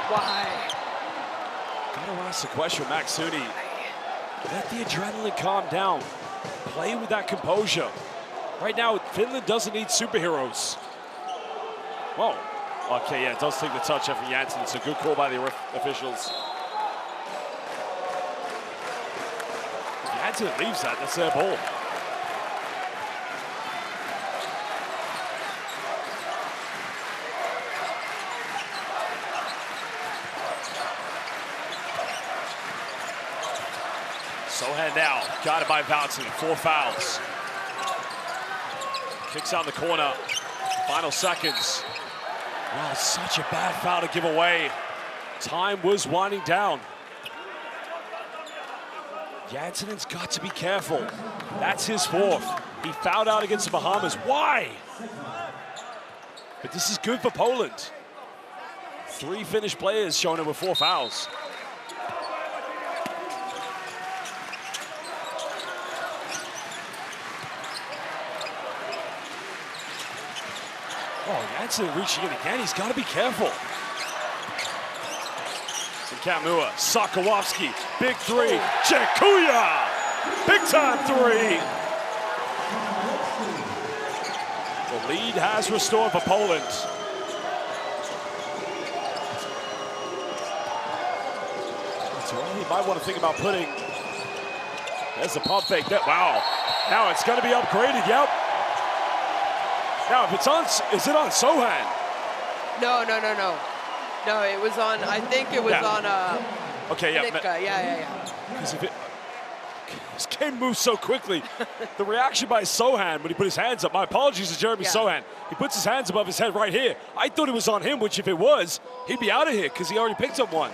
Why? Gotta ask the question, Maksuni. Let the adrenaline calm down. Play with that composure. Right now, Finland doesn't need superheroes. Whoa. Okay, yeah, it does take the touch after Janssen. It's a good call by the officials. If Janssen leaves that, that's their ball. Sohan now, got it by Valentin, 4 fouls. Kicks out in the corner, final seconds. Wow, such a bad foul to give away. Time was winding down. Janssenen's got to be careful. That's his 4th. He fouled out against the Bahamas. Why? But this is good for Poland. 3 Finnish players showing up with 4 fouls. Oh, Janssen reaching in again. He's got to be careful. Kamua, Sakowski, big 3. Czekuya, big time 3. The lead has restored for Poland. So he might want to think about putting. There's the pump fake. Wow. Now it's going to be upgraded. Yep. Now, if it's on, is it on Sohan? No. No, it was on, I think it was on okay, yeah. Nitka. Yeah. Because if this game moves so quickly, the reaction by Sohan when he put his hands up, my apologies to Jeremy Sohan, he puts his hands above his head right here. I thought it was on him, which if it was, he'd be out of here because he already picked up one.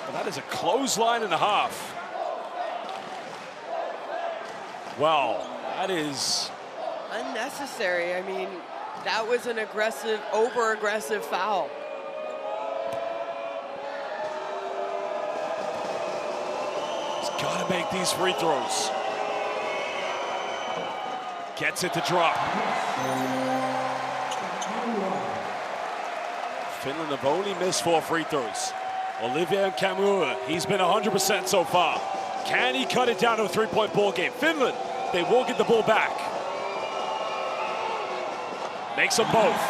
But that is a clothesline and a half. Well, that is unnecessary. I mean, that was an aggressive, over-aggressive foul. He's got to make these free throws. Gets it to drop. Finland have only missed 4 free throws. Olivier Kamua, he's been 100% so far. Can he cut it down to a 3-point ball game? Finland, they will get the ball back. Makes them both.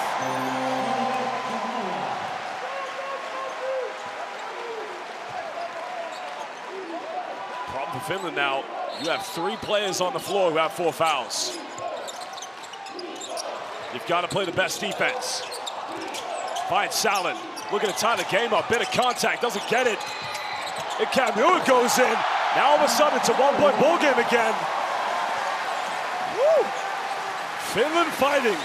Problem for Finland now, you have 3 players on the floor who have 4 fouls. You've got to play the best defense. Finds Salin, looking to tie the game up, bit of contact, doesn't get it. And Kamua goes in. Now all of a sudden it's a 1-point ball game again. Woo! Finland fighting.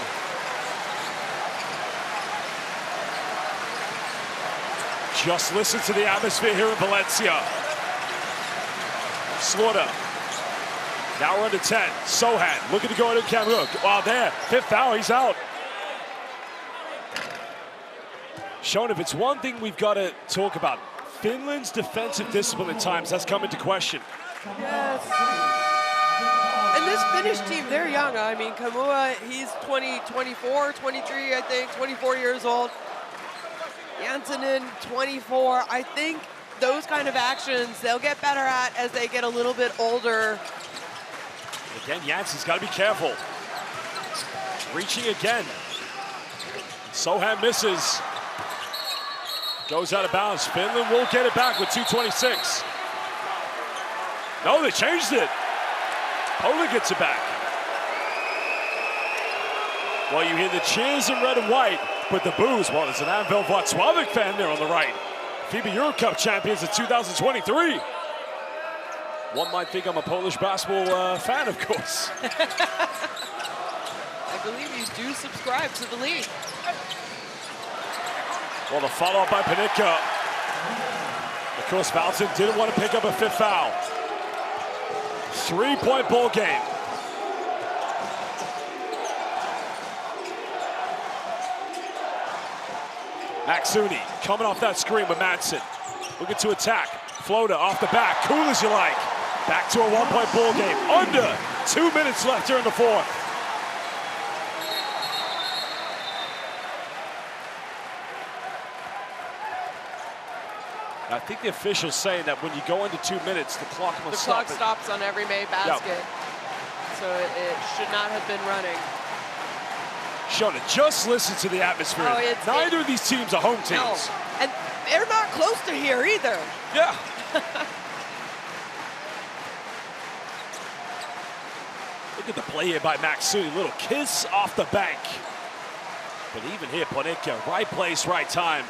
Just listen to the atmosphere here in Valencia. Slaughter. Now we're under 10. Sohan looking to go into Kamua. Wow, there. 5th foul, he's out. Sean, if it's one thing we've got to talk about, Finland's defensive discipline at times has come into question. Yes. And this Finnish team, they're young. I mean, Kamua, he's 24, 23, I think, 24 years old. Janssenen, 24. I think those kind of actions they'll get better at as they get a little bit older. Again, Janssen's got to be careful. Reaching again. Sohan misses. Goes out of bounds. Finland will get it back with 2:26. No, they changed it. Poland gets it back. Well, you hear the cheers in red and white, but the boos, well, there's an Anvel Włocławek fan there on the right. FIBA Euro Cup champions in 2023. One might think I'm a Polish basketball fan, of course. I believe you do subscribe to the league. Well, the follow-up by Panitka. Of course, Valentin didn't want to pick up a 5th foul. 3-point ball game. Maxuni coming off that screen with Madsen. Looking to attack. Floater off the back. Cool as you like. Back to a 1-point ball game. Under 2 minutes left here in the 4th. I think the official's saying that when you go into 2 minutes, the clock must stop. The clock stops on every made basket. Yep. So it should not have been running. Shona, just listen to the atmosphere. Oh, neither of these teams are home teams. No. And they're not close to here either. Yeah. Look at the play here by Maxuni. Little kiss off the bank. But even here, Panitka, right place, right time.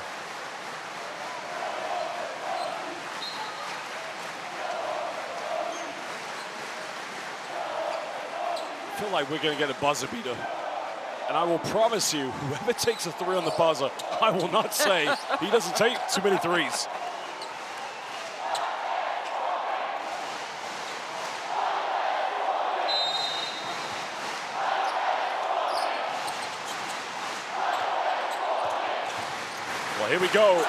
I feel like we're going to get a buzzer beater. And I will promise you, whoever takes a 3 on the buzzer, I will not say he doesn't take too many threes. Well, here we go.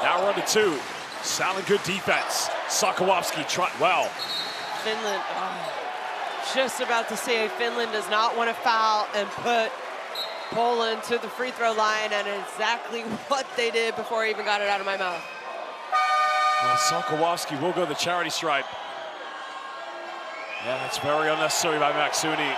Now we're under 2. Sounding good defense. Sakowowski tried well. Finland, just about to say, Finland does not want to foul and put Poland to the free throw line, and exactly what they did before I even got it out of my mouth. Well, Sakowowski will go to the charity stripe. Yeah, that's very unnecessary by Maxuni.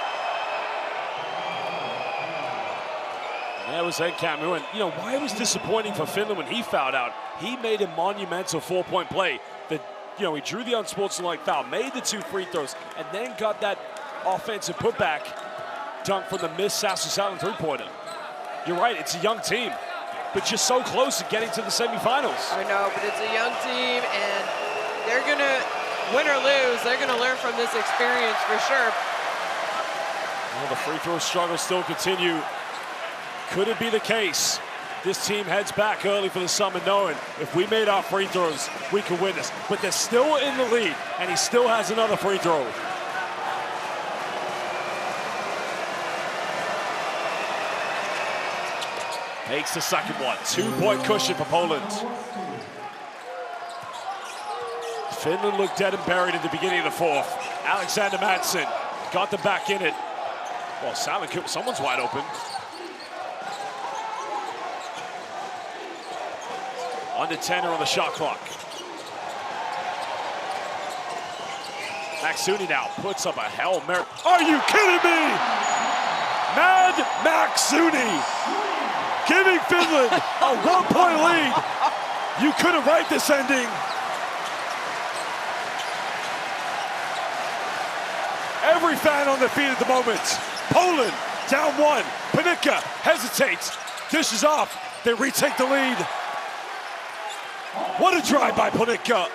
And there was Ed Cameron. You know, why it was disappointing for Finland when he fouled out. He made a monumental 4-point play. You know, he drew the unsportsmanlike foul, made the 2 free throws, and then got that offensive putback dunk from the missed Sassu Salin 3-pointer. You're right, it's a young team, but you're so close to getting to the semifinals. I know, but it's a young team, and they're gonna, win or lose, they're gonna learn from this experience for sure. Well, the free throw struggles still continue. Could it be the case? This team heads back early for the summer knowing if we made our free throws, we could win this. But they're still in the lead, and he still has another free throw. Makes the second one. 2-point cushion for Poland. Finland looked dead and buried at the beginning of the 4th. Alexander Madsen got them back in it. Well, someone's wide open. Under 10 on the shot clock. Maxuni now puts up a Hail Mary. Are you kidding me? Mad Maxuni giving Finland a 1-point lead. You couldn't write this ending. Every fan on their feet at the moment. Poland down 1. Panicka hesitates, dishes off. They retake the lead. What a drive by Panicka.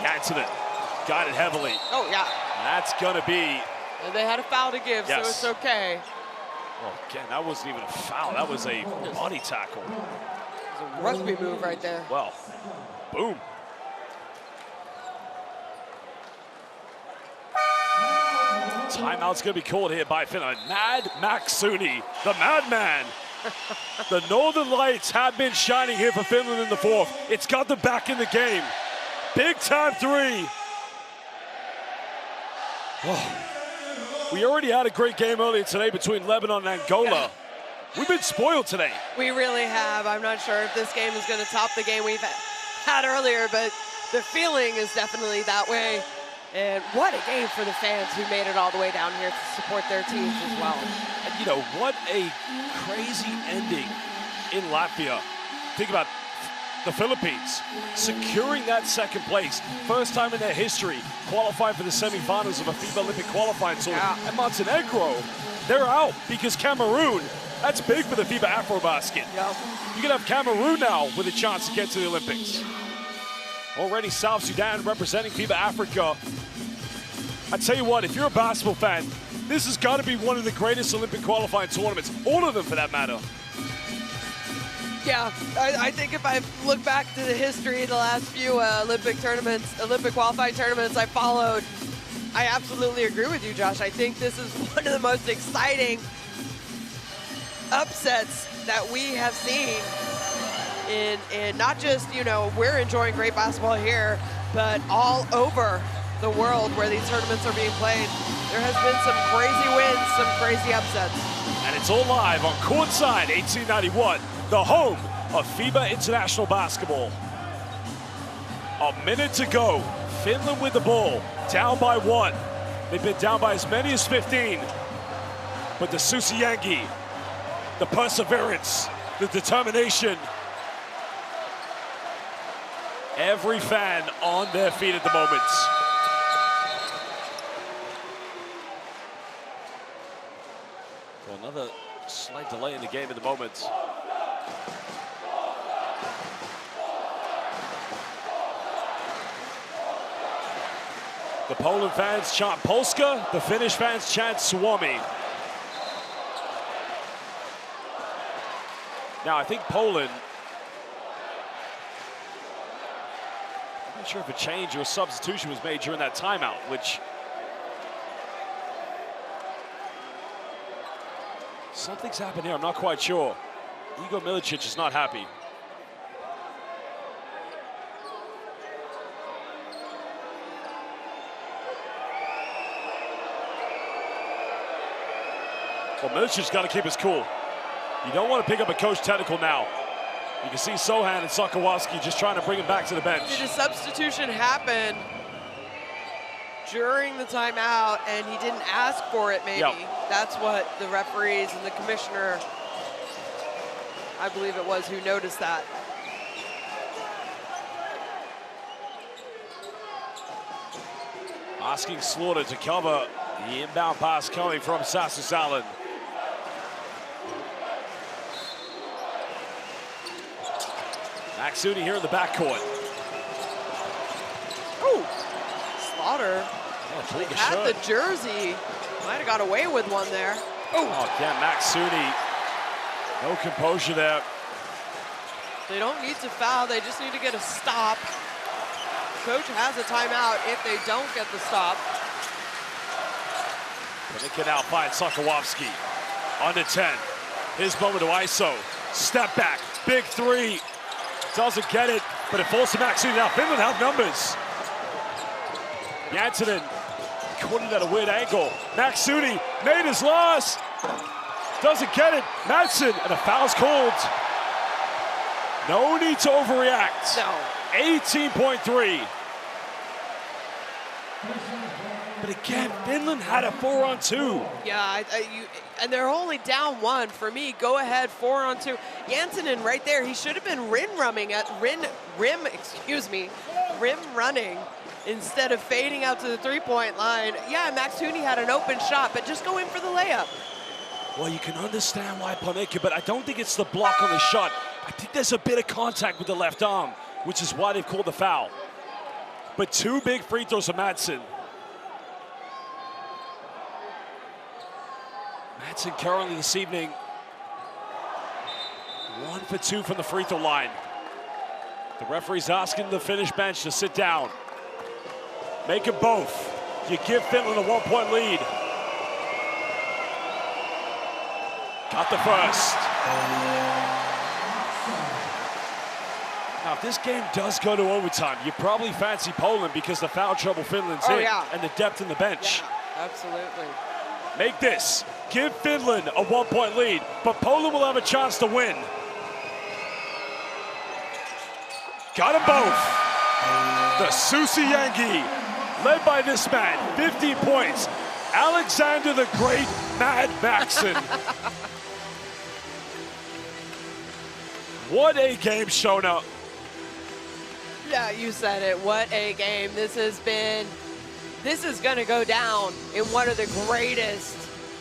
Janssen got it heavily. Oh, yeah. That's gonna be. And they had a foul to give, yes. so it's okay. Well, again, that wasn't even a foul. That was a body tackle. It was a rugby move right there. Well, boom. Timeout's going to be called here by Finland. Mad Maxuni, the madman. The Northern Lights have been shining here for Finland in the 4th. It's got them back in the game. Big time 3. Oh. We already had a great game earlier today between Lebanon and Angola. Yeah. We've been spoiled today. We really have. I'm not sure if this game is going to top the game we've had earlier, but the feeling is definitely that way. And what a game for the fans who made it all the way down here to support their teams as well. And you know, what a crazy ending in Latvia. Think about the Philippines securing that 2nd place. First time in their history qualifying for the semifinals of a FIBA Olympic qualifying tournament. Yeah. And Montenegro, they're out because Cameroon, that's big for the FIBA Afrobasket. Yep. You can have Cameroon now with a chance to get to the Olympics. Already South Sudan representing FIBA Africa. I tell you what, if you're a basketball fan, this has got to be one of the greatest Olympic qualifying tournaments, all of them for that matter. Yeah, I think if I look back to the history of the last few Olympic qualifying tournaments I followed, I absolutely agree with you, Josh. I think this is one of the most exciting upsets that we have seen. And not just, you know, we're enjoying great basketball here, but all over the world where these tournaments are being played. There has been some crazy wins, some crazy upsets. And it's all live on Courtside 1891, the home of FIBA International Basketball. A minute to go. Finland with the ball, down by 1. They've been down by as many as 15. But the Susiyangi, the perseverance, the determination, every fan on their feet at the moment. Well, another slight delay in the game at the moment. The Poland fans chant Polska, the Finnish fans chant Suomi. Now, I think Poland, I'm not sure if a change or a substitution was made during that timeout, which something's happened here, I'm not quite sure. Igor Milicic is not happy. Well, Milicic's got to keep his cool. You don't want to pick up a coach technical now. You can see Sohan and Sokolowski just trying to bring him back to the bench. Did a substitution happen during the timeout and he didn't ask for it, maybe? Yep. That's what the referees and the commissioner, I believe it was, who noticed that. Asking Slaughter to cover the inbound pass coming from Sasu Salin. Maxuni here in the backcourt. Oh, Slaughter Yeah, had the jersey. Might have got away with one there. Oh, damn, Maxuni. No composure there. They don't need to foul, they just need to get a stop. Coach has a timeout if they don't get the stop. They can now find Sokolowski. Under 10. His moment to ISO. Step back. Big three. Doesn't get it, but it falls to Maxuni. Now Finland have numbers. Janssinen caught it at a weird angle. Maxuni made his loss. Doesn't get it. Madsen, and a foul's called. No need to overreact. No. 18.3. But again, Finland had a 4-on-2. Yeah, and they're only down one. For me, go ahead, 4-on-2. Janssinen right there, he should have been rim running instead of fading out to the three-point line. Yeah, Maxuni had an open shot, but just go in for the layup. Well, you can understand why Panicka, but I don't think it's the block on the shot. I think there's a bit of contact with the left arm, which is why they've called the foul. But two big free throws from Madsen. Madsen currently this evening 1 for 2 from the free throw line. The referee's asking the Finnish bench to sit down. Make it both. You give Finland a 1-point lead. Got the first. Now, if this game does go to overtime, you probably fancy Poland because the foul trouble Finland's in and the depth in the bench. Yeah, absolutely. Make this. Give Finland a 1-point lead, but Poland will have a chance to win. Got them both. The Susi Yangi, led by this man, 15 points. Alexander the Great, Mad Maxson. What a game, Shona. Yeah, you said it. What a game. This is going to go down in one of the greatest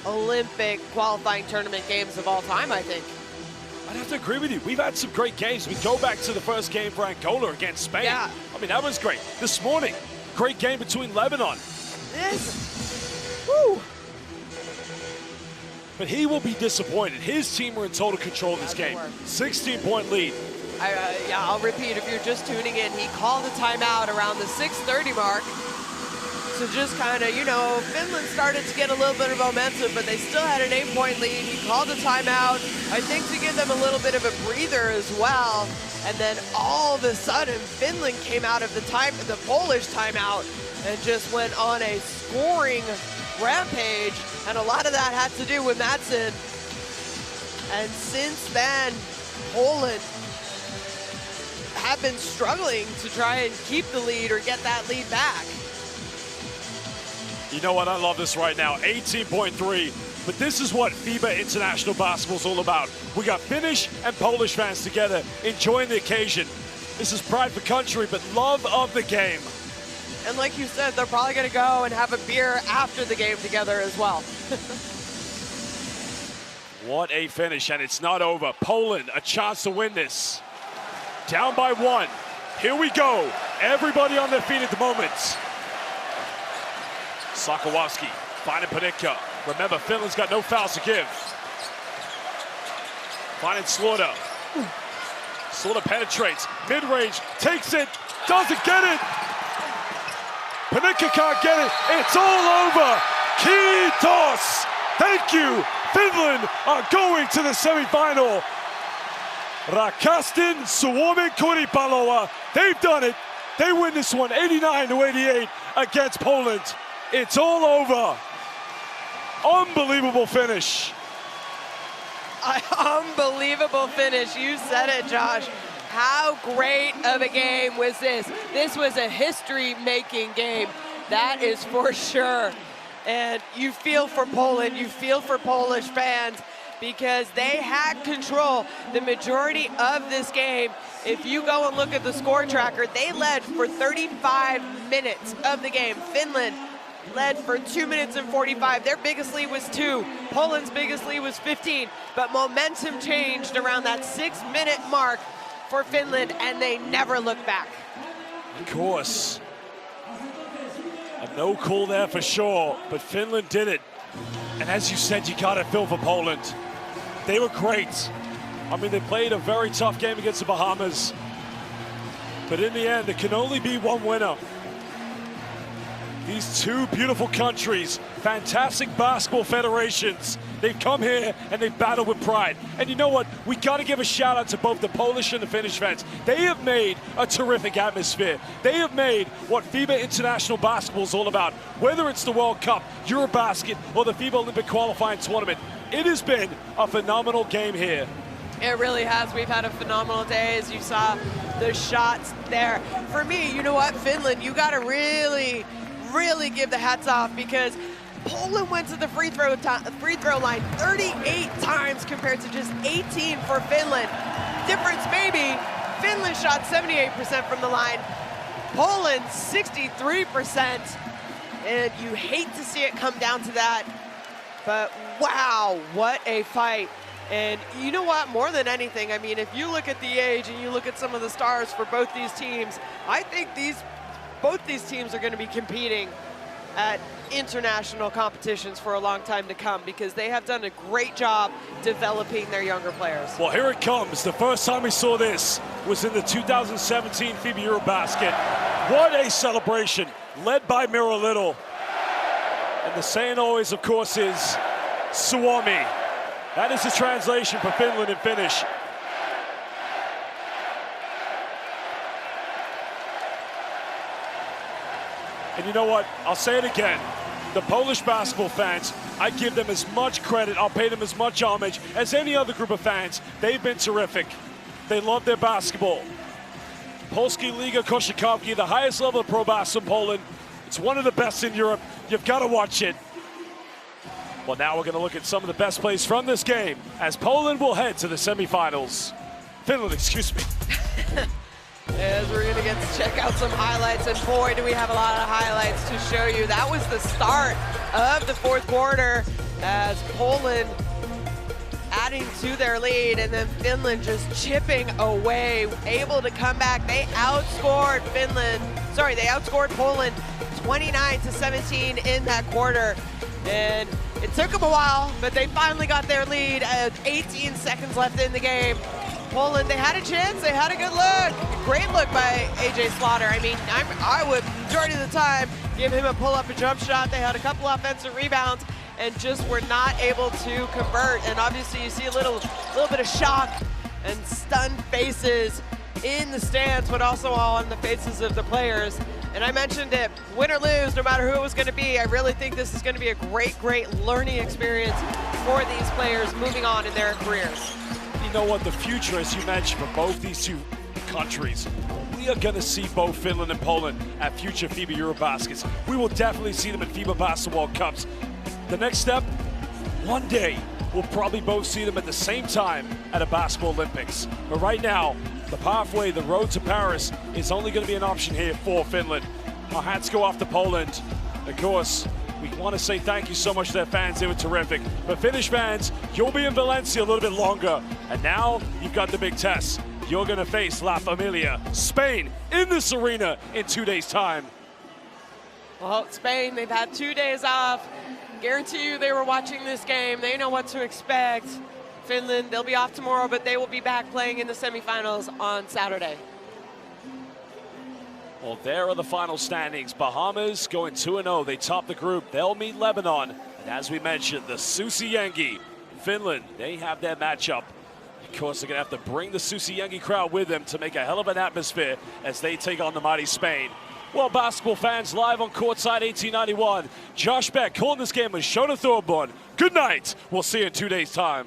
Olympic qualifying tournament games of all time, I think. I'd have to agree with you. We've had some great games. We go back to the first game for Angola against Spain. Yeah. I mean, that was great. This morning, great game between Lebanon. Woo. But he will be disappointed. His team were in total control of this game. 16-point lead. Yeah, I'll repeat if you're just tuning in. He called a timeout around the 6:30 mark. So just kind of, Finland started to get a little bit of momentum, but they still had an 8-point lead. He called a timeout, I think to give them a little bit of a breather as well. And then all of a sudden, Finland came out of the Polish timeout and just went on a scoring rampage. And a lot of that had to do with Madsen. And since then, Poland have been struggling to try and keep the lead or get that lead back. You know what? I love this right now. 18.3. But this is what FIBA International Basketball is all about. We got Finnish and Polish fans together enjoying the occasion. This is pride for country, but love of the game. And like you said, they're probably going to go and have a beer after the game together as well. What a finish, and it's not over. Poland, a chance to win this. Down by 1. Here we go. Everybody on their feet at the moment. Sakowski finding Panicka. Remember, Finland's got no fouls to give. Finding Slaughter. Slaughter penetrates, mid-range, takes it, doesn't get it. Panicka can't get it, it's all over. Kiitos! Thank you, Finland are going to the semifinal. Rakastin Suomen koripalloa, they've done it. They win this one 89-88 against Poland. It's all over. Unbelievable finish. Unbelievable finish. You said it, Josh. How great of a game was this? This was a history-making game. That is for sure. And you feel for Poland, you feel for Polish fans, because they had control the majority of this game. If you go and look at the score tracker, they led for 35 minutes of the game. Finland led for 2 minutes and 45. Their biggest lead was 2. Poland's biggest lead was 15. But momentum changed around that 6-minute mark for Finland, and they never looked back. Of course. A no call there for sure, but Finland did it. And as you said, you gotta feel for Poland. They were great. I mean, they played a very tough game against the Bahamas. But in the end, there can only be one winner. These two beautiful countries, fantastic basketball federations. They've come here and they've battled with pride. And you know what? We got to give a shout out to both the Polish and the Finnish fans. They have made a terrific atmosphere. They have made what FIBA International Basketball is all about. Whether it's the World Cup, Eurobasket, or the FIBA Olympic qualifying tournament, it has been a phenomenal game here. It really has. We've had a phenomenal day, as you saw the shots there. For me, you know what, Finland, you got to really give the hats off, because Poland went to the free throw line 38 times compared to just 18 for Finland. Difference maybe, Finland shot 78% from the line, Poland 63%, and you hate to see it come down to that, but wow, what a fight. And you know what, more than anything, I mean, if you look at the age and you look at some of the stars for both these teams, I think both these teams are going to be competing at international competitions for a long time to come, because they have done a great job developing their younger players. Well, here it comes. The first time we saw this was in the 2017 FIBA Eurobasket. What a celebration, led by Mira Little. And the saying always, of course, is Suomi. That is the translation for Finland in Finnish. And you know what? I'll say it again. The Polish basketball fans, I give them as much credit, I'll pay them as much homage as any other group of fans. They've been terrific. They love their basketball. Polski Liga Koszykówki, the highest level of pro basketball in Poland. It's one of the best in Europe. You've got to watch it. Well, now we're going to look at some of the best plays from this game as Poland will head to the semifinals. Finland, excuse me. As we're going to get to check out some highlights, and boy, do we have a lot of highlights to show you. That was the start of the fourth quarter as Poland adding to their lead, and then Finland just chipping away, able to come back. They outscored Poland 29-17 in that quarter. And it took them a while, but they finally got their lead at 18 seconds left in the game. Poland, they had a chance, they had a good look. Great look by A.J. Slaughter. I mean, I would, majority of the time, give him a pull-up, a jump shot. They had a couple offensive rebounds and just were not able to convert. And obviously you see a little bit of shock and stunned faces in the stands, but also on the faces of the players. And I mentioned it, win or lose, no matter who it was going to be, I really think this is going to be a great learning experience for these players moving on in their careers. You know what, the future, as you mentioned, for both these two countries, we are going to see both Finland and Poland at future FIBA Eurobaskets. We will definitely see them at FIBA Basketball World Cups. The next step, one day, we'll probably both see them at the same time at a Basketball Olympics. But right now, the pathway, the road to Paris is only going to be an option here for Finland. Our hats go off to Poland. Of course, we want to say thank you so much to their fans. They were terrific. But Finnish fans, you'll be in Valencia a little bit longer. And now you've got the big test. You're going to face La Familia, Spain, in this arena in 2 days' time. Well, Spain, they've had 2 days off. Guarantee you they were watching this game. They know what to expect. Finland, they'll be off tomorrow, but they will be back playing in the semifinals on Saturday. Well, there are the final standings. Bahamas going 2-0. They top the group. They'll meet Lebanon. And as we mentioned, the Susiyengi, Finland, they have their matchup. Of course, they're going to have to bring the Susiyengi crowd with them to make a hell of an atmosphere as they take on the mighty Spain. Well, basketball fans, live on Courtside 1891, Josh Beck calling this game with Shona Thorburn. Good night. We'll see you in 2 days' time.